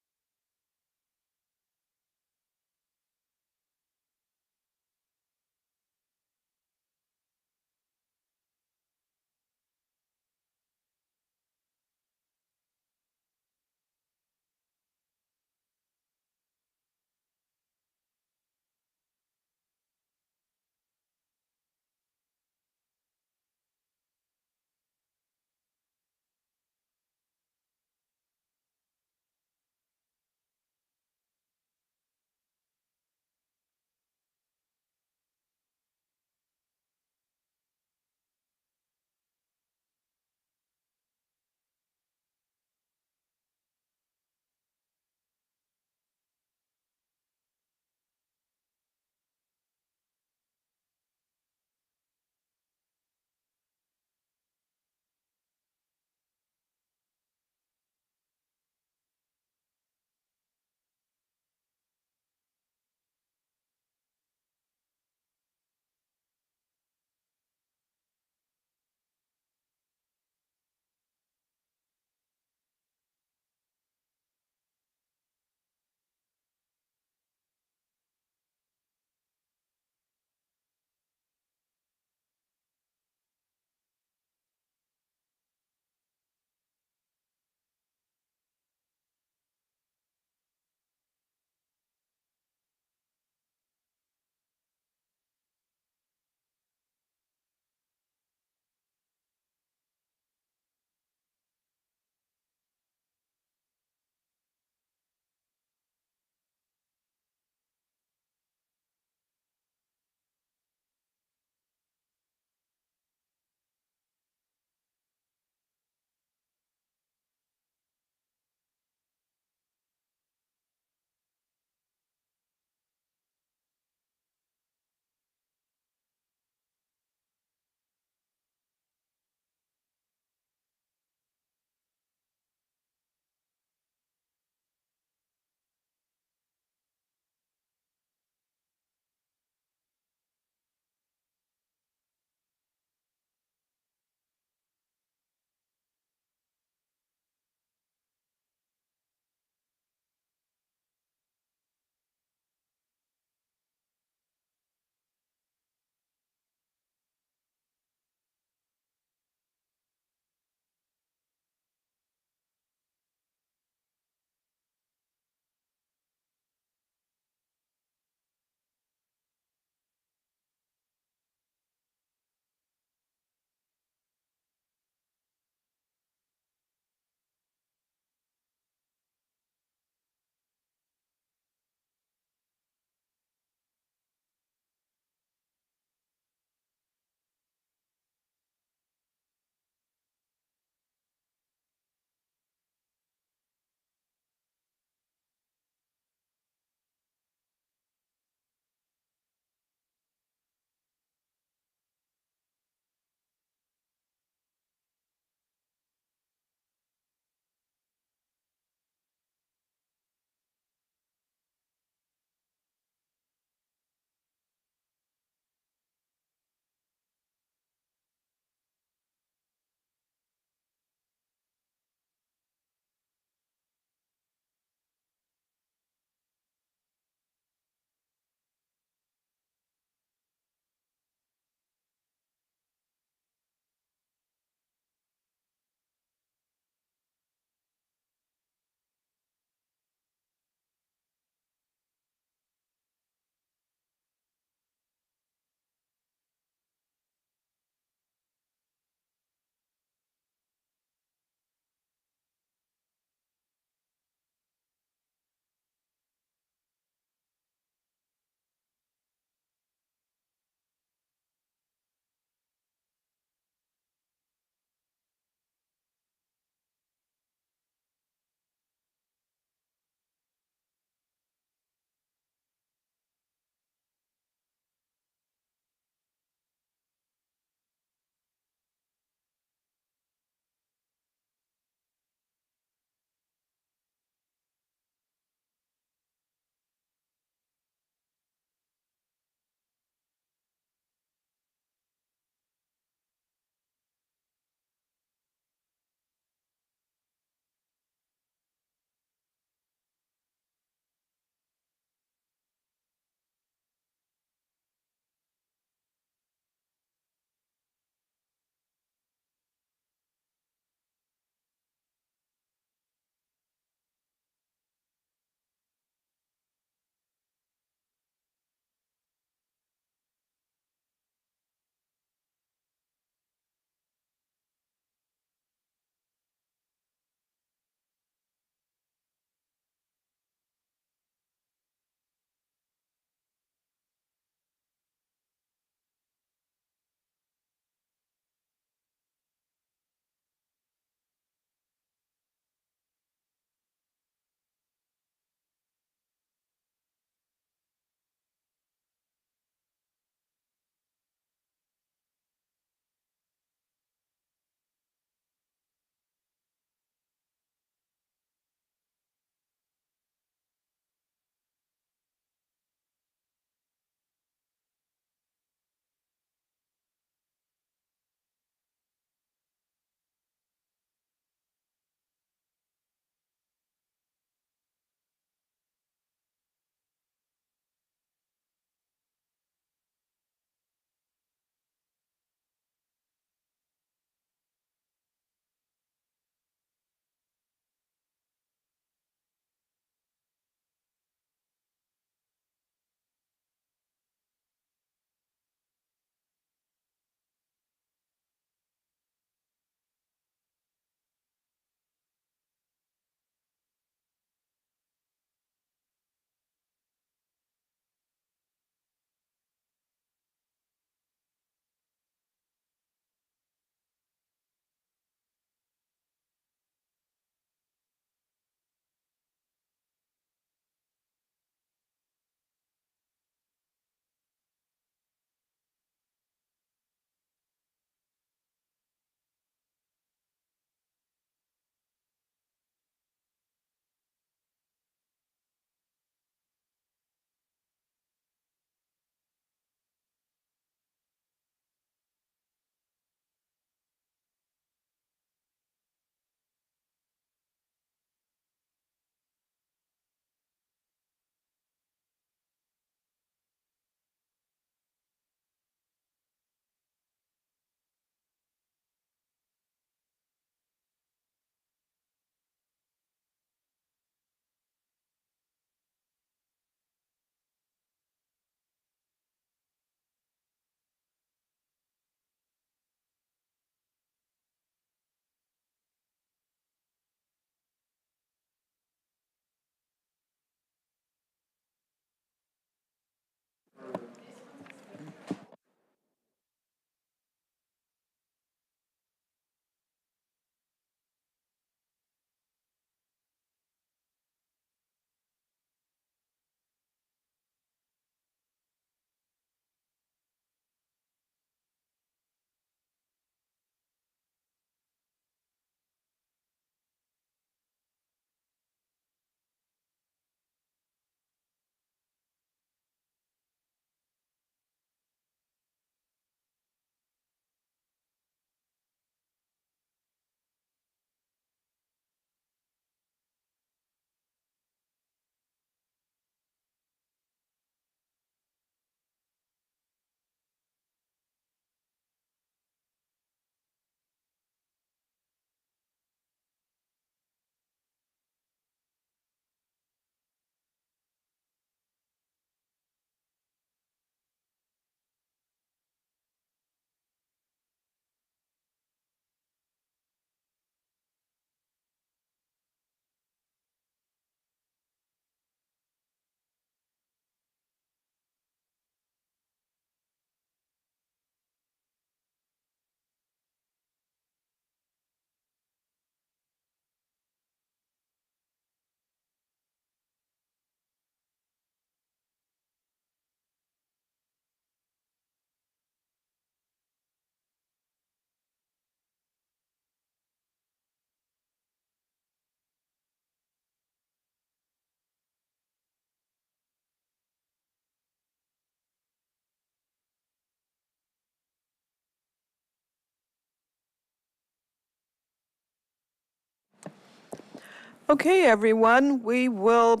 Okay, everyone, we will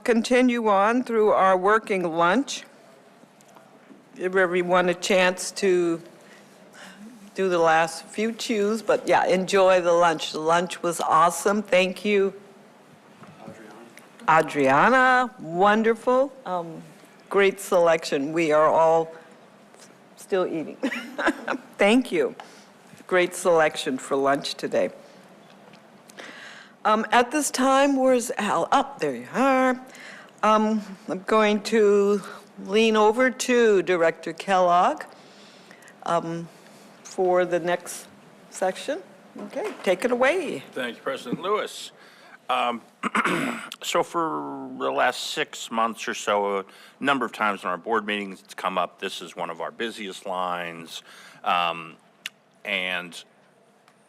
continue on through our working lunch. Give everyone a chance to do the last few chews, but yeah, enjoy the lunch. The lunch was awesome. Thank you. Adriana, wonderful. Great selection. We are all still eating. Thank you. Great selection for lunch today. At this time, where's Al? Up, there you are. I'm going to lean over to Director Kellogg for the next section. Okay, take it away. Thank you, President Lewis. So for the last 6 months or so, a number of times in our board meetings, it's come up, this is one of our busiest lines. And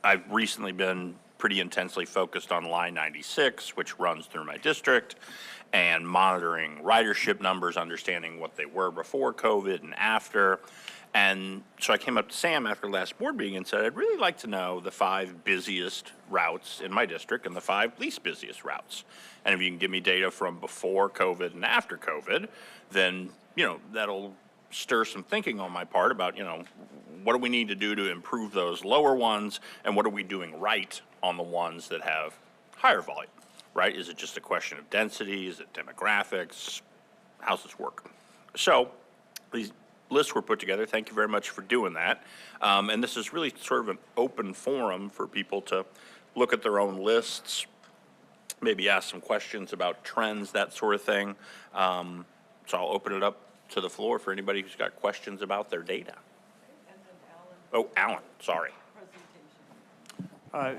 I've recently been pretty intensely focused on line 96, which runs through my district, and monitoring ridership numbers, understanding what they were before COVID and after. And so I came up to Sam after the last board meeting and said, I'd really like to know the 5 busiest routes in my district and the 5 least busiest routes. And if you can give me data from before COVID and after COVID, then, that'll stir some thinking on my part about, what do we need to do to improve those lower ones, and what are we doing right on the ones that have higher volume, right? Is it just a question of density? Is it demographics? How's this work? So these lists were put together. Thank you very much for doing that. And this is really sort of an open forum for people to look at their own lists, maybe ask some questions about trends, that sort of thing. So I'll open it up to the floor for anybody who's got questions about their data. Oh, Alan, sorry. I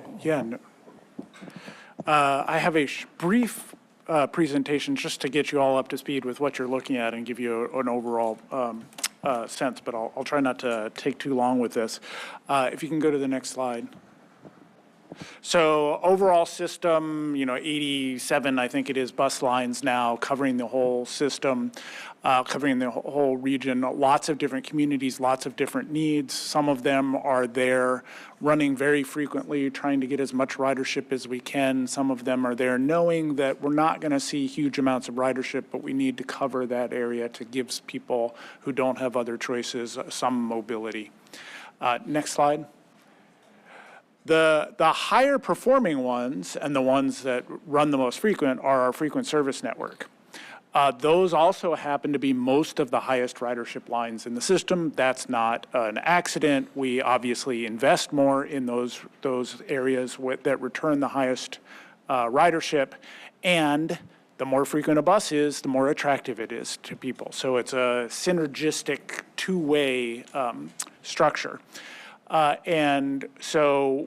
have a brief presentation just to get you all up to speed with what you're looking at and give you an overall sense, but I'll try not to take too long with this. If you can go to the next slide. So overall system, 87, I think it is, bus lines now covering the whole system, covering the whole region. Lots of different communities, lots of different needs. Some of them are there running very frequently, trying to get as much ridership as we can. Some of them are there knowing that we're not going to see huge amounts of ridership, but we need to cover that area to give people who don't have other choices some mobility. Next slide. The higher performing ones and the ones that run the most frequent are our frequent service network. Those also happen to be most of the highest ridership lines in the system. That's not an accident. We obviously invest more in those areas that return the highest ridership, and the more frequent a bus is, the more attractive it is to people. So it's a synergistic two-way structure. And so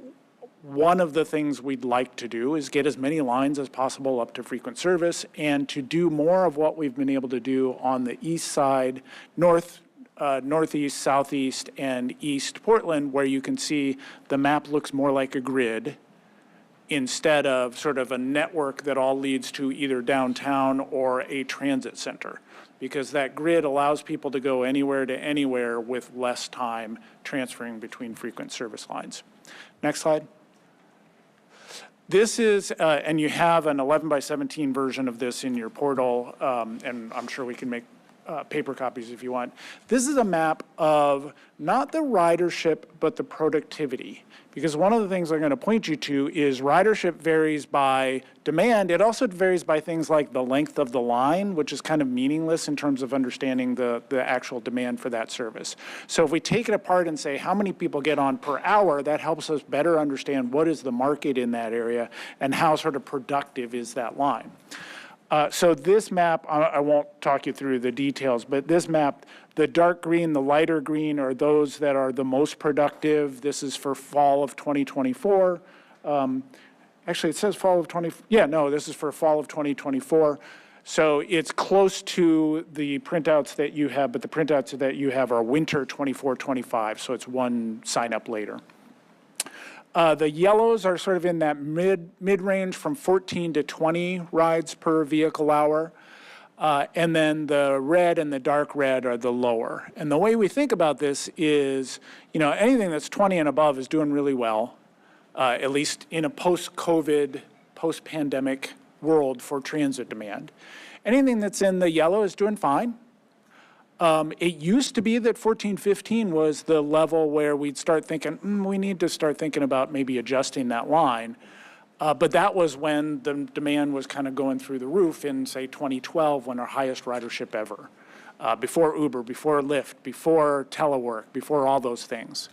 one of the things we'd like to do is get as many lines as possible up to frequent service, and to do more of what we've been able to do on the east side, northeast, southeast, and east Portland, where you can see the map looks more like a grid instead of sort of a network that all leads to either downtown or a transit center, because that grid allows people to go anywhere to anywhere with less time transferring between frequent service lines. Next slide. This is, and you have an 11 by 17 version of this in your portal, and I'm sure we can make paper copies if you want. This is a map of not the ridership, but the productivity. Because one of the things I'm going to point you to is ridership varies by demand. It also varies by things like the length of the line, which is kind of meaningless in terms of understanding the actual demand for that service. So if we take it apart and say how many people get on per hour, that helps us better understand what is the market in that area and how sort of productive is that line. So this map, I won't talk you through the details, but this map, the dark green, the lighter green are those that are the most productive. This is for fall of 2024. Actually, it says fall of this is for fall of 2024. So it's close to the printouts that you have, but the printouts that you have are winter 24-25, so it's one sign up later. The yellows are sort of in that mid-range from 14 to 20 rides per vehicle hour. And then the red and the dark red are the lower. And the way we think about this is, anything that's 20 and above is doing really well, at least in a post-COVID post-pandemic world for transit demand. Anything that's in the yellow is doing fine. It used to be that 14, 15 was the level where we'd start thinking, we need to start thinking about maybe adjusting that line. But that was when the demand was kind of going through the roof in, say, 2012, when our highest ridership ever. Before Uber, before Lyft, before telework, before all those things.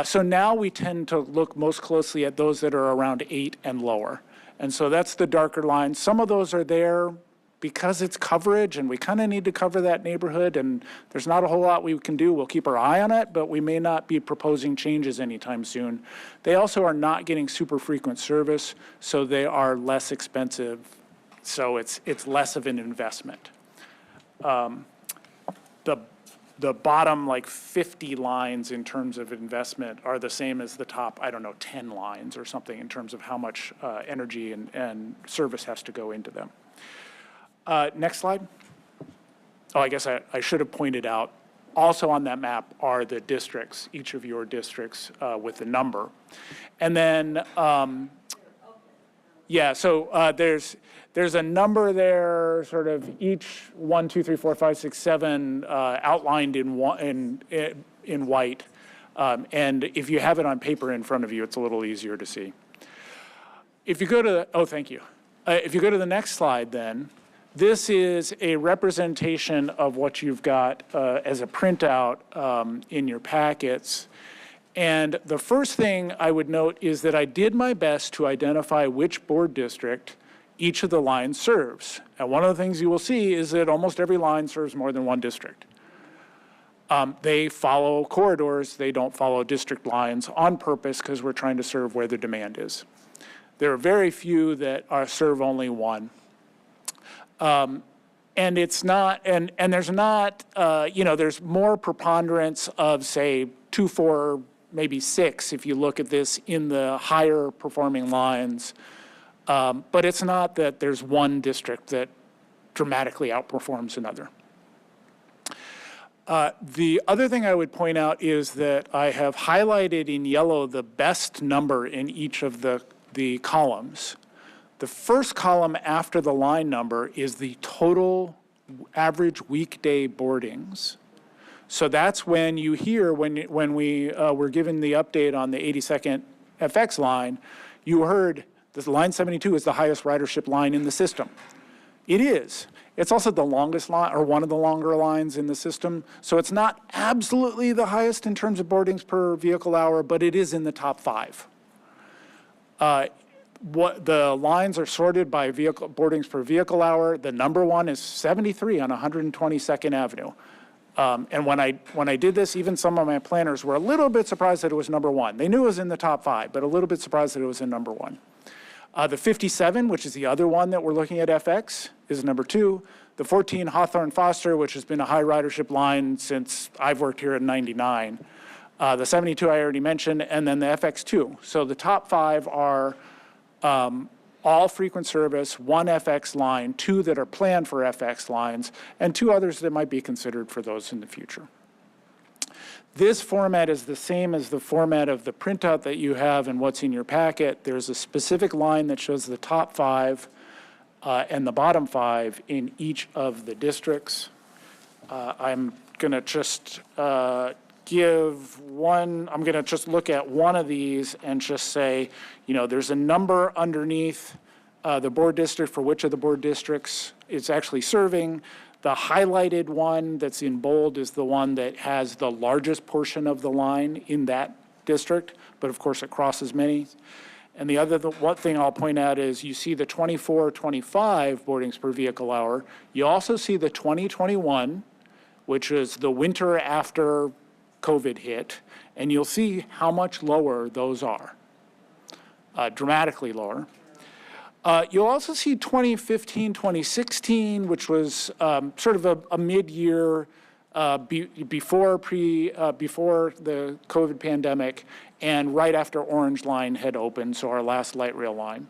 So now we tend to look most closely at those that are around 8 and lower. And so that's the darker line. Some of those are there because it's coverage, and we kind of need to cover that neighborhood, and there's not a whole lot we can do. We'll keep our eye on it, but we may not be proposing changes anytime soon. They also are not getting super frequent service, so they are less expensive, so it's less of an investment. The bottom, like 50 lines in terms of investment are the same as the top, 10 lines or something in terms of how much energy and service has to go into them. Next slide. Oh, I guess I should have pointed out, also on that map are the districts, each of your districts with the number. And then, there's a number there, sort of each 1, 2, 3, 4, 5, 6, 7 outlined in white. And if you have it on paper in front of you, it's a little easier to see. If you go to, thank you. If you go to the next slide then, this is a representation of what you've got as a printout in your packets. And the first thing I would note is that I did my best to identify which board district each of the lines serves. And one of the things you will see is that almost every line serves more than one district. They follow corridors, they don't follow district lines on purpose because we're trying to serve where the demand is. There are very few that serve only one. And it's not, and there's not, there's more preponderance of, say, 2, 4, maybe 6 if you look at this in the higher performing lines. But it's not that there's one district that dramatically outperforms another. The other thing I would point out is that I have highlighted in yellow the best number in each of the columns. The first column after the line number is the total average weekday boardings. So that's when you hear, when we were given the update on the 82nd FX line, you heard this line 72 is the highest ridership line in the system. It is. It's also the longest line, or one of the longer lines in the system. So it's not absolutely the highest in terms of boardings per vehicle hour, but it is in the top 5. What the lines are sorted by vehicle boardings per vehicle hour. The number one is 73 on 122nd Avenue. And when I did this, even some of my planners were a little bit surprised that it was number 1. They knew it was in the top 5, but a little bit surprised that it was in number 1. The 57, which is the other one that we're looking at FX, is number 2. The 14 Hawthorne Foster, which has been a high ridership line since I've worked here in '99. The 72 I already mentioned, and then the FX2. So the top 5 are all frequent service, 1 FX line, 2 that are planned for FX lines, and 2 others that might be considered for those in the future. This format is the same as the format of the printout that you have and what's in your packet. There's a specific line that shows the top 5 and the bottom 5 in each of the districts. I'm going to just I'm going to just look at one of these and just say, there's a number underneath the board district for which of the board districts it's actually serving. The highlighted one that's in bold is the one that has the largest portion of the line in that district, but of course it crosses many. And one thing I'll point out is you see the 24-25 boardings per vehicle hour. You also see the 2021, which is the winter after COVID hit, and you'll see how much lower those are, dramatically lower. You'll also see 2015, 2016, which was sort of a mid-year before the COVID pandemic, and right after Orange Line had opened, so our last light rail line.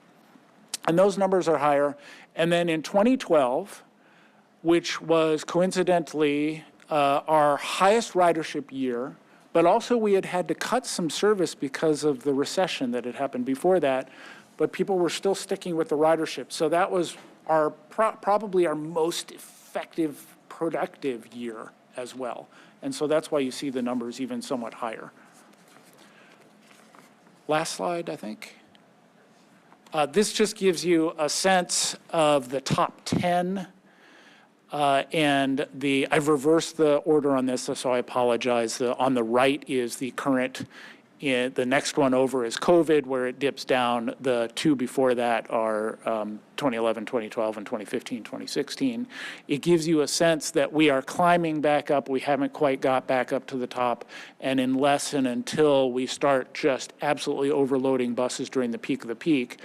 And those numbers are higher. And then in 2012, which was coincidentally our highest ridership year, but also we had to cut some service because of the recession that had happened before that. but people were still sticking with the ridership. So that was probably our most effective, productive year as well. And so that's why you see the numbers even somewhat higher. Last slide, I think. This just gives you a sense of the top 10. I've reversed the order on this, so I apologize. On the right is the current, the next one over is COVID, where it dips down. The two before that are 2011, 2012, and 2015, 2016. It gives you a sense that we are climbing back up. We haven't quite got back up to the top. And unless and until we start just absolutely overloading buses during the peak of the peak,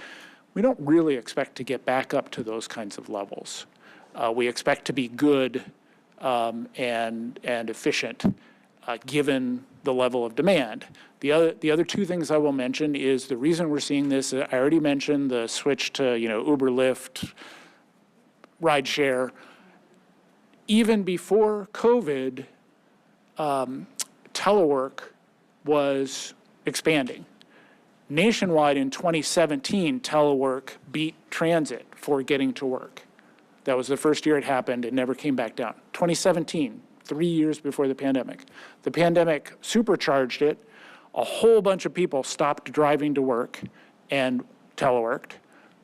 we don't really expect to get back up to those kinds of levels. We expect to be good and efficient given the level of demand. The other two things I will mention is the reason we're seeing this. I already mentioned the switch to Uber, Lyft, rideshare. Even before COVID, telework was expanding. Nationwide in 2017, telework beat transit for getting to work. That was the first year it happened. It never came back down. 2017, 3 years before the pandemic. The pandemic supercharged it. A whole bunch of people stopped driving to work and teleworked.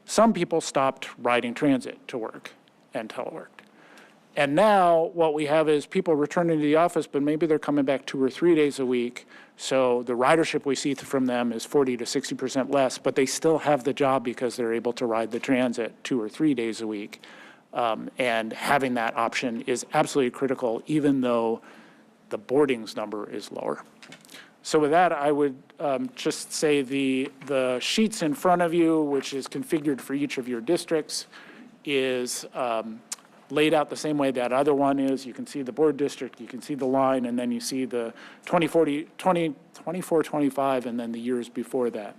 Some people stopped riding transit to work and teleworked. And now what we have is people returning to the office, but maybe they're coming back 2 or 3 days a week. So the ridership we see from them is 40 to 60% less, but they still have the job because they're able to ride the transit 2 or 3 days a week. And having that option is absolutely critical, even though the boardings number is lower. So with that, I would just say the sheets in front of you, which is configured for each of your districts, is laid out the same way that other one is. You can see the board district, you can see the line, and then you see the 24, 25, and then the years before that.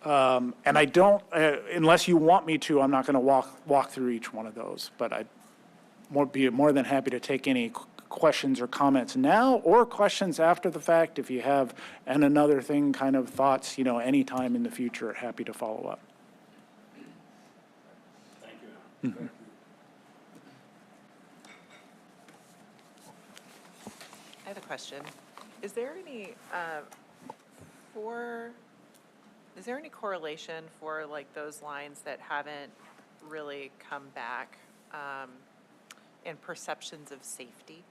And I don't, unless you want me to, I'm not going to walk through each one of those, but I'd be more than happy to take any questions or comments now or questions after the fact if you have, and another thing kind of thoughts, anytime in the future, happy to follow up. Thank you. Mm-hmm. I have a question. Is there any correlation for like those lines that haven't really come back and perceptions of safety?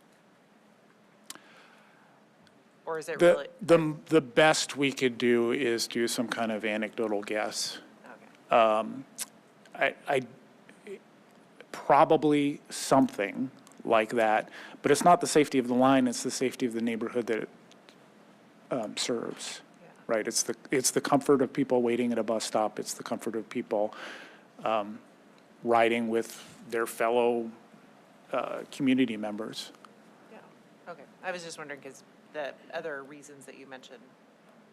Or is it really? The best we could do is do some kind of anecdotal guess. Okay. I probably something like that, but it's not the safety of the line, it's the safety of the neighborhood that it serves. Right, it's the comfort of people waiting at a bus stop. It's the comfort of people riding with their fellow community members. Yeah, okay. I was just wondering because the other reasons that you mentioned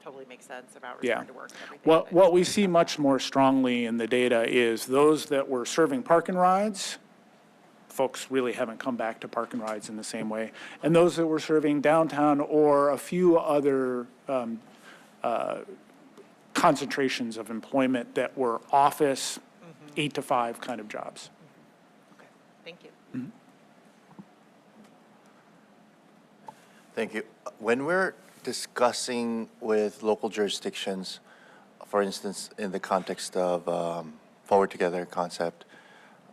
totally make sense about return to work and everything. What we see much more strongly in the data is those that were serving park and rides, folks really haven't come back to park and rides in the same way. And those that were serving downtown or a few other concentrations of employment that were office, 8 to 5 kind of jobs. Okay, thank you. Mm-hmm. Thank you. When we're discussing with local jurisdictions, for instance, in the context of Forward Together concept,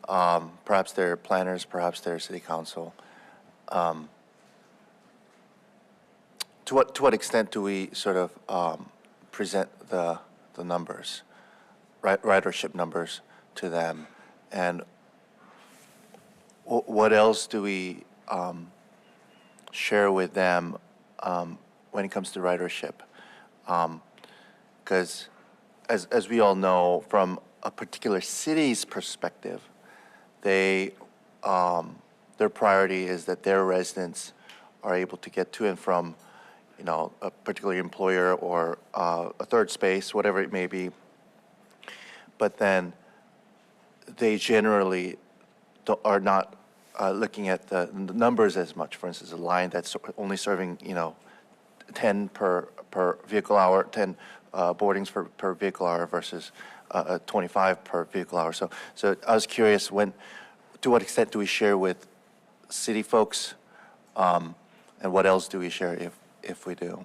perhaps they're planners, perhaps they're city council, to what extent do we sort of present the numbers, ridership numbers to them, and what else do we share with them when it comes to ridership? Because as we all know, from a particular city's perspective, their priority is that their residents are able to get to and from a particular employer or a third space, whatever it may be. But then they generally are not looking at the numbers as much. For instance, a line that's only serving, 10 per vehicle hour, 10 boardings per vehicle hour versus 25 per vehicle hour. So I was curious, to what extent do we share with city folks, and what else do we share if we do?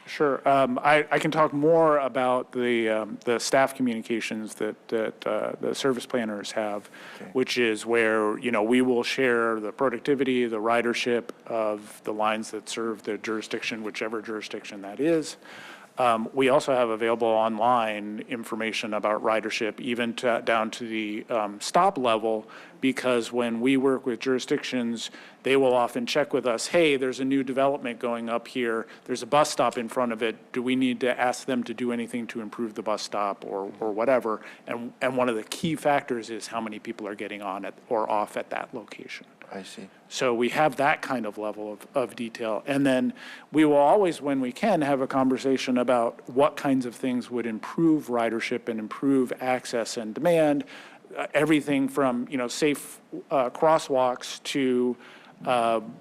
Sure. I can talk more about the staff communications that the service planners have, which is where, we will share the productivity, the ridership of the lines that serve the jurisdiction, whichever jurisdiction that is. We also have available online information about ridership, even down to the stop level, because when we work with jurisdictions, they will often check with us, hey, there's a new development going up here, there's a bus stop in front of it, do we need to ask them to do anything to improve the bus stop or whatever? And one of the key factors is how many people are getting on or off at that location. I see. So we have that kind of level of detail. And then we will always, when we can, have a conversation about what kinds of things would improve ridership and improve access and demand, everything from, safe crosswalks to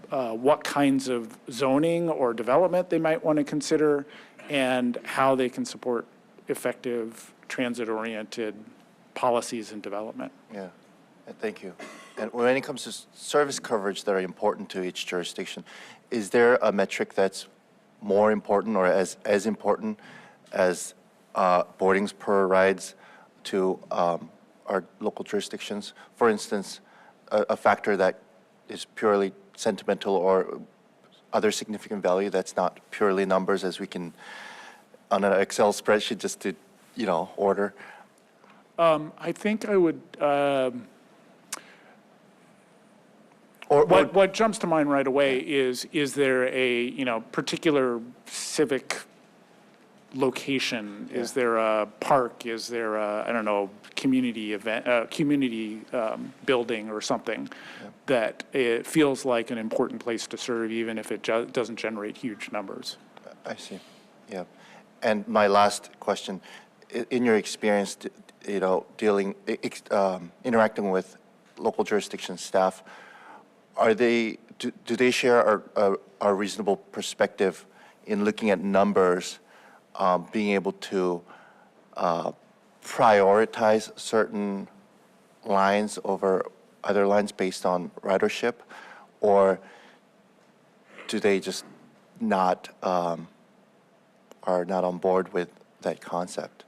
what kinds of zoning or development they might want to consider, and how they can support effective transit-oriented policies and development. Yeah, thank you. And when it comes to service coverage that are important to each jurisdiction, is there a metric that's more important or as important as boardings per rides to our local jurisdictions? For instance, a factor that is purely sentimental or other significant value that's not purely numbers, as we can on an Excel spreadsheet just to, order? I think I would. What jumps to mind right away is there a particular civic location? Is there a park? Is there a community event, community building or something that it feels like an important place to serve, even if it doesn't generate huge numbers? I see. Yeah. And my last question, in your experience, interacting with local jurisdiction staff, do they share our reasonable perspective in looking at numbers, being able to prioritize certain lines over other lines based on ridership, or do they just not are not on board with that concept?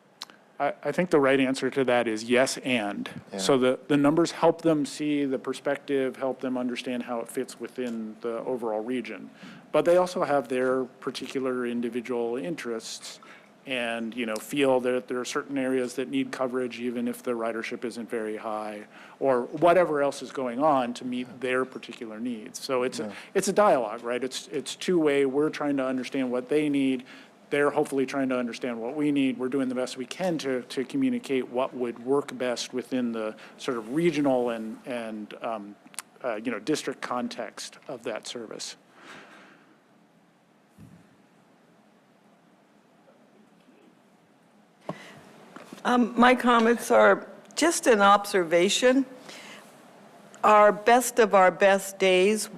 I think the right answer to that is yes and. Yeah. So the numbers help them see the perspective, help them understand how it fits within the overall region. But they also have their particular individual interests and, feel that there are certain areas that need coverage even if the ridership isn't very high, or whatever else is going on to meet their particular needs. So it's a dialogue, right? It's two-way. We're trying to understand what they need. They're hopefully trying to understand what we need. We're doing the best we can to communicate what would work best within the sort of regional and district context of that service. My comments are just an observation. Our best of our best days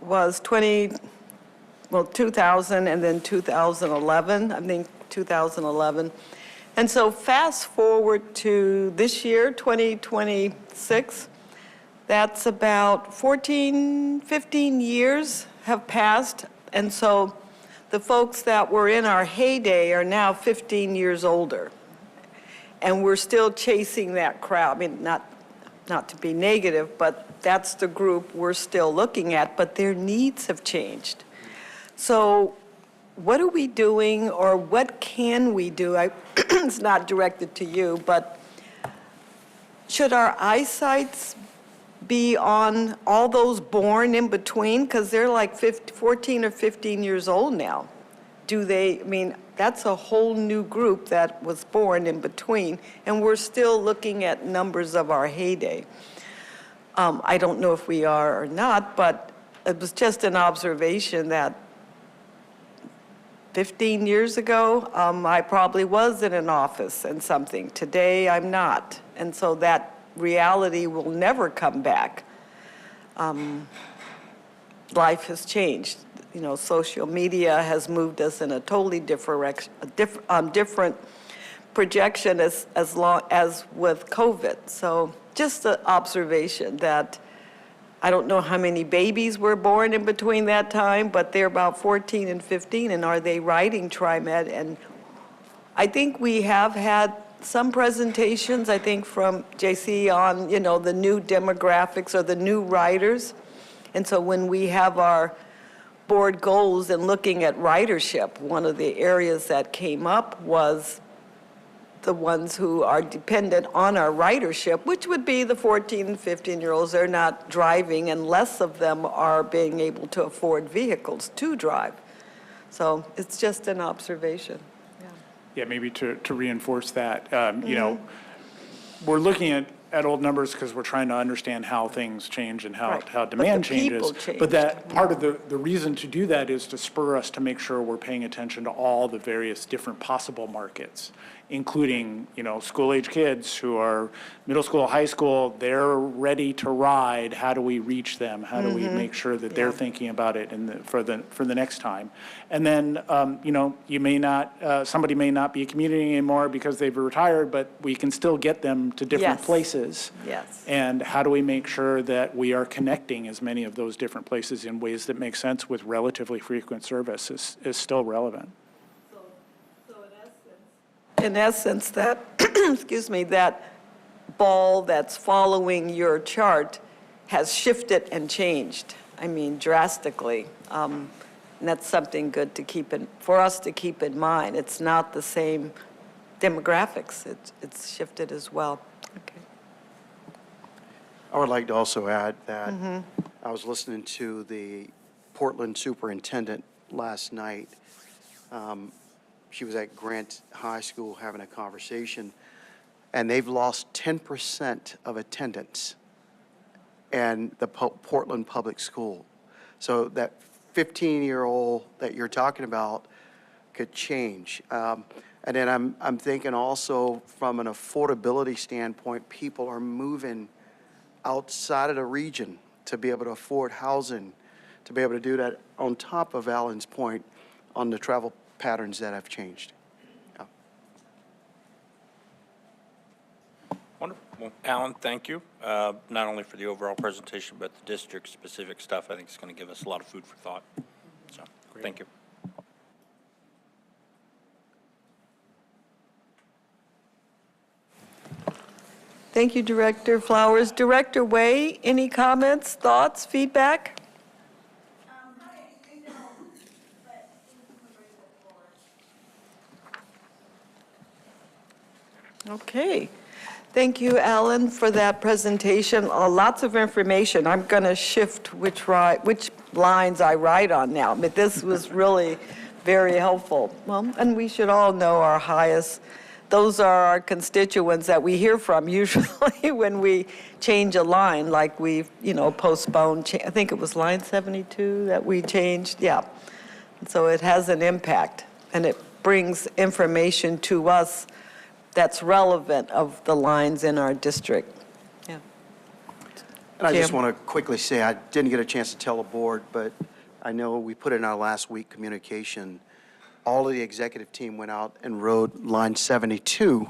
was 2000 and then 2011, I think 2011. And so fast forward to this year, 2026, that's about 15 years have passed. And so the folks that were in our heyday are now 15 years older. And we're still chasing that crowd. I mean, not to be negative, but that's the group we're still looking at, but their needs have changed. So what are we doing, or what can we do? It's not directed to you, but should our eyesights be on all those born in between? Because they're like 14 or 15 years old now. That's a whole new group that was born in between, and we're still looking at numbers of our heyday. I don't know if we are or not, but it was just an observation that 15 years ago, I probably was in an office and something. Today, I'm not. And so that reality will never come back. life has changed. You know, social media has moved us in a totally different projection as long as with COVID. So just an observation that I don't know how many babies were born in between that time, but they're about 14 and 15, and are they riding TriMet? And I think we have had some presentations, I think from JC on, you know, the new demographics or the new riders. And so when we have our board goals and looking at ridership, one of the areas that came up was the ones who are dependent on our ridership, which would be the 14 and 15-year-olds. They're not driving, and less of them are being able to afford vehicles to drive. So it's just an observation. Yeah, maybe to reinforce that, you know, we're looking at old numbers because we're trying to understand how things change and how demand changes. But that part of the reason to do that is to spur us to make sure we're paying attention to all the various different possible markets, including, you know, school-age kids who are middle school, high school, they're ready to ride. How do we reach them? How do we make sure that they're thinking about it for the next time? And then, you know, you may not, somebody may not be commuting anymore because they've retired, but we can still get them to different places. Yes. And how do we make sure that we are connecting as many of those different places in ways that make sense with relatively frequent service is still relevant. In essence, that, excuse me, that ball that's following your chart has shifted and changed, I mean, drastically. And that's something good to for us to keep in mind. It's not the same demographics. It's shifted as well. Okay. I would like to also add that I was listening to the Portland superintendent last night. She was at Grant High School having a conversation, and they've lost 10% of attendance in the Portland Public School. So that 15-year-old that you're talking about could change. And then I'm thinking also from an affordability standpoint, people are moving outside of the region to be able to afford housing, to be able to do that on top of Alan's point on the travel patterns that have changed. Wonderful. Well, Alan, thank you, not only for the overall presentation, but the district-specific stuff. I think it's going to give us a lot of food for thought. So, thank you. Thank you, Director Flowers. Director Way, any comments, thoughts, feedback? Okay. Thank you, Alan, for that presentation. Lots of information. I'm going to shift which lines I write on now, but this was really very helpful. Well, and we should all know our highest. Those are our constituents that we hear from usually when we change a line, like we've, you know, postponed. I think it was line 72 that we changed. Yeah. So it has an impact, and it brings information to us that's relevant of the lines in our district. Yeah. And I just want to quickly say, I didn't get a chance to tell the board, but I know we put in our last week communication, all of the executive team went out and rode line 72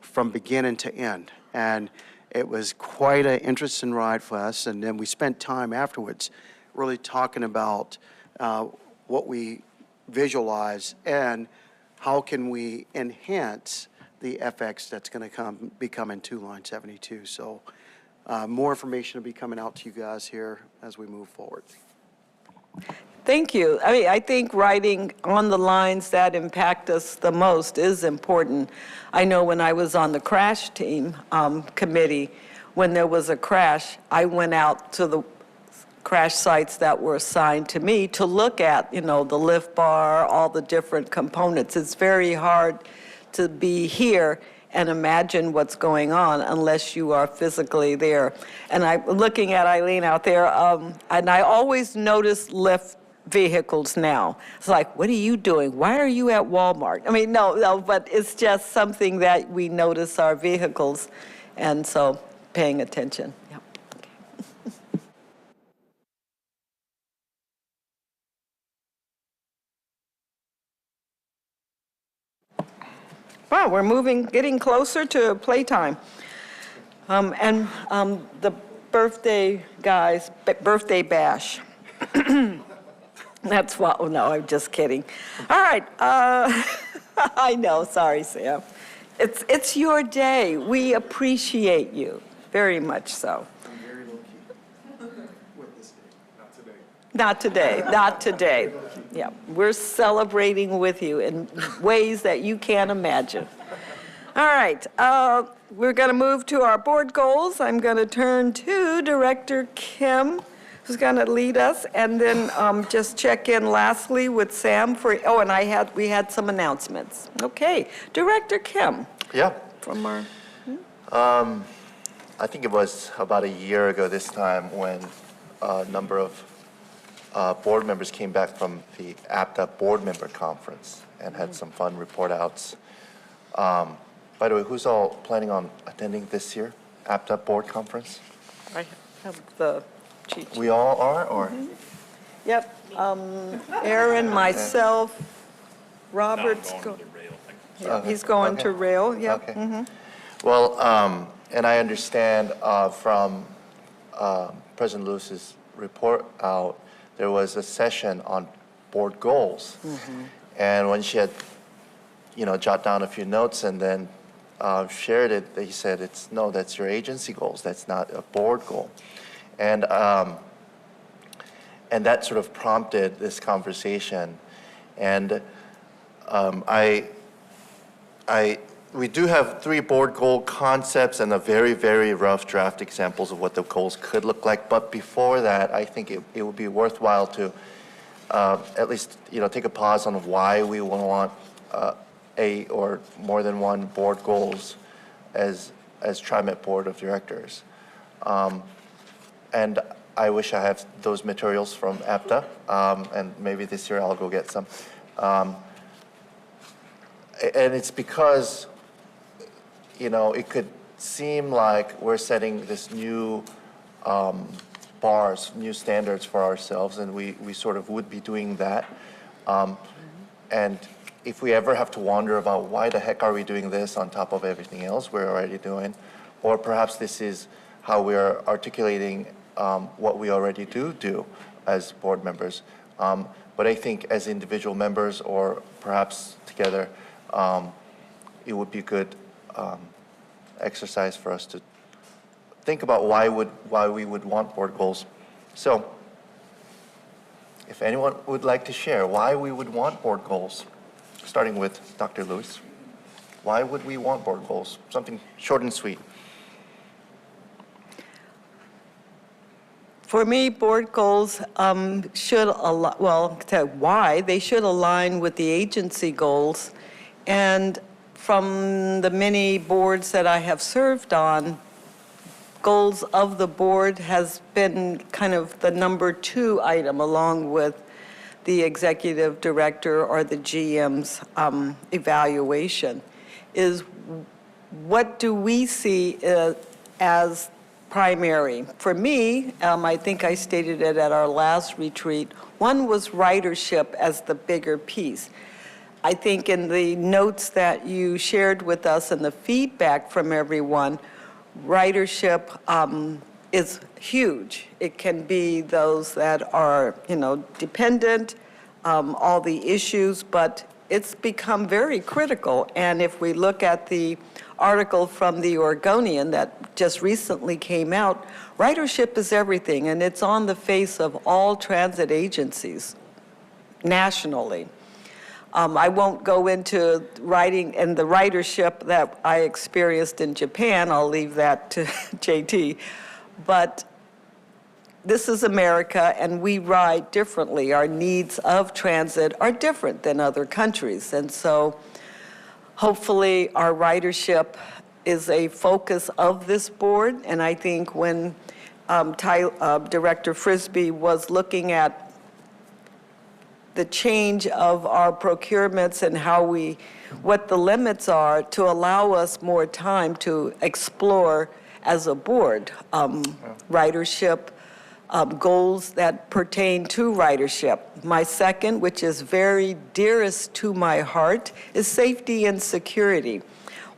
from beginning to end. And it was quite an interesting ride for us. And then we spent time afterwards really talking about what we visualize and how can we enhance the FX that's going to be coming to line 72. So more information will be coming out to you guys here as we move forward. Thank you. I mean, I think writing on the lines that impact us the most is important. I know when I was on the crash team committee, when there was a crash, I went out to the crash sites that were assigned to me to look at, you know, the lift bar, all the different components. It's very hard to be here and imagine what's going on unless you are physically there. And I'm looking at Eileen out there, and I always notice lift vehicles now. It's like, what are you doing? Why are you at Walmart? I mean, no, but it's just something that we notice our vehicles, and so paying attention. Wow, we're getting closer to playtime. The birthday guys, birthday bash. That's what, oh no, I'm just kidding. All right, I know, sorry, Sam. It's your day. We appreciate you, very much so. I'm very low-key with this day, not today. Not today, not today. Yeah, we're celebrating with you in ways that you can't imagine. All right, we're going to move to our board goals. I'm going to turn to Director Kim, who's going to lead us, and then just check in lastly with Sam for, oh, and we had some announcements. Okay, Director Kim. Yeah. From our, I think it was about a year ago this time when a number of board members came back from the APTA board member conference and had some fun report outs. By the way, who's all planning on attending this year, APTA board conference? I have the cheat sheet. We all are, or? Yep, Aaron, myself, Robert's he's going to rail, yep. Okay. Well, and I understand from President Lewis's report out, there was a session on board goals. And when she had, jot down a few notes and then shared it, he said, that's your agency goals. That's not a board goal. And that sort of prompted this conversation. And we do have 3 board goal concepts and a very, very rough draft examples of what the goals could look like. But before that, I think it would be worthwhile to at least, take a pause on why we want a or more than one board goals as TriMet Board of Directors. And I wish I had those materials from APTA, and maybe this year I'll go get some. And it's because, it could seem like we're setting this new bars, new standards for ourselves, and we sort of would be doing that. And if we ever have to wonder about why the heck are we doing this on top of everything else we're already doing, or perhaps this is how we are articulating what we already do as board members. But I think as individual members or perhaps together, it would be good exercise for us to think about why we would want board goals. So if anyone would like to share why we would want board goals, starting with Dr. Lewis, why would we want board goals? Something short and sweet. For me, board goals should why they should align with the agency goals. And from the many boards that I have served on, goals of the board has been kind of the number 2 item along with the executive director or the GM's evaluation, is what do we see as primary? For me, I think I stated it at our last retreat, one was ridership as the bigger piece. I think in the notes that you shared with us and the feedback from everyone, ridership is huge. It can be those that are, dependent, all the issues, but it's become very critical. And if we look at the article from the Oregonian that just recently came out, ridership is everything, and it's on the face of all transit agencies nationally. I won't go into writing and the ridership that I experienced in Japan. I'll leave that to JT. But this is America, and we ride differently. Our needs of transit are different than other countries. And so hopefully our ridership is a focus of this board. And I think when Director Frisbee was looking at the change of our procurements and what the limits are to allow us more time to explore as a board, ridership, goals that pertain to ridership. My second, which is very dearest to my heart, is safety and security.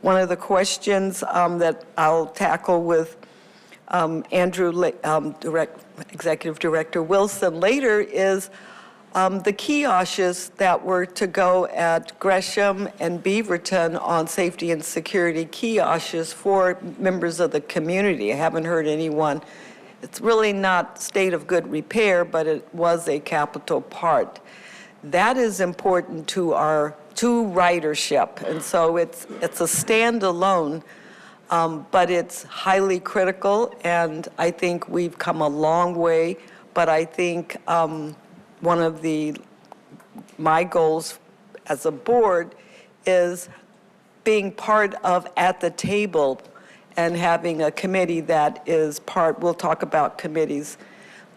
One of the questions that I'll tackle with Executive Director Wilson later is the kiosks that were to go at Gresham and Beaverton on safety and security kiosks for members of the community. I haven't heard anyone. It's really not state of good repair, but it was a capital part. That is important to ridership, and so it's a standalone, but it's highly critical, and I think we've come a long way. But I think one of my goals as a board is being part of at the table and having a committee that is we'll talk about committees,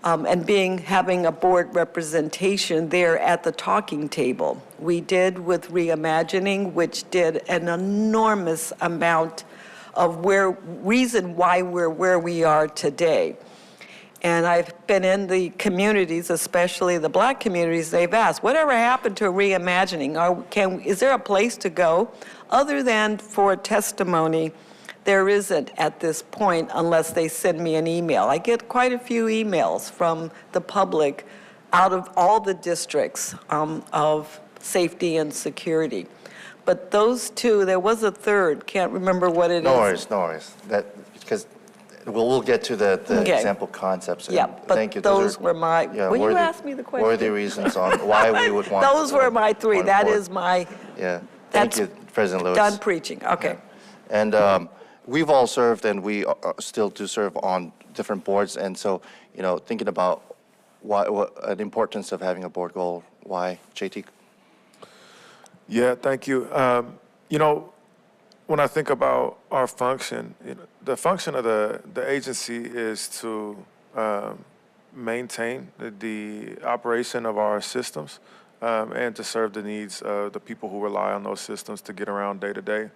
and having a board representation there at the talking table. We did with reimagining, which did an enormous amount of reason why we're where we are today. And I've been in the communities, especially the Black communities, they've asked, whatever happened to reimagining? Is there a place to go? Other than for testimony, there isn't at this point unless they send me an email. I get quite a few emails from the public out of all the districts of safety and security. But those two, there was a third, can't remember what it is. No worries. Because we'll get to the Okay. example concepts. Yeah, but Thank you. those were my, will you ask me the question? Worthy reasons on why we would want. Those were my three. want That board. is my, Yeah, thank you, President Lewis. done preaching, okay. And we've all served, and we still do serve on different boards. And so, thinking about the importance of having a board goal, why, JT? Yeah, thank you. When I think about our function, the function of the agency is to maintain the operation of our systems and to serve the needs of the people who rely on those systems to get around day to day.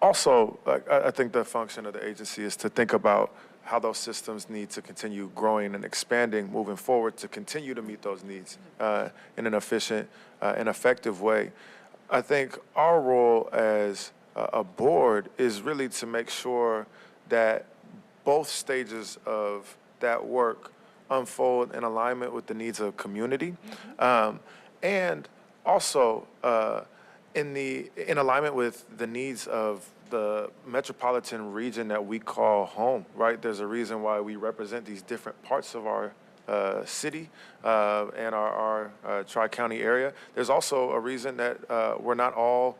Also, I think the function of the agency is to think about how those systems need to continue growing and expanding moving forward to continue to meet those needs in an efficient and effective way. I think our role as a board is really to make sure that both stages of that work unfold in alignment with the needs of community, and also in alignment with the needs of the metropolitan region that we call home, right? There's a reason why we represent these different parts of our city and our Tri-County area. There's also a reason that we're not all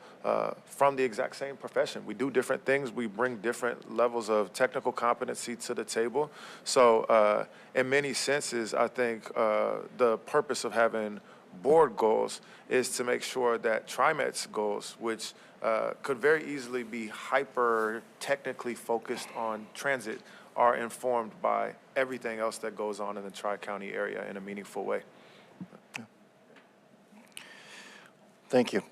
from the exact same profession. We do different things. We bring different levels of technical competency to the table. So in many senses, I think the purpose of having board goals is to make sure that TriMet's goals, which could very easily be hyper technically focused on transit, are informed by everything else that goes on in the Tri-County area in a meaningful way. Thank you.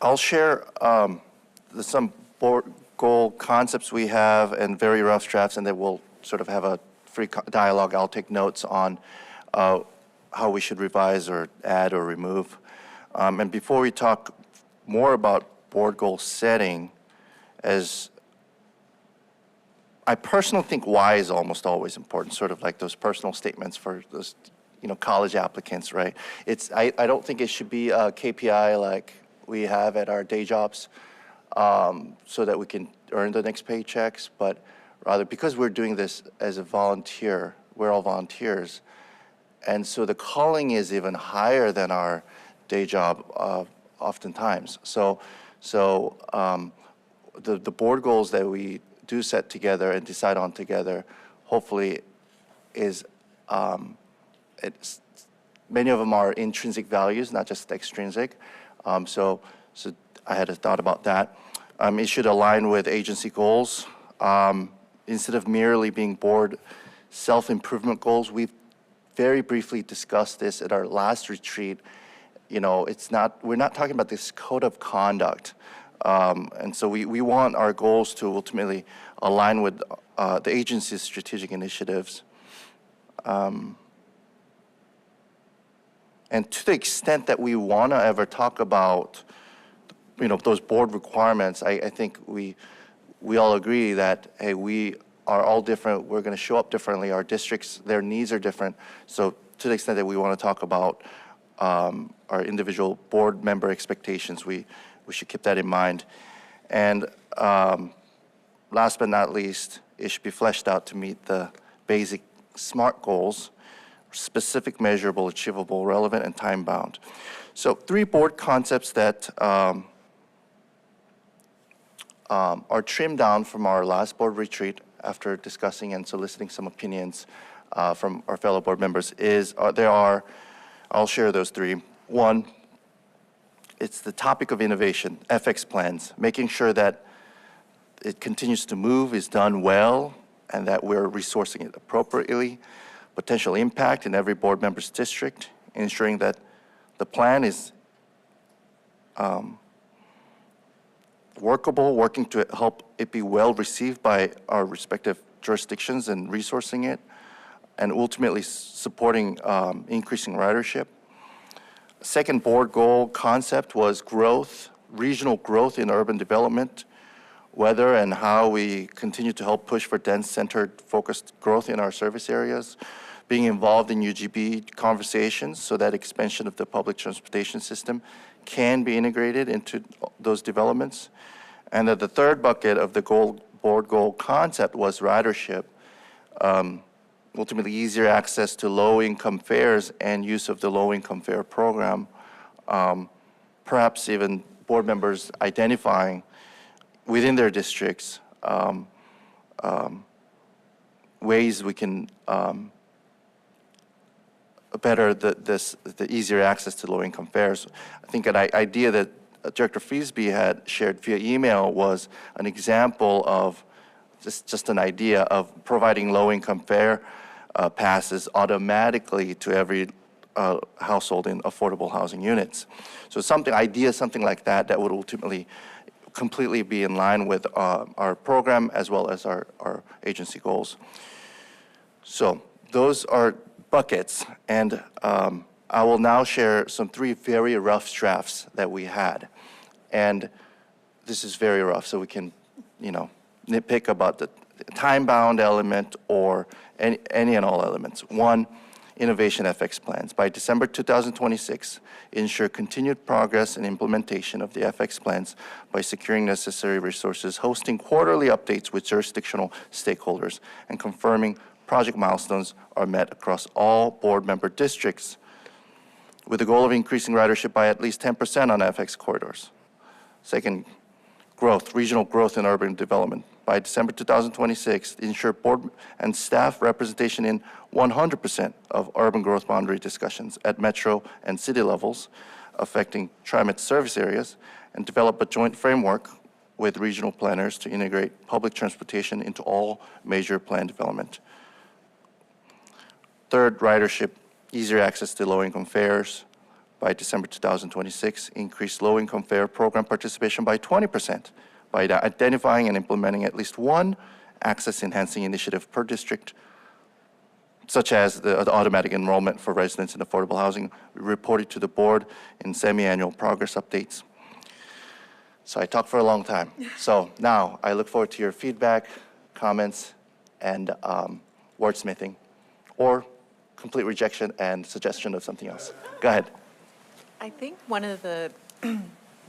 I'll share some board goal concepts we have and very rough drafts, and then we'll sort of have a free dialogue. I'll take notes on how we should revise or add or remove. And before we talk more about board goal setting, as I personally think why is almost always important, sort of like those personal statements for those, college applicants, right? I don't think it should be a KPI like we have at our day jobs so that we can earn the next paychecks, but rather because we're doing this as a volunteer, we're all volunteers, and so the calling is even higher than our day job oftentimes. So the board goals that we do set together and decide on together, hopefully is, many of them are intrinsic values, not just extrinsic. So I had a thought about that. It should align with agency goals. Instead of merely being board self-improvement goals, we've very briefly discussed this at our last retreat. We're not talking about this code of conduct And so we want our goals to ultimately align with the agency's strategic initiatives. And to the extent that we want to ever talk about, those board requirements, I think we all agree that, hey, we are all different. We're going to show up differently. Our districts, their needs are different. So to the extent that we want to talk about our individual board member expectations, we should keep that in mind. And last but not least, it should be fleshed out to meet the basic SMART goals: specific, measurable, achievable, relevant, and time-bound. So 3 board concepts that are trimmed down from our last board retreat after discussing and soliciting some opinions from our fellow board members I'll share those 3. 1, it's the topic of innovation, FX plans, making sure that it continues to move, is done well, and that we're resourcing it appropriately. Potential impact in every board member's district, ensuring that the plan is workable, working to help it be well received by our respective jurisdictions and resourcing it, and ultimately supporting increasing ridership. Second board goal concept was growth, regional growth in urban development, whether and how we continue to help push for dense centered focused growth in our service areas, being involved in UGB conversations so that expansion of the public transportation system can be integrated into those developments. And that the third bucket of the board goal concept was ridership, ultimately easier access to low-income fares and use of the low-income fare program, perhaps even board members identifying within their districts ways we can better the easier access to low-income fares. I think an idea that Director Feasby had shared via email was an example of just an idea of providing low-income fare passes automatically to every household in affordable housing units. So something like that would ultimately completely be in line with our program as well as our agency goals. So those are buckets, and I will now share some 3 very rough drafts that we had. And this is very rough, so we can, nitpick about the time-bound element or any and all elements. 1, innovation FX plans. By December 2026, ensure continued progress and implementation of the FX plans by securing necessary resources, hosting quarterly updates with jurisdictional stakeholders, and confirming project milestones are met across all board member districts, with the goal of increasing ridership by at least 10% on FX corridors. Second, regional growth in urban development. By December 2026, ensure board and staff representation in 100% of urban growth boundary discussions at metro and city levels affecting TriMet service areas, and develop a joint framework with regional planners to integrate public transportation into all major plan development. Third, ridership, easier access to low-income fares. By December 2026, increase low-income fare program participation by 20% by identifying and implementing at least 1 access-enhancing initiative per district, such as the automatic enrollment for residents in affordable housing, reported to the board in semi-annual progress updates. So I talked for a long time. So now I look forward to your feedback, comments, and wordsmithing, or complete rejection and suggestion of something else. Go ahead. I think one of the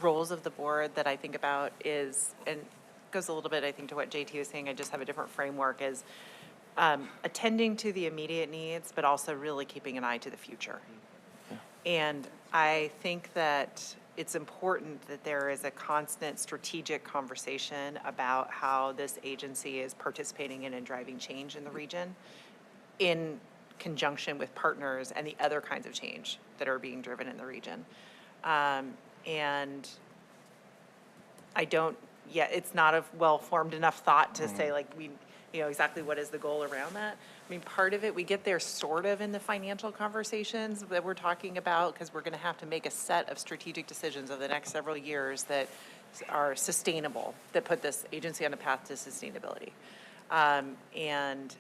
roles of the board that I think about is, and goes a little bit, I think, to what JT was saying, I just have a different framework, is attending to the immediate needs, but also really keeping an eye to the future. Yeah. And I think that it's important that there is a constant strategic conversation about how this agency is participating in and driving change in the region in conjunction with partners and the other kinds of change that are being driven in the region. And I don't yet, it's not a well-formed enough thought to say, like, exactly what is the goal around that. I mean, part of it, we get there sort of in the financial conversations that we're talking about, because we're going to have to make a set of strategic decisions over the next several years that are sustainable, that put this agency on a path to sustainability. And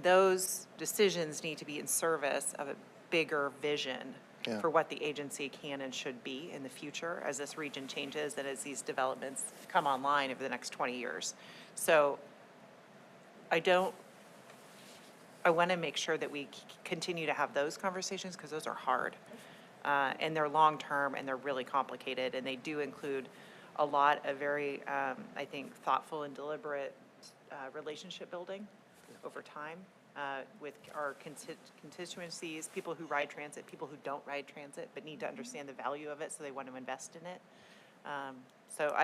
those decisions need to be in service of a bigger vision Yeah. for what the agency can and should be in the future as this region changes and as these developments come online over the next 20 years. So I want to make sure that we continue to have those conversations because those are hard. And they're long-term and they're really complicated and they do include a lot of very, I think, thoughtful and deliberate relationship building over time with our constituencies, people who ride transit, people who don't ride transit but need to understand the value of it so they want to invest in it. So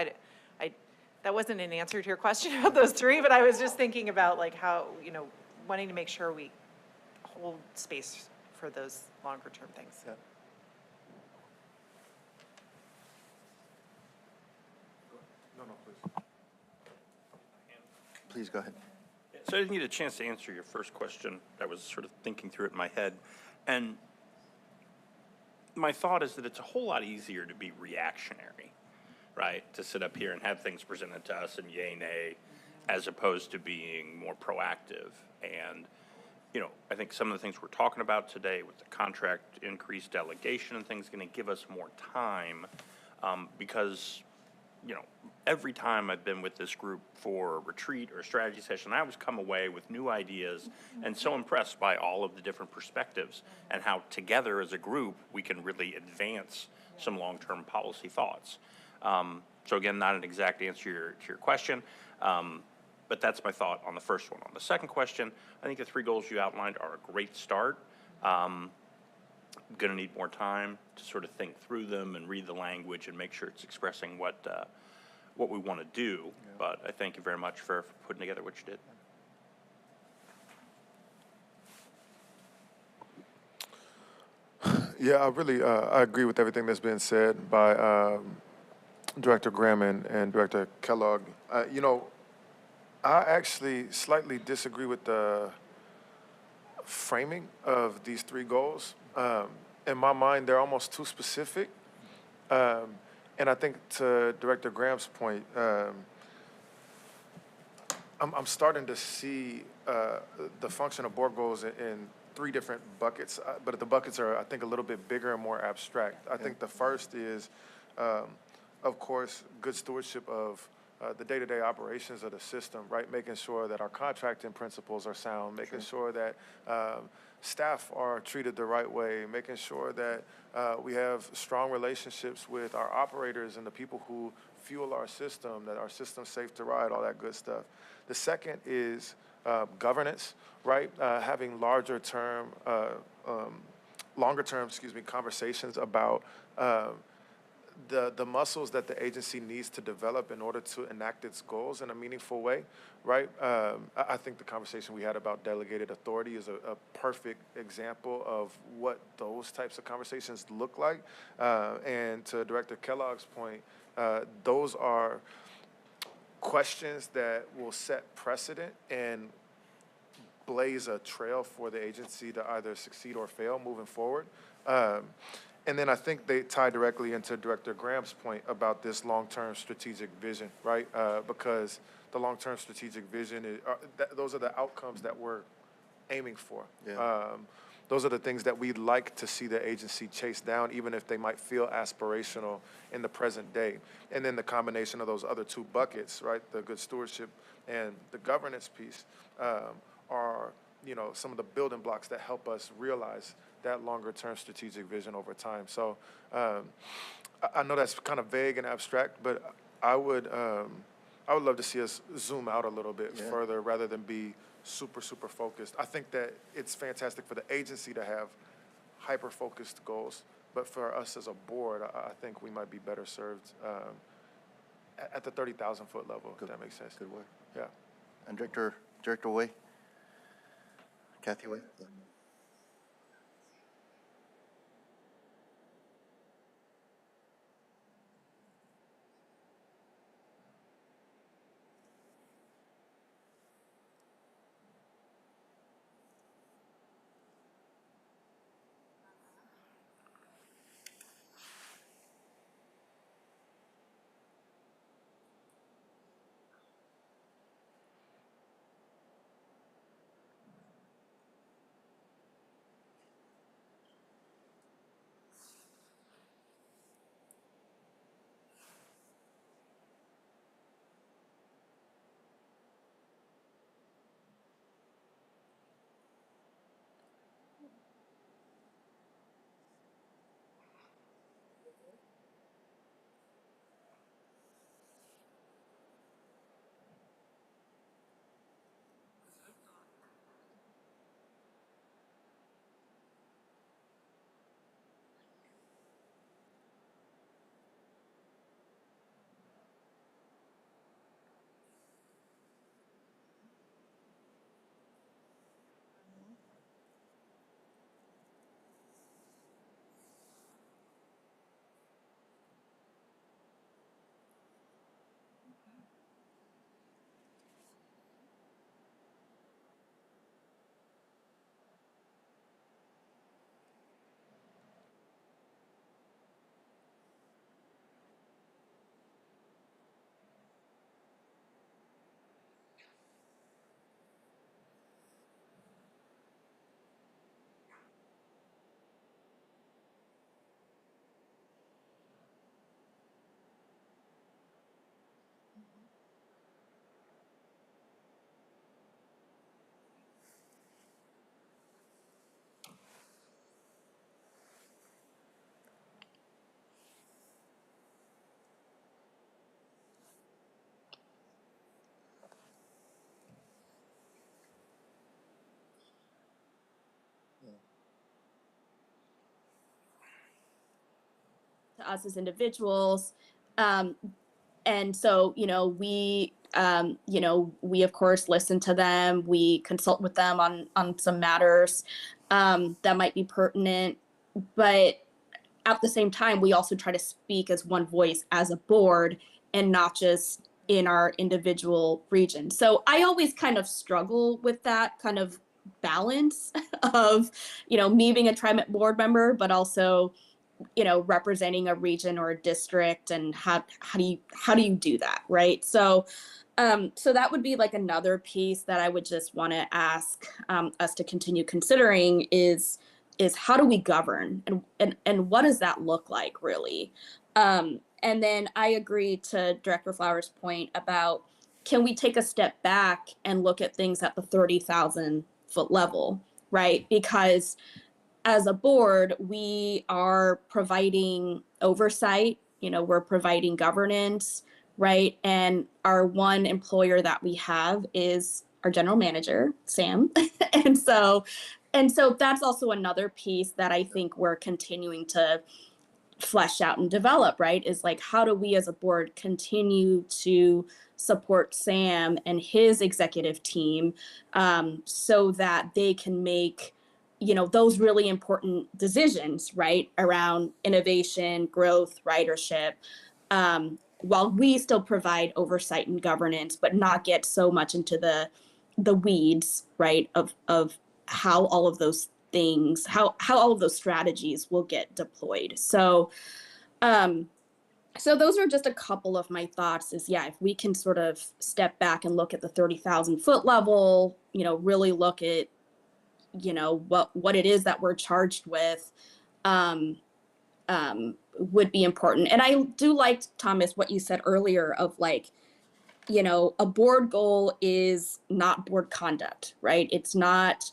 that wasn't an answer to your question about those three, but I was just thinking about like how, wanting to make sure we hold space for those longer term things. Yeah. No, please. Please go ahead. So I didn't get a chance to answer your first question. I was sort of thinking through it in my head. And my thought is that it's a whole lot easier to be reactionary, right? To sit up here and have things presented to us and yay, nay, as opposed to being more proactive. And, I think some of the things we're talking about today with the contract increase, delegation and things going to give us more time because every time I've been with this group for a retreat or a strategy session, I always come away with new ideas and so impressed by all of the different perspectives and how together as a group we can really advance some long-term policy thoughts. So again, not an exact answer to your question, but that's my thought on the first one. On the second question, I think the three goals you outlined are a great start. Going to need more time to sort of think through them and read the language and make sure it's expressing what we want to do. Yeah. But I thank you very much for putting together what you did. Yeah, I agree with everything that's been said by Director Graham and Director Kellogg. I actually slightly disagree with the framing of these three goals. In my mind, they're almost too specific. And I think to Director Graham's point, I'm starting to see the function of board goals in three different buckets, but the buckets are, I think, a little bit bigger and more abstract. I think the first is, of course, good stewardship of the day-to-day operations of the system, right? Making sure that our contracting principles are sound, making sure that staff are treated the right way, making sure that we have strong relationships with our operators and the people who fuel our system, that our system's safe to ride, all that good stuff. The second is governance, right? Having longer term, conversations about the muscles that the agency needs to develop in order to enact its goals in a meaningful way, right? I think the conversation we had about delegated authority is a perfect example of what those types of conversations look like. And to Director Kellogg's point, those are questions that will set precedent and blaze a trail for the agency to either succeed or fail moving forward. And then I think they tie directly into Director Graham's point about this long-term strategic vision, right? Because the long-term strategic vision, those are the outcomes that we're aiming for. Yeah. Those are the things that we'd like to see the agency chase down, even if they might feel aspirational in the present day. And then the combination of those other two buckets, right, the good stewardship and the governance piece, are some of the building blocks that help us realize that longer-term strategic vision over time. So I know that's kind of vague and abstract, but I would love to see us zoom out a little bit further rather than be super focused. I think that it's fantastic for the agency to have hyper-focused goals, but for us as a board, I think we might be better served at the 30,000-foot level, if that makes sense. Good work. Yeah. And Director Way? Kathy Way? Yeah. to us as individuals. And so, we of course listen to them. We consult with them on some matters that might be pertinent. But at the same time, we also try to speak as one voice as a board and not just in our individual region. So I always kind of struggle with that kind of balance of, me being a TriMet board member, but also, representing a region or a district, and how do you do that, right? So so that would be like another piece that I would just want to ask us to continue considering is how do we govern, and what does that look like really? And then I agree to Director Flowers' point about, can we take a step back and look at things at the 30,000 foot level, right? Because as a board, we are providing oversight, we're providing governance, right? And our one employer that we have is our general manager, Sam. and so that's also another piece that I think we're continuing to flesh out and develop, right? Is like, how do we as a board continue to support Sam and his executive team so that they can make those really important decisions, right, around innovation, growth, ridership, while we still provide oversight and governance, but not get so much into the weeds, right, of how all of those things, how all of those strategies will get deployed. So so those are just a couple of my thoughts is, if we can sort of step back and look at the 30,000 foot level, really look at what it is that we're charged with, would be important. And I do like, Thomas, what you said earlier of like, a board goal is not board conduct, right? It's not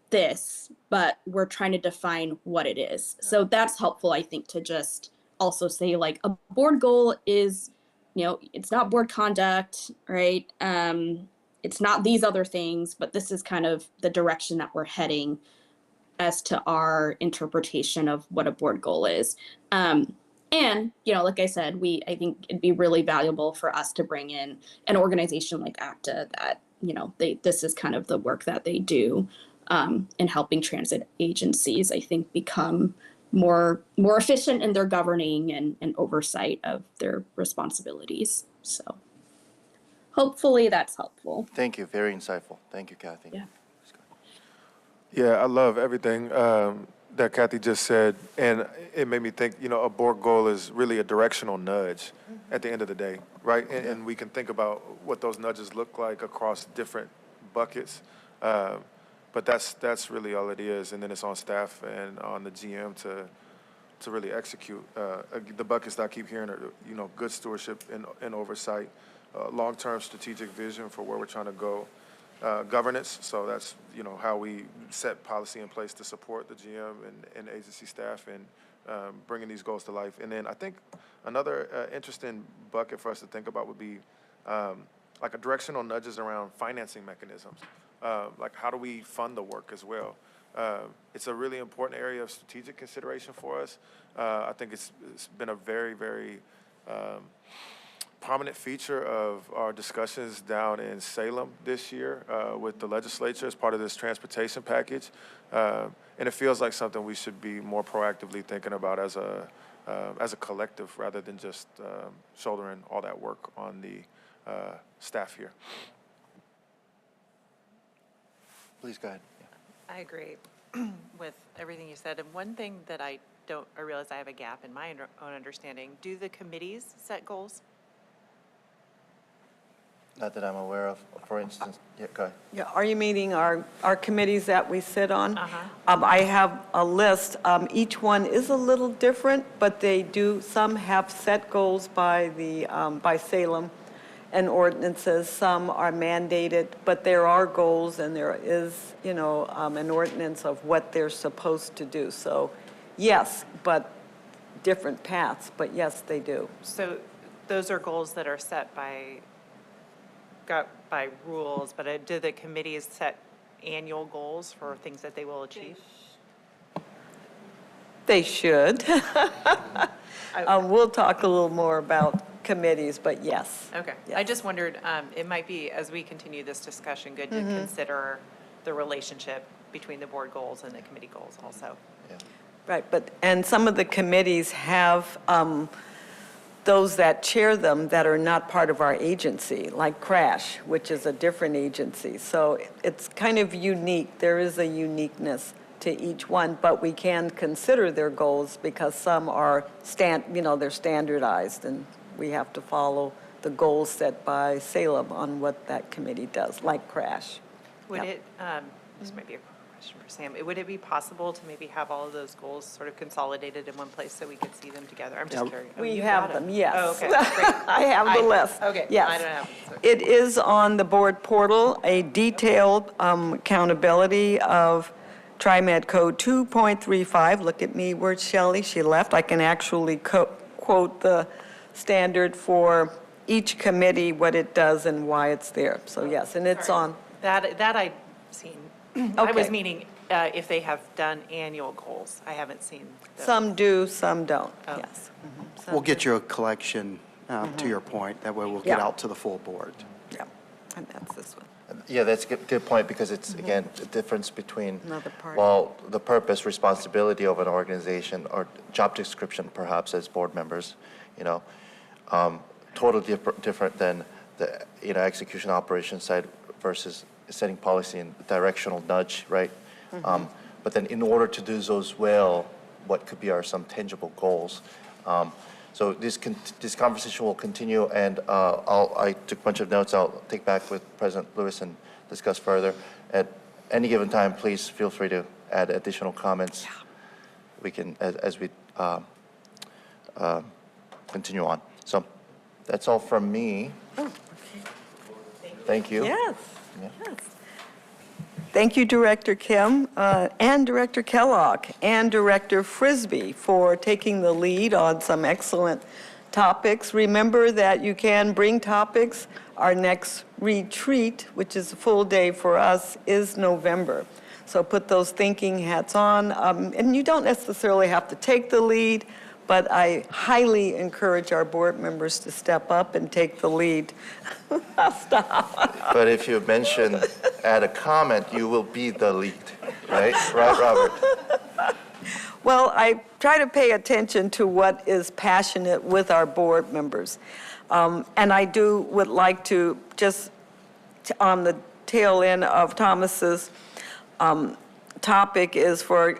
this, but we're trying to define what it is. So that's helpful, I think, to just also say like a board goal is, it's not board conduct, right? It's not these other things, but this is kind of the direction that we're heading as to our interpretation of what a board goal is. And, like I said, I think it'd be really valuable for us to bring in an organization like ACTA that, this is kind of the work that they do in helping transit agencies, I think, become more efficient in their governing and oversight of their responsibilities. So hopefully that's helpful. Thank you. Very insightful. Thank you, Kathy. Yeah. Yeah, I love everything that Kathy just said, and it made me think, a board goal is really a directional nudge at the end of the day, right? And we can think about what those nudges look like across different buckets, but that's really all it is, and then it's on staff and on the GM to really execute. The buckets that I keep hearing are, good stewardship and oversight, long-term strategic vision for where we're trying to go, governance, so that's, how we set policy in place to support the GM and agency staff and bringing these goals to life. And then I think another interesting bucket for us to think about would be like a directional nudges around financing mechanisms. Like how do we fund the work as well? It's a really important area of strategic consideration for us. I think it's been a very, very prominent feature of our discussions down in Salem this year with the legislature as part of this transportation package. And it feels like something we should be more proactively thinking about as a collective rather than just shouldering all that work on the staff here. Please go ahead. I agree with everything you said. And one thing that I realize I have a gap in my own understanding. Do the committees set goals? Not that I'm aware of. For instance, go ahead. Yeah, are you meaning our committees that we sit on? I have a list. Each one is a little different, but some have set goals by Salem and ordinances. Some are mandated, but there are goals and there is, an ordinance of what they're supposed to do. So yes, but different paths, but yes, they do. So those are goals that are set by rules, but do the committees set annual goals for things that they will achieve? They should. We'll talk a little more about committees, but yes. Okay. Yes. I just wondered, it might be, as we continue this discussion, good to consider the relationship between the board goals and the committee goals also. Right, and some of the committees have those that chair them that are not part of our agency, like CRASH, which is a different agency. So it's kind of unique. There is a uniqueness to each one, but we can consider their goals because some are they're standardized, and we have to follow the goals set by Salem on what that committee does, like CRASH. Would it, this might be a question for Sam, would it be possible to maybe have all of those goals sort of consolidated in one place so we could see them together? I'm just curious. We You have got them, it. yes. Oh, okay, great. I have the list. Okay, Yes. I don't have it. It is on the board portal, a detailed accountability of TriMet Code 2.35. Look at me, where's Shelley? She left. I can actually quote the standard for each committee, what it does and why it's there. So yes, and it's on. That I've seen. I was Okay. meaning if they have done annual goals. I haven't seen those. Some do, some don't, Oh. yes. We'll get you a collection, to your point. That way we'll get Yeah. out to the full board. Yeah, and that's this one. Yeah, that's a good point, because it's, again, the difference between, Another part. well, the purpose, responsibility of an organization, or job description perhaps as board members, totally different than the, execution operation side versus setting policy and directional nudge, right? But then in order to do those well, what could be some tangible goals? So this conversation will continue, and I took a bunch of notes. I'll take back with President Lewis and discuss further. At any given time, please feel free to add additional comments. We can, as we continue on. So that's all from me. Thank you. Yes, yes. Thank you, Director Kim, and Director Kellogg, and Director Frisbee for taking the lead on some excellent topics. Remember that you can bring topics. Our next retreat, which is a full day for us, is November. So put those thinking hats on, and you don't necessarily have to take the lead, but I highly encourage our board members to step up and take the lead. Stop. But if you add a comment, you will be the lead, right? Right, Robert? Well, I try to pay attention to what is passionate with our board members. And I would like to just, on the tail end of Thomas's topic, is for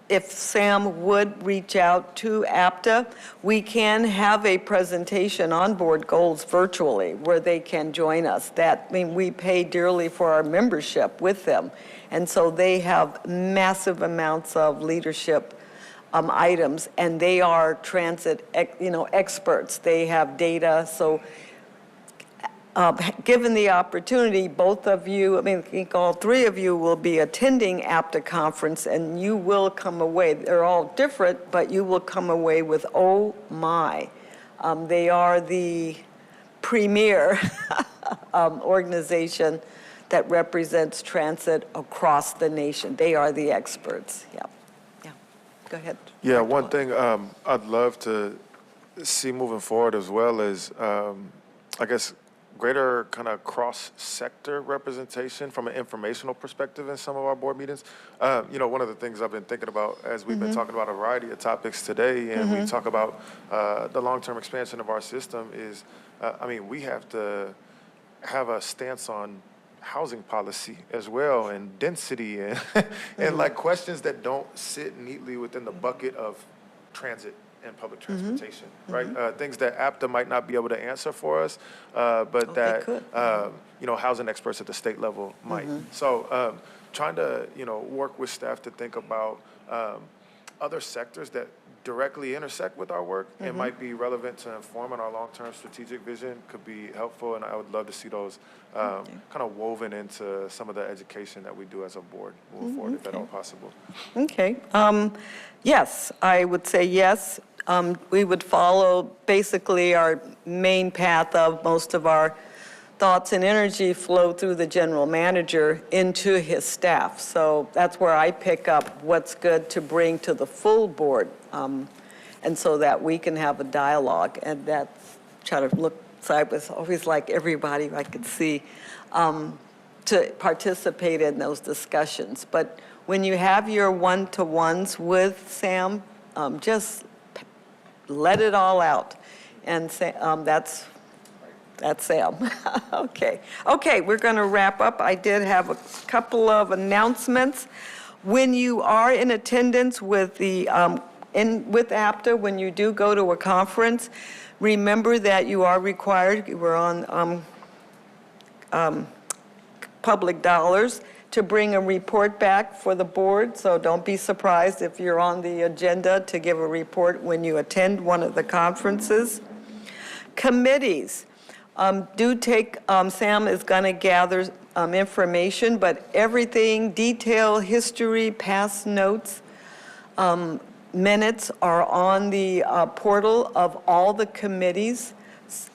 if Sam would reach out to APTA, we can have a presentation on board goals virtually where they can join us. We pay dearly for our membership with them. And so they have massive amounts of leadership items, and they are transit, experts. They have data. So given the opportunity, both of you, I think all three of you will be attending APTA conference, and you will come away, they're all different, but you will come away with, oh my. They are the premier organization that represents transit across the nation. They are the experts, yeah. Go ahead. Yeah, one thing I'd love to see moving forward as well is, I guess, greater kind of cross-sector representation from an informational perspective in some of our board meetings. One of the things I've been thinking about as we've been talking about a variety of topics today, and we talk about the long-term expansion of our system is, we have to have a stance on housing policy as well, and density, and, and like questions that don't sit neatly within the bucket of transit and public transportation, right? Things that APTA might not be able to answer for us, but that, housing experts at the state level might. So trying to, work with staff to think about other sectors that directly intersect with our work and might be relevant to informing our long-term strategic vision could be helpful, and I would love to see those kind of woven into some of the education that we do as a board moving forward, if at all possible. Okay. Yes, I would say yes. We would follow basically our main path of most of our thoughts and energy flow through the general manager into his staff. So that's where I pick up what's good to bring to the full board. and so that we can have a dialogue. And that's, try to look, so I was always like everybody I could see to participate in those discussions. But when you have your one-to-ones with Sam, just let it all out. And say, that's Sam. Okay. Okay, we're going to wrap up. I did have a couple of announcements. When you are in attendance with the with APTA, when you do go to a conference, remember that you are required, we're on public dollars, to bring a report back for the board, so don't be surprised if you're on the agenda to give a report when you attend one of the conferences. Committees. Do take, Sam is going to gather information, but everything, detail, history, past notes, minutes are on the portal of all the committees.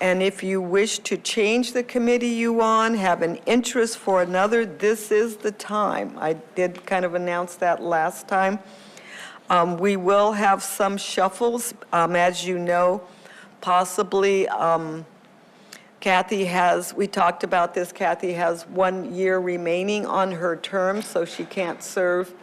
And if you wish to change the committee you on, have an interest for another, this is the time. I did kind of announce that last time. We will have some shuffles, as you know, possibly. Kathy has, we talked about this, Kathy has 1 year remaining on her term, so she can't serve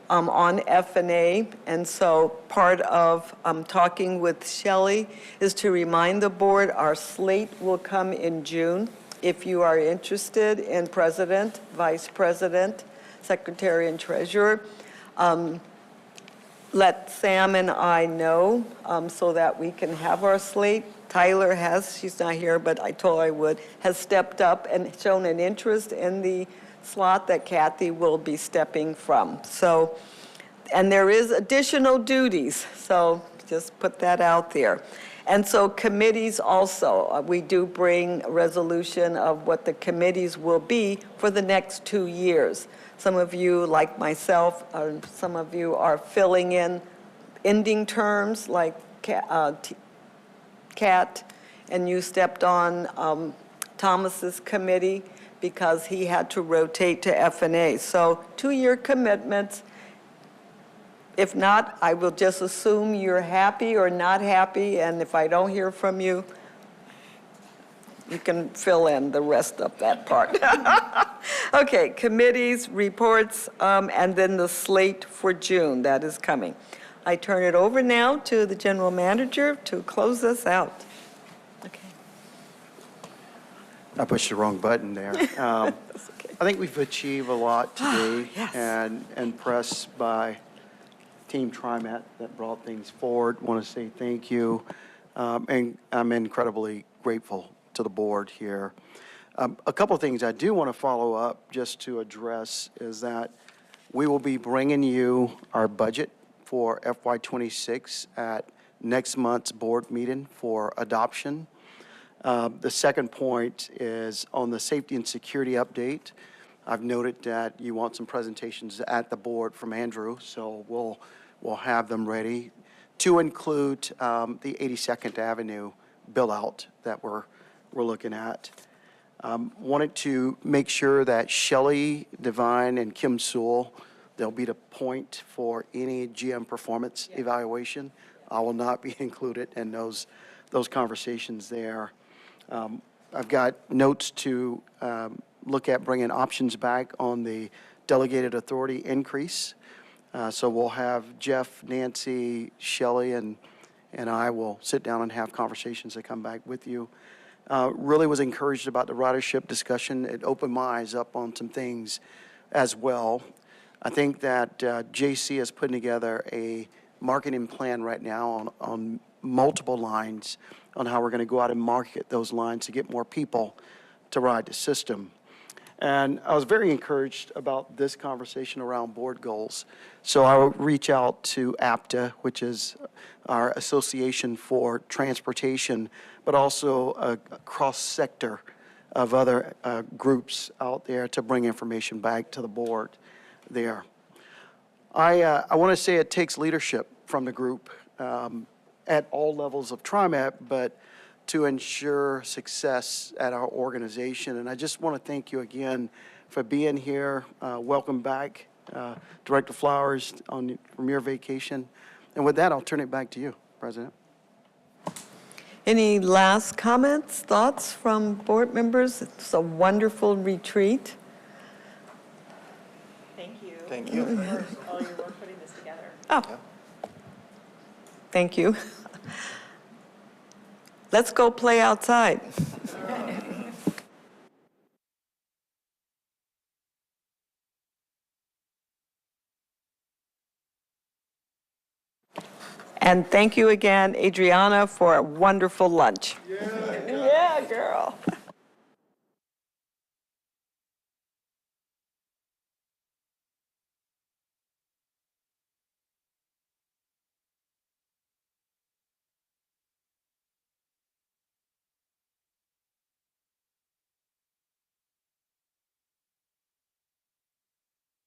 on F&A. And so part of talking with Shelley is to remind the board our slate will come in June. If you are interested in president, vice president, secretary, and treasurer, let Sam and I know so that we can have our slate. Tyler has, she's not here, but I told her I would, has stepped up and shown an interest in the slot that Kathy will be stepping from. So, and there is additional duties, so just put that out there. And so committees also, we do bring a resolution of what the committees will be for the next 2 years. Some of you, like myself, some of you are filling in ending terms like Kat, and you stepped on Thomas's committee because he had to rotate to F&A. So 2-year commitments. If not, I will just assume you're happy or not happy, and if I don't hear from you, you can fill in the rest of that part. Okay, committees, reports, and then the slate for June, that is coming. I turn it over now to the general manager to close us out. Okay. I pushed the wrong button there. I think we've achieved a lot today, Yes. and impressed by Team TriMet that brought things forward. Want to say thank you, and I'm incredibly grateful to the board here. A couple of things I do want to follow up just to address is that we will be bringing you our budget for FY26 at next month's board meeting for adoption. The second point is on the safety and security update. I've noted that you want some presentations at the board from Andrew, so we'll have them ready to include the 82nd Avenue build-out that we're looking at. Wanted to make sure that Shelley Devine and Kim Sewell, they'll be the point for any GM performance evaluation. I will not be included in those conversations there. I've got notes to look at bringing options back on the delegated authority increase. So we'll have Jeff, Nancy, Shelley, and I will sit down and have conversations that come back with you. Really was encouraged about the ridership discussion. It opened my eyes up on some things as well. I think that JC is putting together a marketing plan right now on multiple lines on how we're going to go out and market those lines to get more people to ride the system. And I was very encouraged about this conversation around board goals. So I will reach out to APTA, which is our Association for Transportation, but also a cross-sector of other groups out there to bring information back to the board there. I want to say it takes leadership from the group at all levels of TriMet, but to ensure success at our organization. And I just want to thank you again for being here. Welcome back, Director Flowers, from your vacation. And with that, I'll turn it back to you, President. President. Any last comments, thoughts from board members? It's a wonderful retreat. Thank you. Thank you. For all your work putting this together. Oh, thank you. Let's go play outside. And thank you again, Adriana, for a wonderful lunch. Yeah, girl.